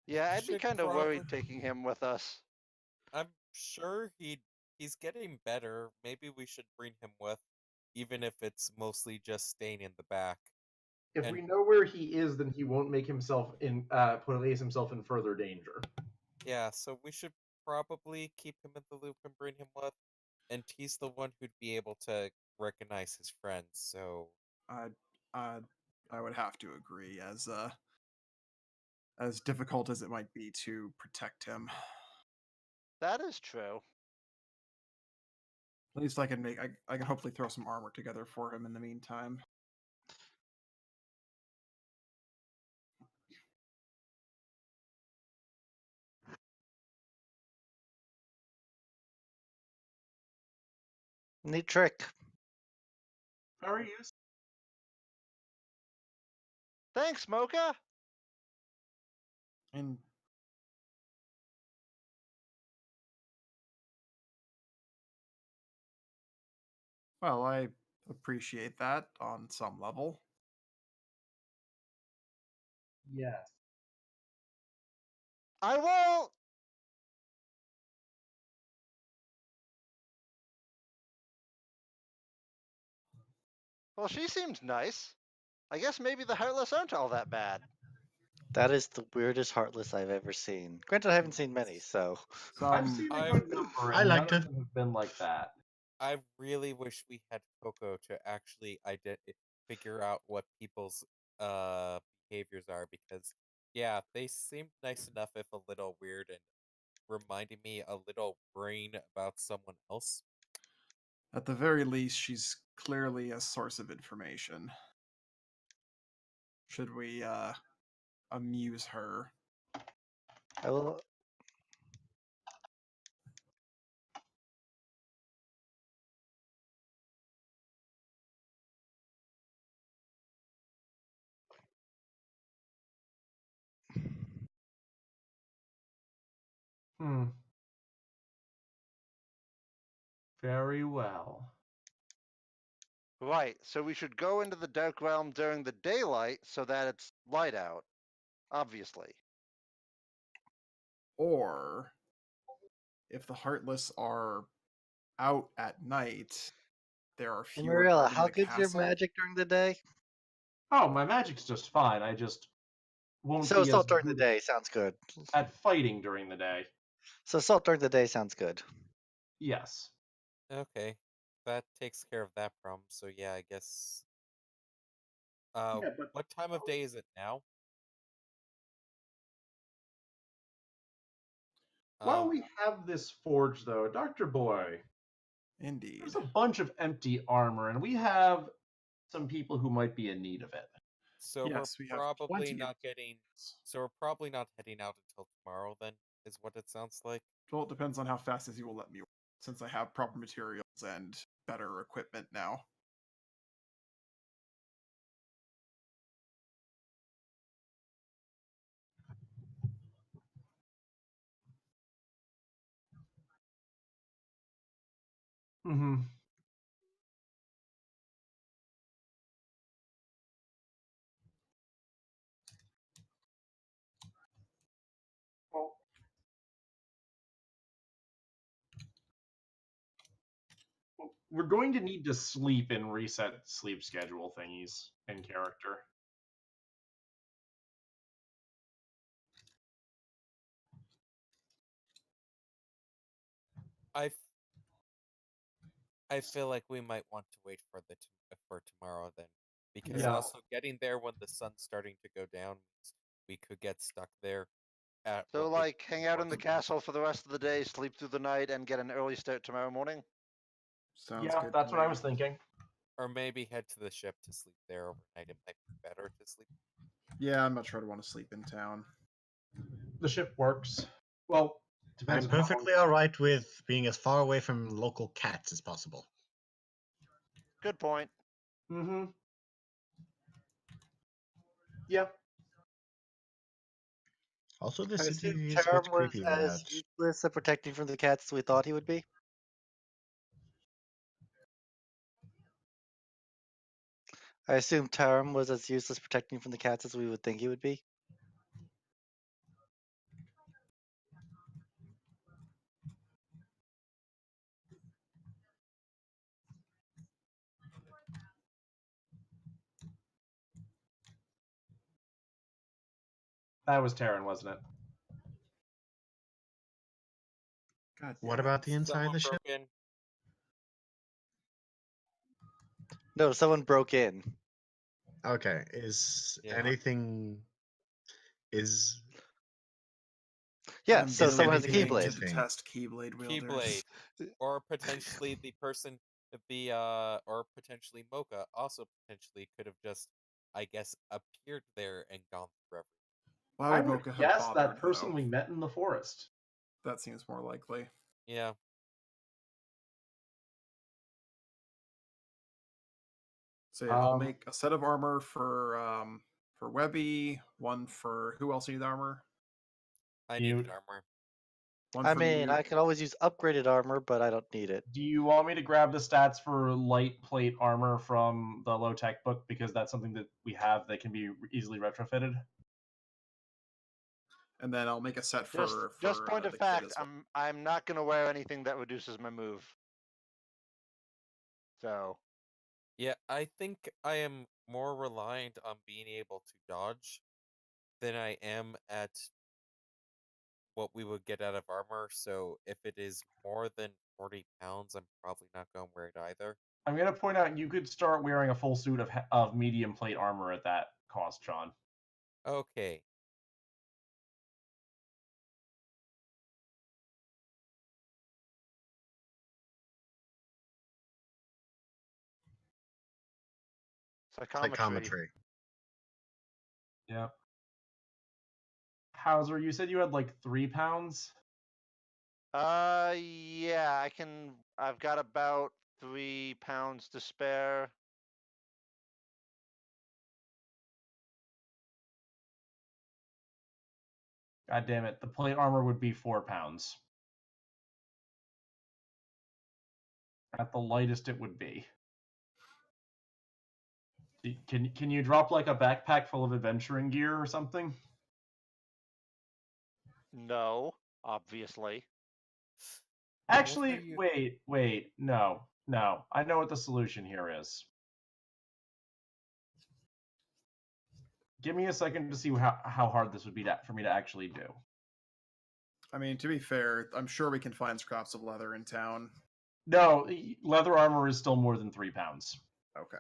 Yeah, I'd be Should kind of worried probably- taking him with us. I'm sure he's getting better. Maybe we should bring him with, even if it's mostly just staying in the back. If and- we know where he is, then he won't make himself in place himself in further danger. Yeah, so we should probably keep him in the loop and bring him with. And he's the one who'd be able to recognize his friends, so I would have to agree, as difficult as it might be to protect him. That is true. At least I can I can hopefully throw some armor together for him in the meantime. Neat trick. Very useful. Thanks, Mocha. And well, I appreciate that on some level. Yes. I won't. Well, she seems nice. I guess maybe the Heartless aren't all that bad. That is the weirdest Heartless I've ever seen. Granted, I haven't seen many, so. I've Some seen a I- good number, I and liked none it. of them have been like that. I really wish we had Coco to actually figure out what people's behaviors are, because yeah, they seemed nice enough if a little weird and reminding me a little brain about someone else. at the very least, she's clearly a source of information. Should we amuse her? I will. Hmm. Very well. Right, so we should go into the Dark Realm during the daylight so that it's light out. Obviously. Or if the Heartless are out at night, there are Hey, fewer Marilla, guarding how the good's your castle. magic during the day? Oh, my magic's just fine. I just won't So be as assault during the good day sounds good. at fighting during the day. So assault during the day sounds good. Yes. Okay, that takes care of that problem. So yeah, I guess. Yeah, but What time of day is it now? while Um, we have this forge, though, Dr. Boy, Indeed. there's a bunch of empty armor, and we have some people who might be in need of it. so Yes, we we're have probably plenty of not getting. So we're probably not heading out until tomorrow. Then is what it sounds like. Well, it depends on how fast as you will let me work, since I have proper materials and better equipment now. Mm-hmm. we're going to need to sleep and reset sleep schedule thingies in character. I feel like we might want to wait for for tomorrow then, because Yeah. also getting there when the sun's starting to go down means we could get stuck there. So, what like, hang out in the was- castle for the rest of the day, sleep through the night, and get an early start tomorrow morning? Sounds Yeah, good. that's to what I me. was thinking. Or maybe head to the ship to sleep there overnight. It might be better to sleep. Yeah, I'm not sure I'd want to sleep in town. The ship works. Well, depends I'm on how perfectly alright with being as far away from local cats as possible. Good point. Mm-hmm. Yeah. Also, the I city assume is a Taram bit was creepy as that. useless at protecting from the cats as we thought he would be. I assume Taram was as useless protecting from the cats as we would think he would be. That was Terran, wasn't it? God What damn it. about the inside Someone of the ship? broke in. No, someone broke in. Okay, is Yeah. anything is Yeah, I'm so is someone has a anything beginning keyblade. to anything? detest Keyblade wielders. Keyblade, or potentially the person, or potentially Mocha also potentially could have just, I guess, appeared there and gone through everything. Why I would would Mocha have guess bothered, that person though? we met in the forest. That seems more likely. Yeah. So yeah, I'll Um, make a set of armor for Webby, one for who else needs armor? I need Mute. armor. One I for mean, Mute. I can always use upgraded armor, but I don't need it. Do you want me to grab the stats for light plate armor from the low tech book, because that's something that we have that can be easily retrofitted? And then I'll make a set for Just point of the kid fact, as well. I'm not gonna wear anything that reduces my move. So Yeah, I think I am more reliant on being able to dodge than I am at what we would get out of armor. So if it is more than 40 pounds, I'm probably not going to wear it either. I'm gonna point out you could start wearing a full suit of medium plate armor at that cost, Sean. Okay. psychometry. Yeah. Hauser, you said you had like 3 pounds? Yeah, I've got about 3 pounds to spare. God damn it. The plate armor would be 4 pounds. At the lightest it would be. Can you drop like a backpack full of adventuring gear or something? No, obviously. Actually, wait, no. I know what the solution here is. Give me a second to see how hard this would be for me to actually do. I mean, to be fair, I'm sure we can find scraps of leather in town. No, leather armor is still more than 3 pounds. Okay.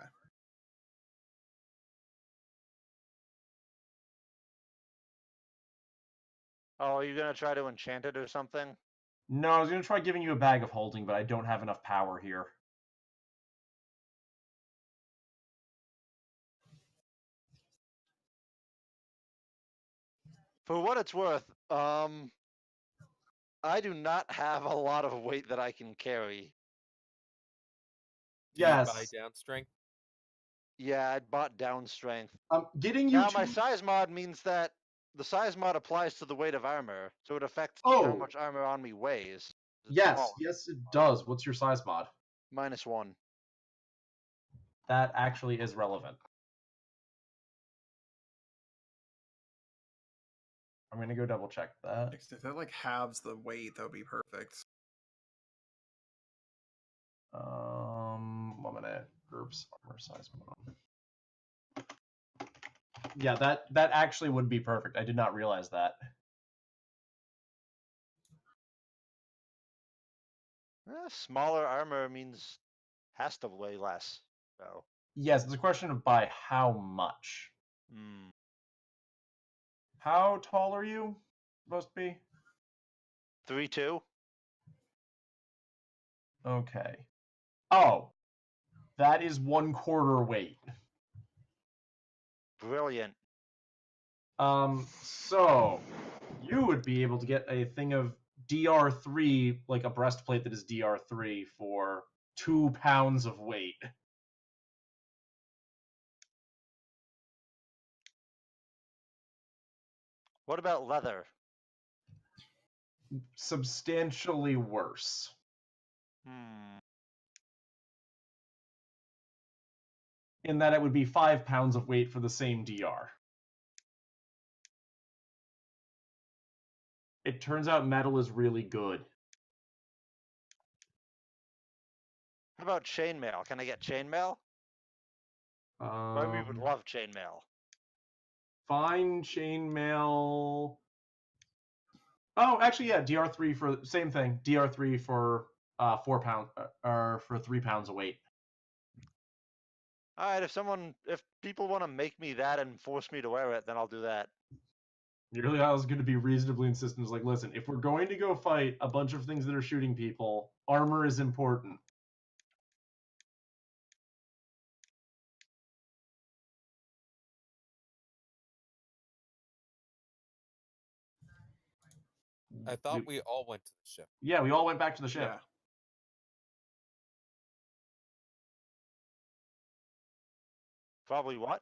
Oh, are you gonna try to enchant it or something? No, I was going to try giving you a bag of holding, but I don't have enough power here. For what it's worth, I do not have a lot of weight that I can carry. Do you buy Yes. down strength? Yeah, I bought down strength. Getting you Now to... my size mod means that the size mod applies to the weight of armor, so it affects Oh. how much armor on me weighs. It's Yes, smaller. yes it does. What's your size mod? -1. That actually is relevant. I'm going to go double check that. If that like halves the weight, that would be perfect. dwarves armor size minimum. Yeah, that actually would be perfect. I did not realize that. Smaller armor means has to weigh less. So. Yes, it's a question of by how much. Hmm. How tall are you supposed to be? 3'2". Okay. Oh, that is 1/4 weight. Brilliant. So you would be able to get a thing of DR3, like a breastplate that is DR3 for 2 pounds of weight. What about leather? Substantially worse. In that it would be 5 pounds of weight for the same DR. It turns out metal is really good. How about chainmail? Can I get chainmail? We would love chainmail. Fine chainmail. Oh, actually, yeah, DR3 for same thing. DR3 for 4 pounds, or for 3 pounds of weight. All right, if people want to make me that and force me to wear it, then I'll do that. Really, I was going to be reasonably insistent. It's like, listen, if we're going to go fight a bunch of things that are shooting people, armor is important. I thought we all went to the ship. Yeah, we all went back to the ship. Yeah. Probably what?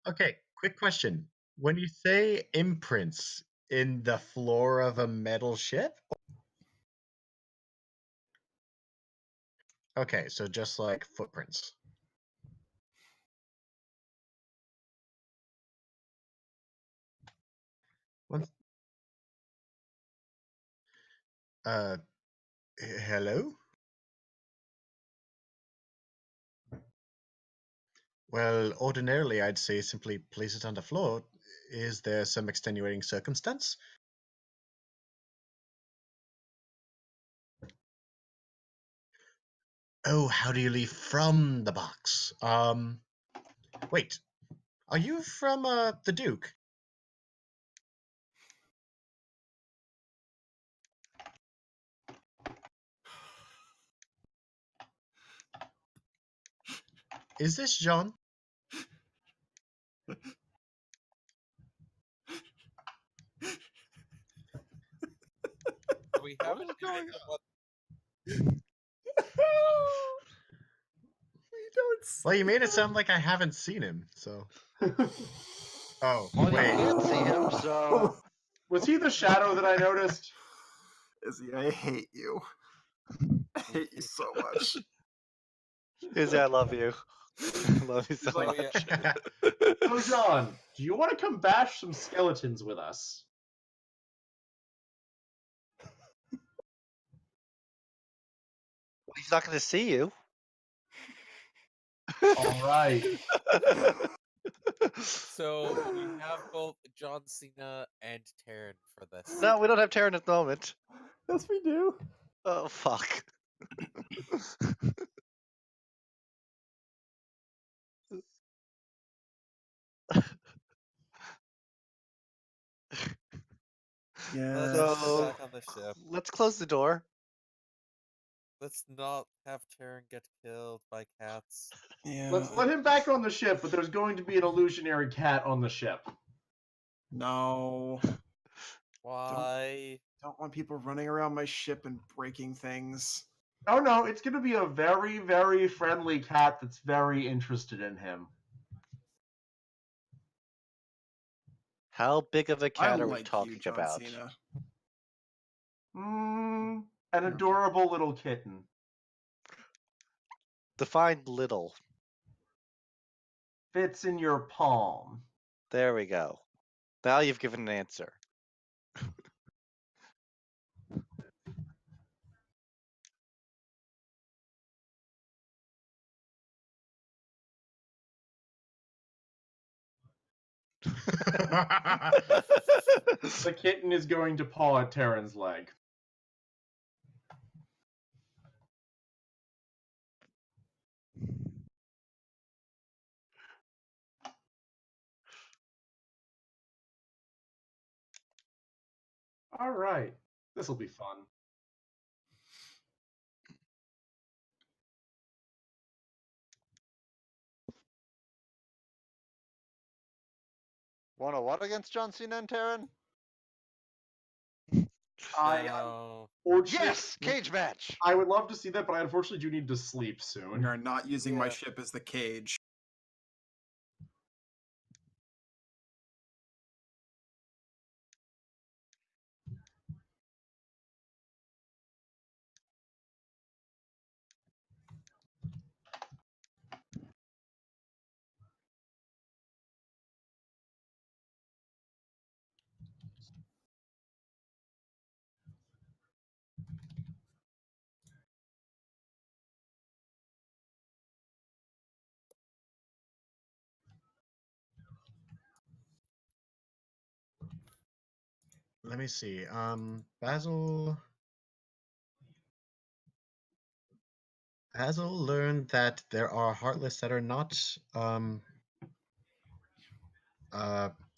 Okay, quick question. When you say imprints in the floor of a metal ship? Okay, so just like footprints. What? Hello? Well, ordinarily I'd say simply place it on the floor. Is there some extenuating circumstance? Oh, how do you leave from the box? Wait. Are you from, the Duke? Is this John? We haven't going answered what Well, you made it sound like I haven't seen him, so. Oh, Well, you wait. can't see him, so Was he the shadow that I noticed? Izzy, I hate you. I hate you so much. Izzy, I love you. I love you so So, much. yeah. So, John, do you want to come bash some skeletons with us? He's not going to see you. All right. So we have both John Cena and Taryn for this. No, we don't have Taryn at the moment. Yes, we do. Oh, fuck. Yeah. Let's So- go back on the ship. Let's close the door. Let's not have Taryn get killed by cats. Yeah. Let's let him back on the ship, but there's going to be an illusionary cat on the ship. No. Why? Don't want people running around my ship and breaking things. Oh no, it's going to be a very, very friendly cat that's very interested in him. How big of a I cat are we like talking you, John about? Cena. An adorable little kitten. Define little. Fits in your palm. There we go. Now you've given an answer. The kitten is going to paw at Terran's leg. All right, this will be fun. Want to what against John Cena and Terran? I No. unfortunately, Yes, cage match. I would love to see that, but I unfortunately do need to sleep soon. We are not using my Yeah. ship as the cage. Let me see. Basil learned that there are heartless that are not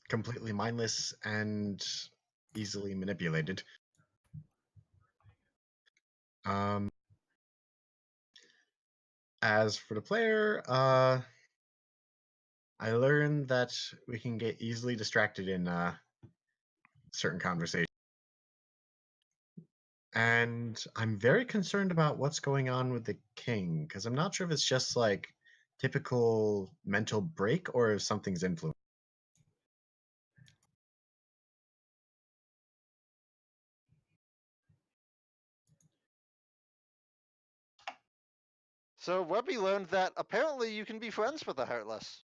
completely mindless and easily manipulated. As for the player, I learned that we can get easily distracted in certain conversations. And I'm very concerned about what's going on with the king, because I'm not sure if it's just like typical mental break or if something's influenced. So Webby learned that apparently you can be friends with the Heartless.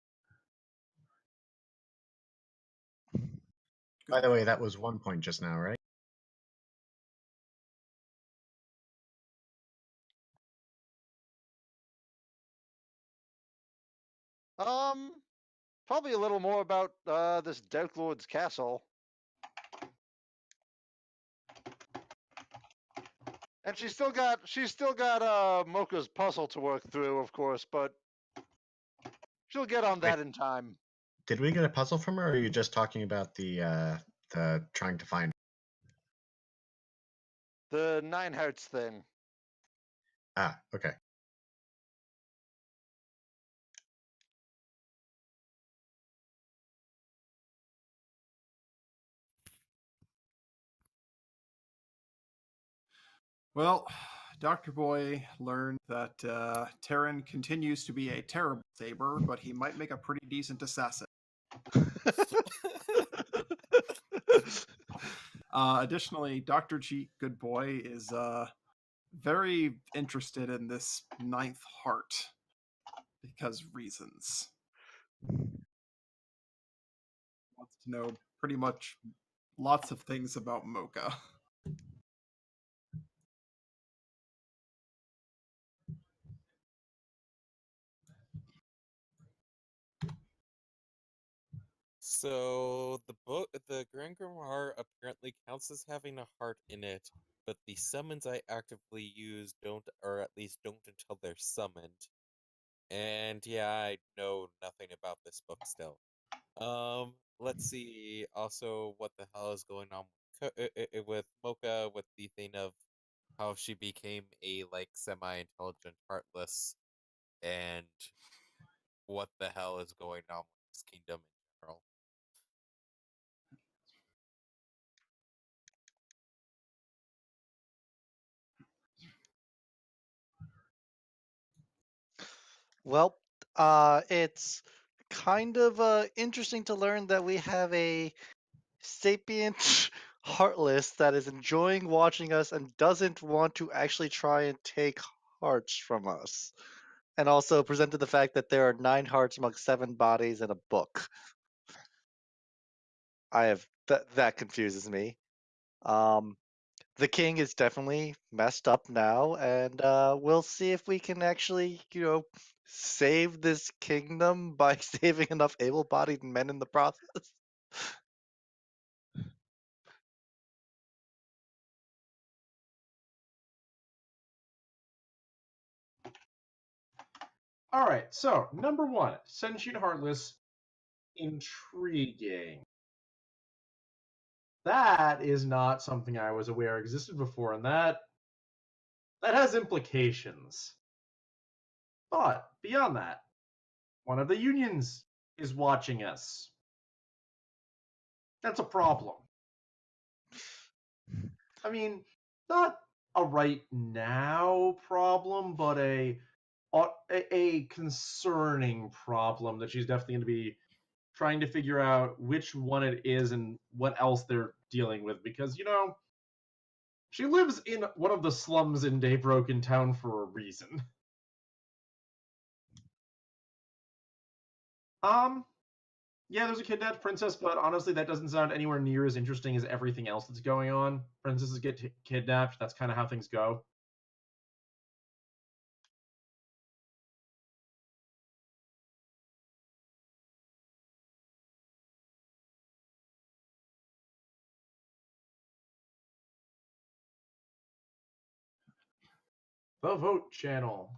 By the way, that was 1 point just now, right? Probably a little more about this Dark Lord's castle. And she's still got Mocha's puzzle to work through, of course, but she'll get on that in time. Did we get a puzzle from her, or are you just talking about the trying to find? The 9 hearts thing. Ah, okay. Well, Dr. Boy learned that Terran continues to be a terrible saber, but he might make a pretty decent assassin. Additionally, Dr. Cheat Good Boy is very interested in this 9th heart because reasons. Wants to know pretty much lots of things about Mocha. So the Grand Grimoire apparently counts as having a heart in it, but the summons I actively use don't, or at least don't until they're summoned. And yeah, I know nothing about this book still. Let's see. Also, what the hell is going on with Mocha, with the thing of how she became a like semi-intelligent heartless, and what the hell is going on with this kingdom in general. Well, it's kind of interesting to learn that we have a sapient heartless that is enjoying watching us and doesn't want to actually try and take hearts from us. And also presented the fact that there are 9 hearts amongst 7 bodies in a book. I have that confuses me. The king is definitely messed up now, and we'll see if we can actually, save this kingdom by saving enough able-bodied men in the process. All right, so number 1, Sentient Heartless, intriguing. That is not something I was aware existed before, and that has implications. But beyond that, one of the unions is watching us. That's a problem. I mean, not a right now problem, but a concerning problem that she's definitely going to be trying to figure out which one it is and what else they're dealing with. Because, you know, she lives in one of the slums in Daybroken Town for a reason. Yeah, there's a kidnapped princess, but honestly, that doesn't sound anywhere near as interesting as everything else that's going on. Princesses get kidnapped. That's kind of how things go. The Vote Channel.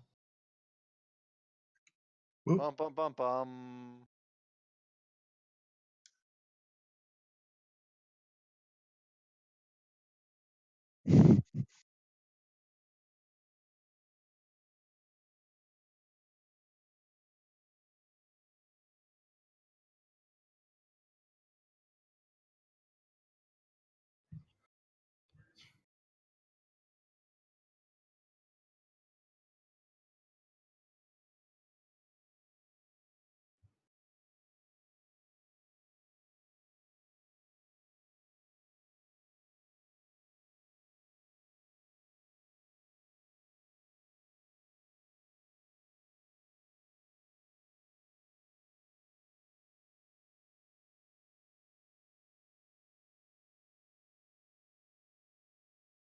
Bum bum bum bum.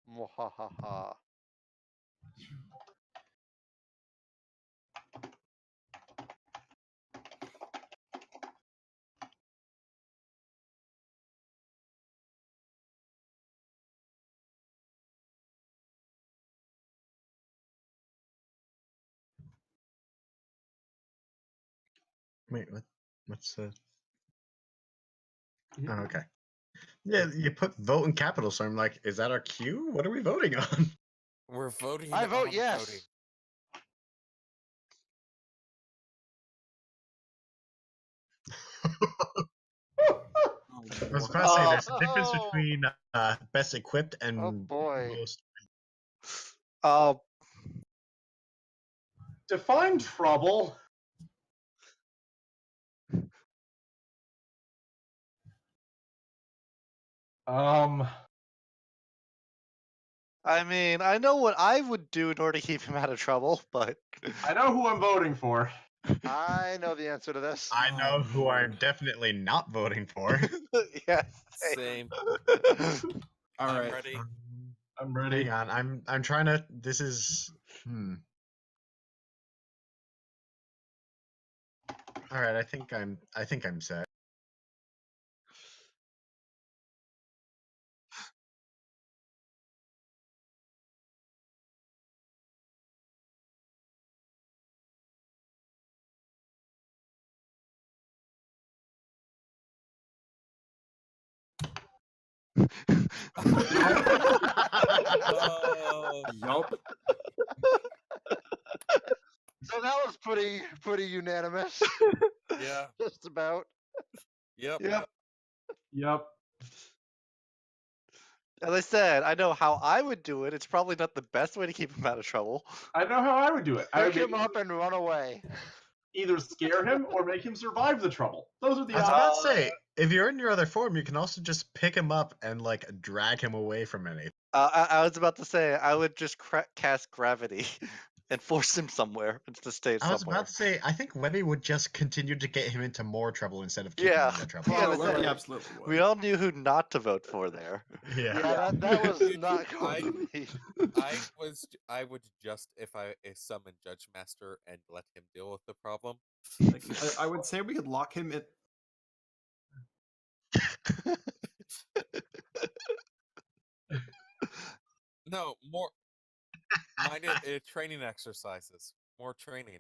Mwahaha. Wait, what's the? Oh, okay. Yeah, you put vote in capital, so I'm like, is that our cue? What are we voting on? We're voting. I vote on yes. voting. I was about to say there's a Oh. difference between best equipped and Oh boy. most. Define trouble. I mean, I know what I would do in order to keep him out of trouble, but I know who I'm voting for. I know the answer to this. I know who I'm Lord. definitely not voting for. yeah. Same. All I'm right. ready. I'm ready. Hang on, I'm trying to. This is. All right, I think I'm set. Oh, Yup. So that was pretty unanimous. yeah. Just about. Yep. Yep. As I said, I know how I would do it. It's probably not the best way to keep him out of trouble. I know how I would do it. I Pick would him up and run away. either scare him or make him survive the trouble. Those are the I was options. about to say, if you're in your other form, you can also just pick him up and like drag him away from anything. I was about to say I would just cast gravity and force him somewhere to stay I was somewhere. about to say, I think Webby would just continue to get him into more trouble instead of keeping him Yeah. out of trouble. Yeah, Oh, that's Webby it. absolutely would. We all knew who not to vote for there. Yeah. That was Dude, not going to be. I would just if summon Judge Master and let him deal with the problem. Like, I would say we could lock him in. No, more mine training exercises. More training.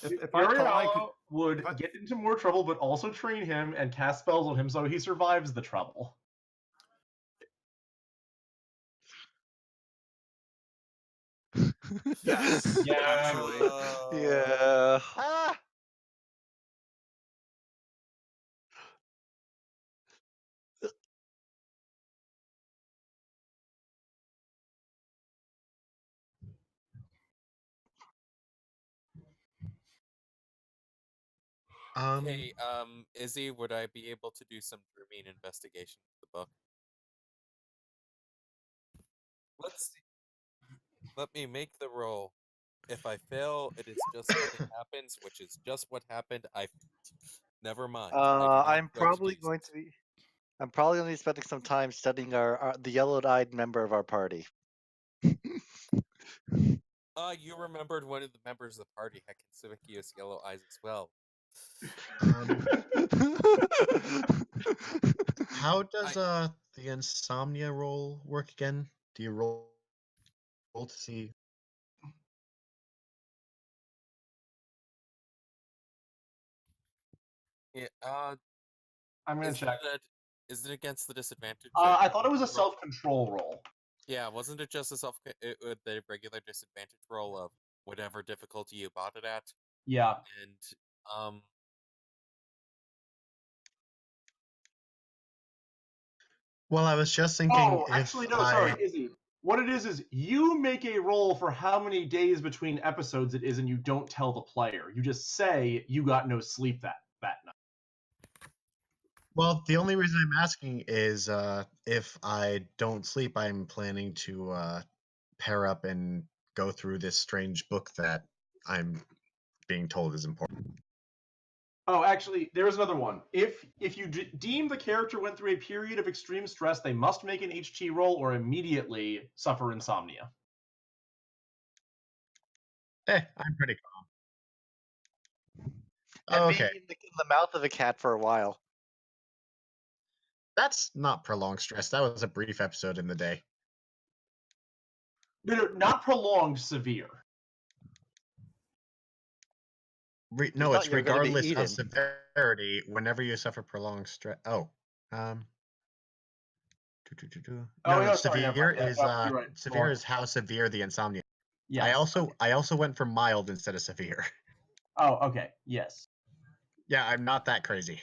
If I thought I could, Ariella would if I- get into more trouble, but also train him and cast spells on him so he survives the trouble. yes, Yeah. actually. Yeah. Ah! Okay, Izzy, would I be able to do some dreaming investigation of the book? Let's see. Let me make the roll. If I fail, it is just nothing happens, which is just what happened. Never mind. I do not I'm judge probably Jesus. going to be. I'm probably going to be spending some time studying the yellow-eyed member of our party. You remembered one of the members of the party had conspicuous yellow eyes as well. How does the insomnia roll work again? Do you roll to see? Yeah, I'm gonna check. Is it against the disadvantage? I thought it was a roll? self-control roll. Yeah, wasn't it just the regular disadvantage roll of whatever difficulty you bought it at? Yeah. And Well, I was just thinking. Oh, actually, no. Sorry, Izzy. What it is you make a roll for how many days between episodes it is, and you don't tell the player. You just say you got no sleep that night. Well, the only reason I'm asking is if I don't sleep, I'm planning to pair up and go through this strange book that I'm being told is important. Oh, actually, there is another one. If you deem the character went through a period of extreme stress, they must make an HT roll or immediately suffer insomnia. I'm pretty calm. And Okay, being in the mouth of a cat for a while. that's not prolonged stress. That was a brief episode in the day. No, not prolonged, severe. No, thought it's you were gonna be regardless of eaten. severity. Whenever you suffer prolonged stress. Oh, Oh, no, no, sorry, never severe mind. Yeah, is no, you're right. severe is how severe the insomnia. Yes. I also went for mild instead of severe. Oh, okay. Yes. Yeah, I'm not that crazy.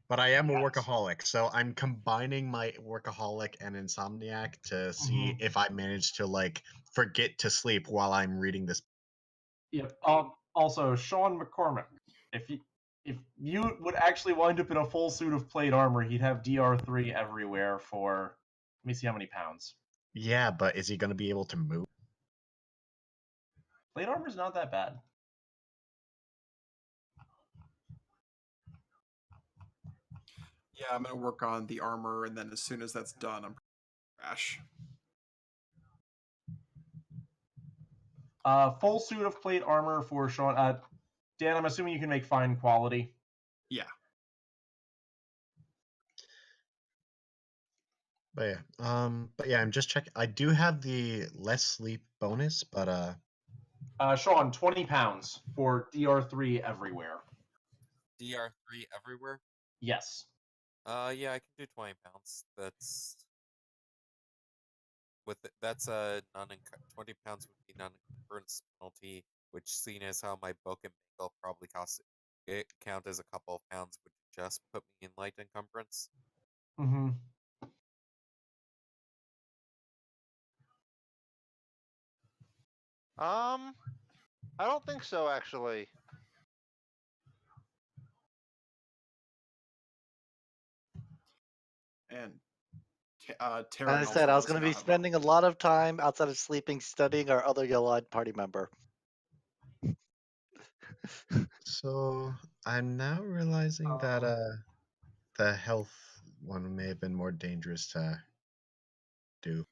But I am a workaholic, so I'm combining my workaholic and insomniac to see if I manage to like forget to sleep while I'm reading this. Yep. Also, Sean McCormick, if you would actually wind up in a full suit of plate armor, he'd have DR3 everywhere for. Let me see how many pounds. Yeah, but is he going to be able to move? Plate armor's not that bad. Yeah, I'm gonna work on the armor, and then as soon as that's done, I'm crash. Full suit of plate armor for Sean. Dan, I'm assuming you can make fine quality. Yeah. But yeah, I'm just checking. I do have the less sleep bonus, but Sean, 20 pounds for DR3 everywhere. DR3 everywhere? Yes. Yeah, I can do 20 pounds. That's a 20 pounds would be non-encumbrance penalty, which, seeing as how my book and bagel probably count as a couple of pounds, would just put me in light encumbrance. Mm-hmm. I don't think so, actually. And As Terran I said, also I was does going to not be have spending a lot of time outside of sleeping studying our other yellow-eyed party member. so I'm now realizing that the health one may have been more dangerous to do.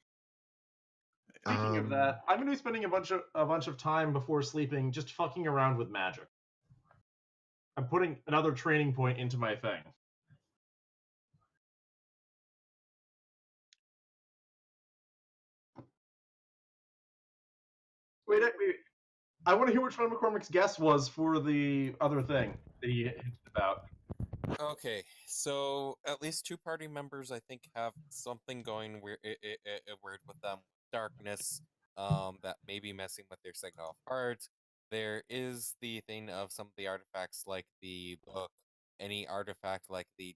Speaking of that, I'm going to be spending a bunch of time before sleeping just fucking around with magic. I'm putting another training point into my thing. Wait. I want to hear which one McCormick's guess was for the other thing that he hinted about. Okay, so at least two party members, I think, have something going weird, weird with them. Darkness, that may be messing with their signal of heart. There is the thing of some of the artifacts, like the book, any artifact like the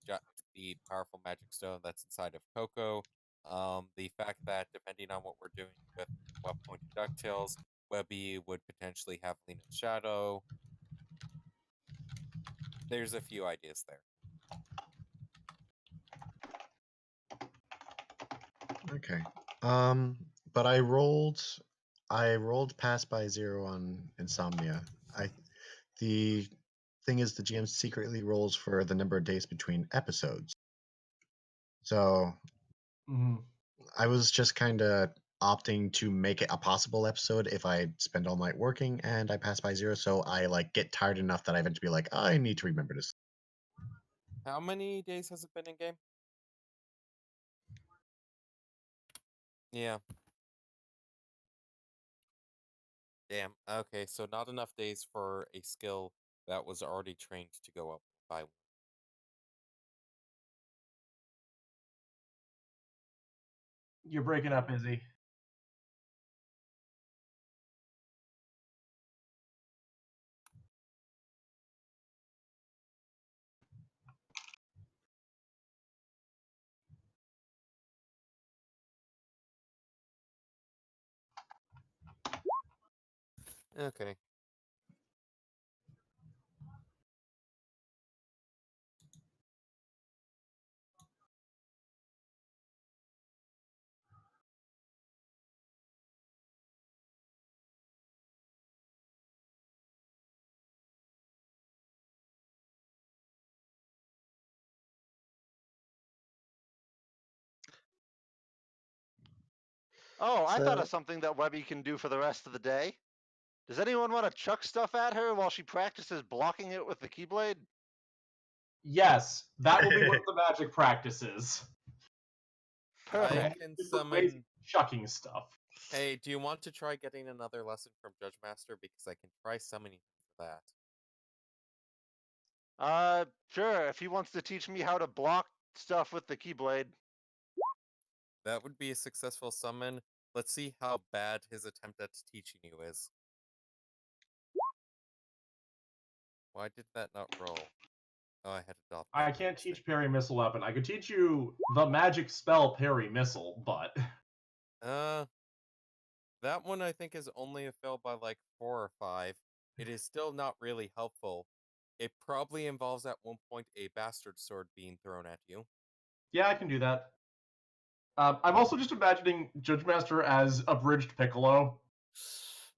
powerful magic stone that's inside of Coco. The fact that depending on what we're doing with what point DuckTales, Webby would potentially have Lena's Shadow. There's a few ideas there. Okay. But I rolled pass by 0 on Insomnia. The thing is the GM secretly rolls for the number of days between episodes. So I was just kind of opting to make it a possible episode if I spend all night working and I pass by 0, so I like get tired enough that I eventually be like, I need to remember this. How many days has it been in game? Yeah. Damn. Okay, so not enough days for a skill that was already trained to go up by 1. You're breaking up, Izzy. Okay. Oh, I thought So- of something that Webby can do for the rest of the day. Does anyone want to chuck stuff at her while she practices blocking it with the Keyblade? Yes, that will be one of the magic practices. I Perfect. can Different ways of summon. chucking stuff. Hey, do you want to try getting another lesson from Judge Master? Because I can try summoning for that. Sure, if he wants to teach me how to block stuff with the Keyblade. That would be a successful summon. Let's see how bad his attempt at teaching you is. Why did that not roll? Oh, I had to dot. I can't teach Parry Missile Weapon. I could teach you the magic spell Parry Missile, but That one I think is only a fail by like 4 or 5. It is still not really helpful. It probably involves at one point a bastard sword being thrown at you. yeah, I can do that. I'm also just imagining Judge Master as abridged Piccolo.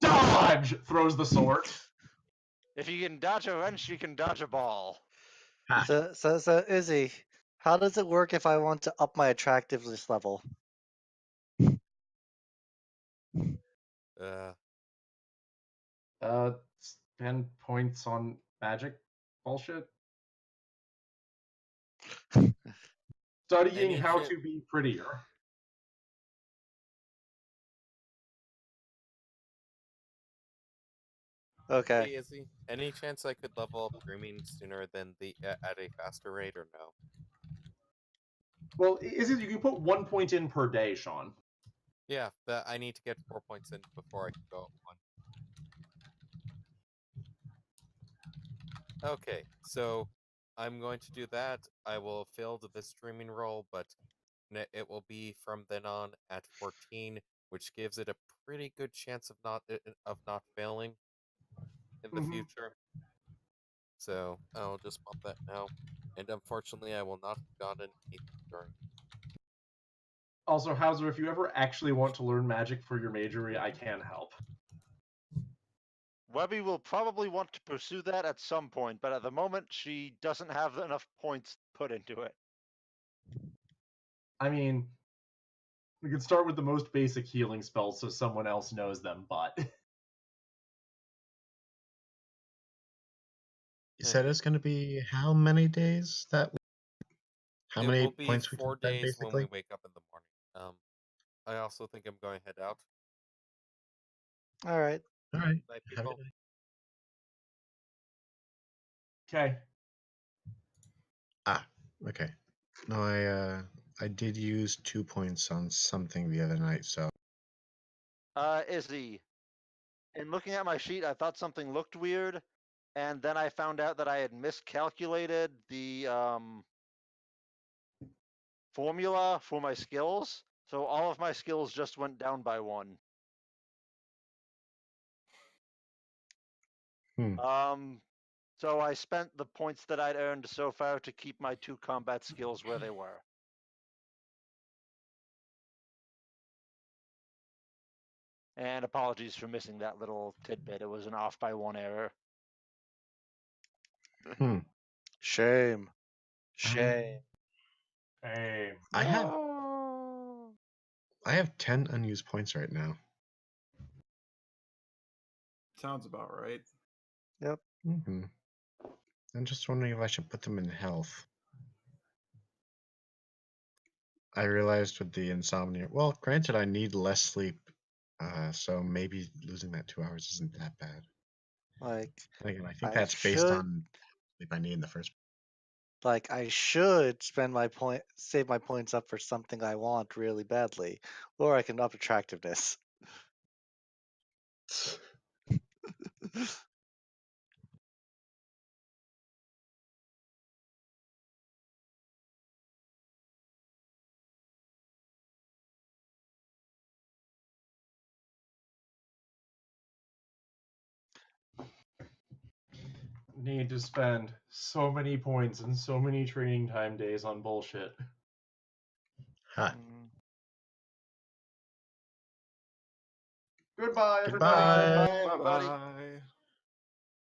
Dodge! Throws the sword. If you can dodge a wrench, you can dodge a ball. So Izzy, how does it work if I want to up my attractiveness level? Spend points on magic bullshit. Studying Any how chance- to be prettier. Okay. Hey, Izzy, any chance I could level up grooming sooner than at a faster rate, or no? Well, you can put 1 point in per day, Sean. Yeah, that I need to get 4 points in before I can go up 1. Okay, so I'm going to do that. I will fill this streaming role, but it will be from then on at 14, which gives it a pretty good chance of not failing in the future. So I'll just bump that now. And unfortunately, I will not have gotten anything during. Also, Hauser, if you ever actually want to learn magic for your majory, I can help. Webby will probably want to pursue that at some point, but at the moment, she doesn't have enough points put into it. I mean, We could start with the most basic healing spells so someone else knows them, but You said it's going to be how many days that? How It many will be points we 4 can spend, days when we basically? wake up in the morning. I also think I'm going to head out. All right. All right. Night, Have a people. good night. okay. Ah, okay. No, I did use 2 points on something the other night, so Izzy, in looking at my sheet, I thought something looked weird, and then I found out that I had miscalculated the formula for my skills. So all of my skills just went down by 1. So I spent the points that I'd earned so far to keep my 2 combat skills where they were. And apologies for missing that little tidbit. It was an off by 1 error. Shame. Shame. Hey. I have No. I have 10 unused points right now. Sounds about right. Mm-hmm. I'm just wondering if I should put them in health. I realized with the insomnia. Well, granted, I need less sleep, so maybe losing that 2 hours isn't that bad. Like, And again, I think I that's based should- on sleep I need in the first. like I should save my points up for something I want really badly, or I can up attractiveness. Need to spend so many points and so many training time days on bullshit. Ha. Goodbye, Goodbye. everybody. Bye, everybody. Bye-bye.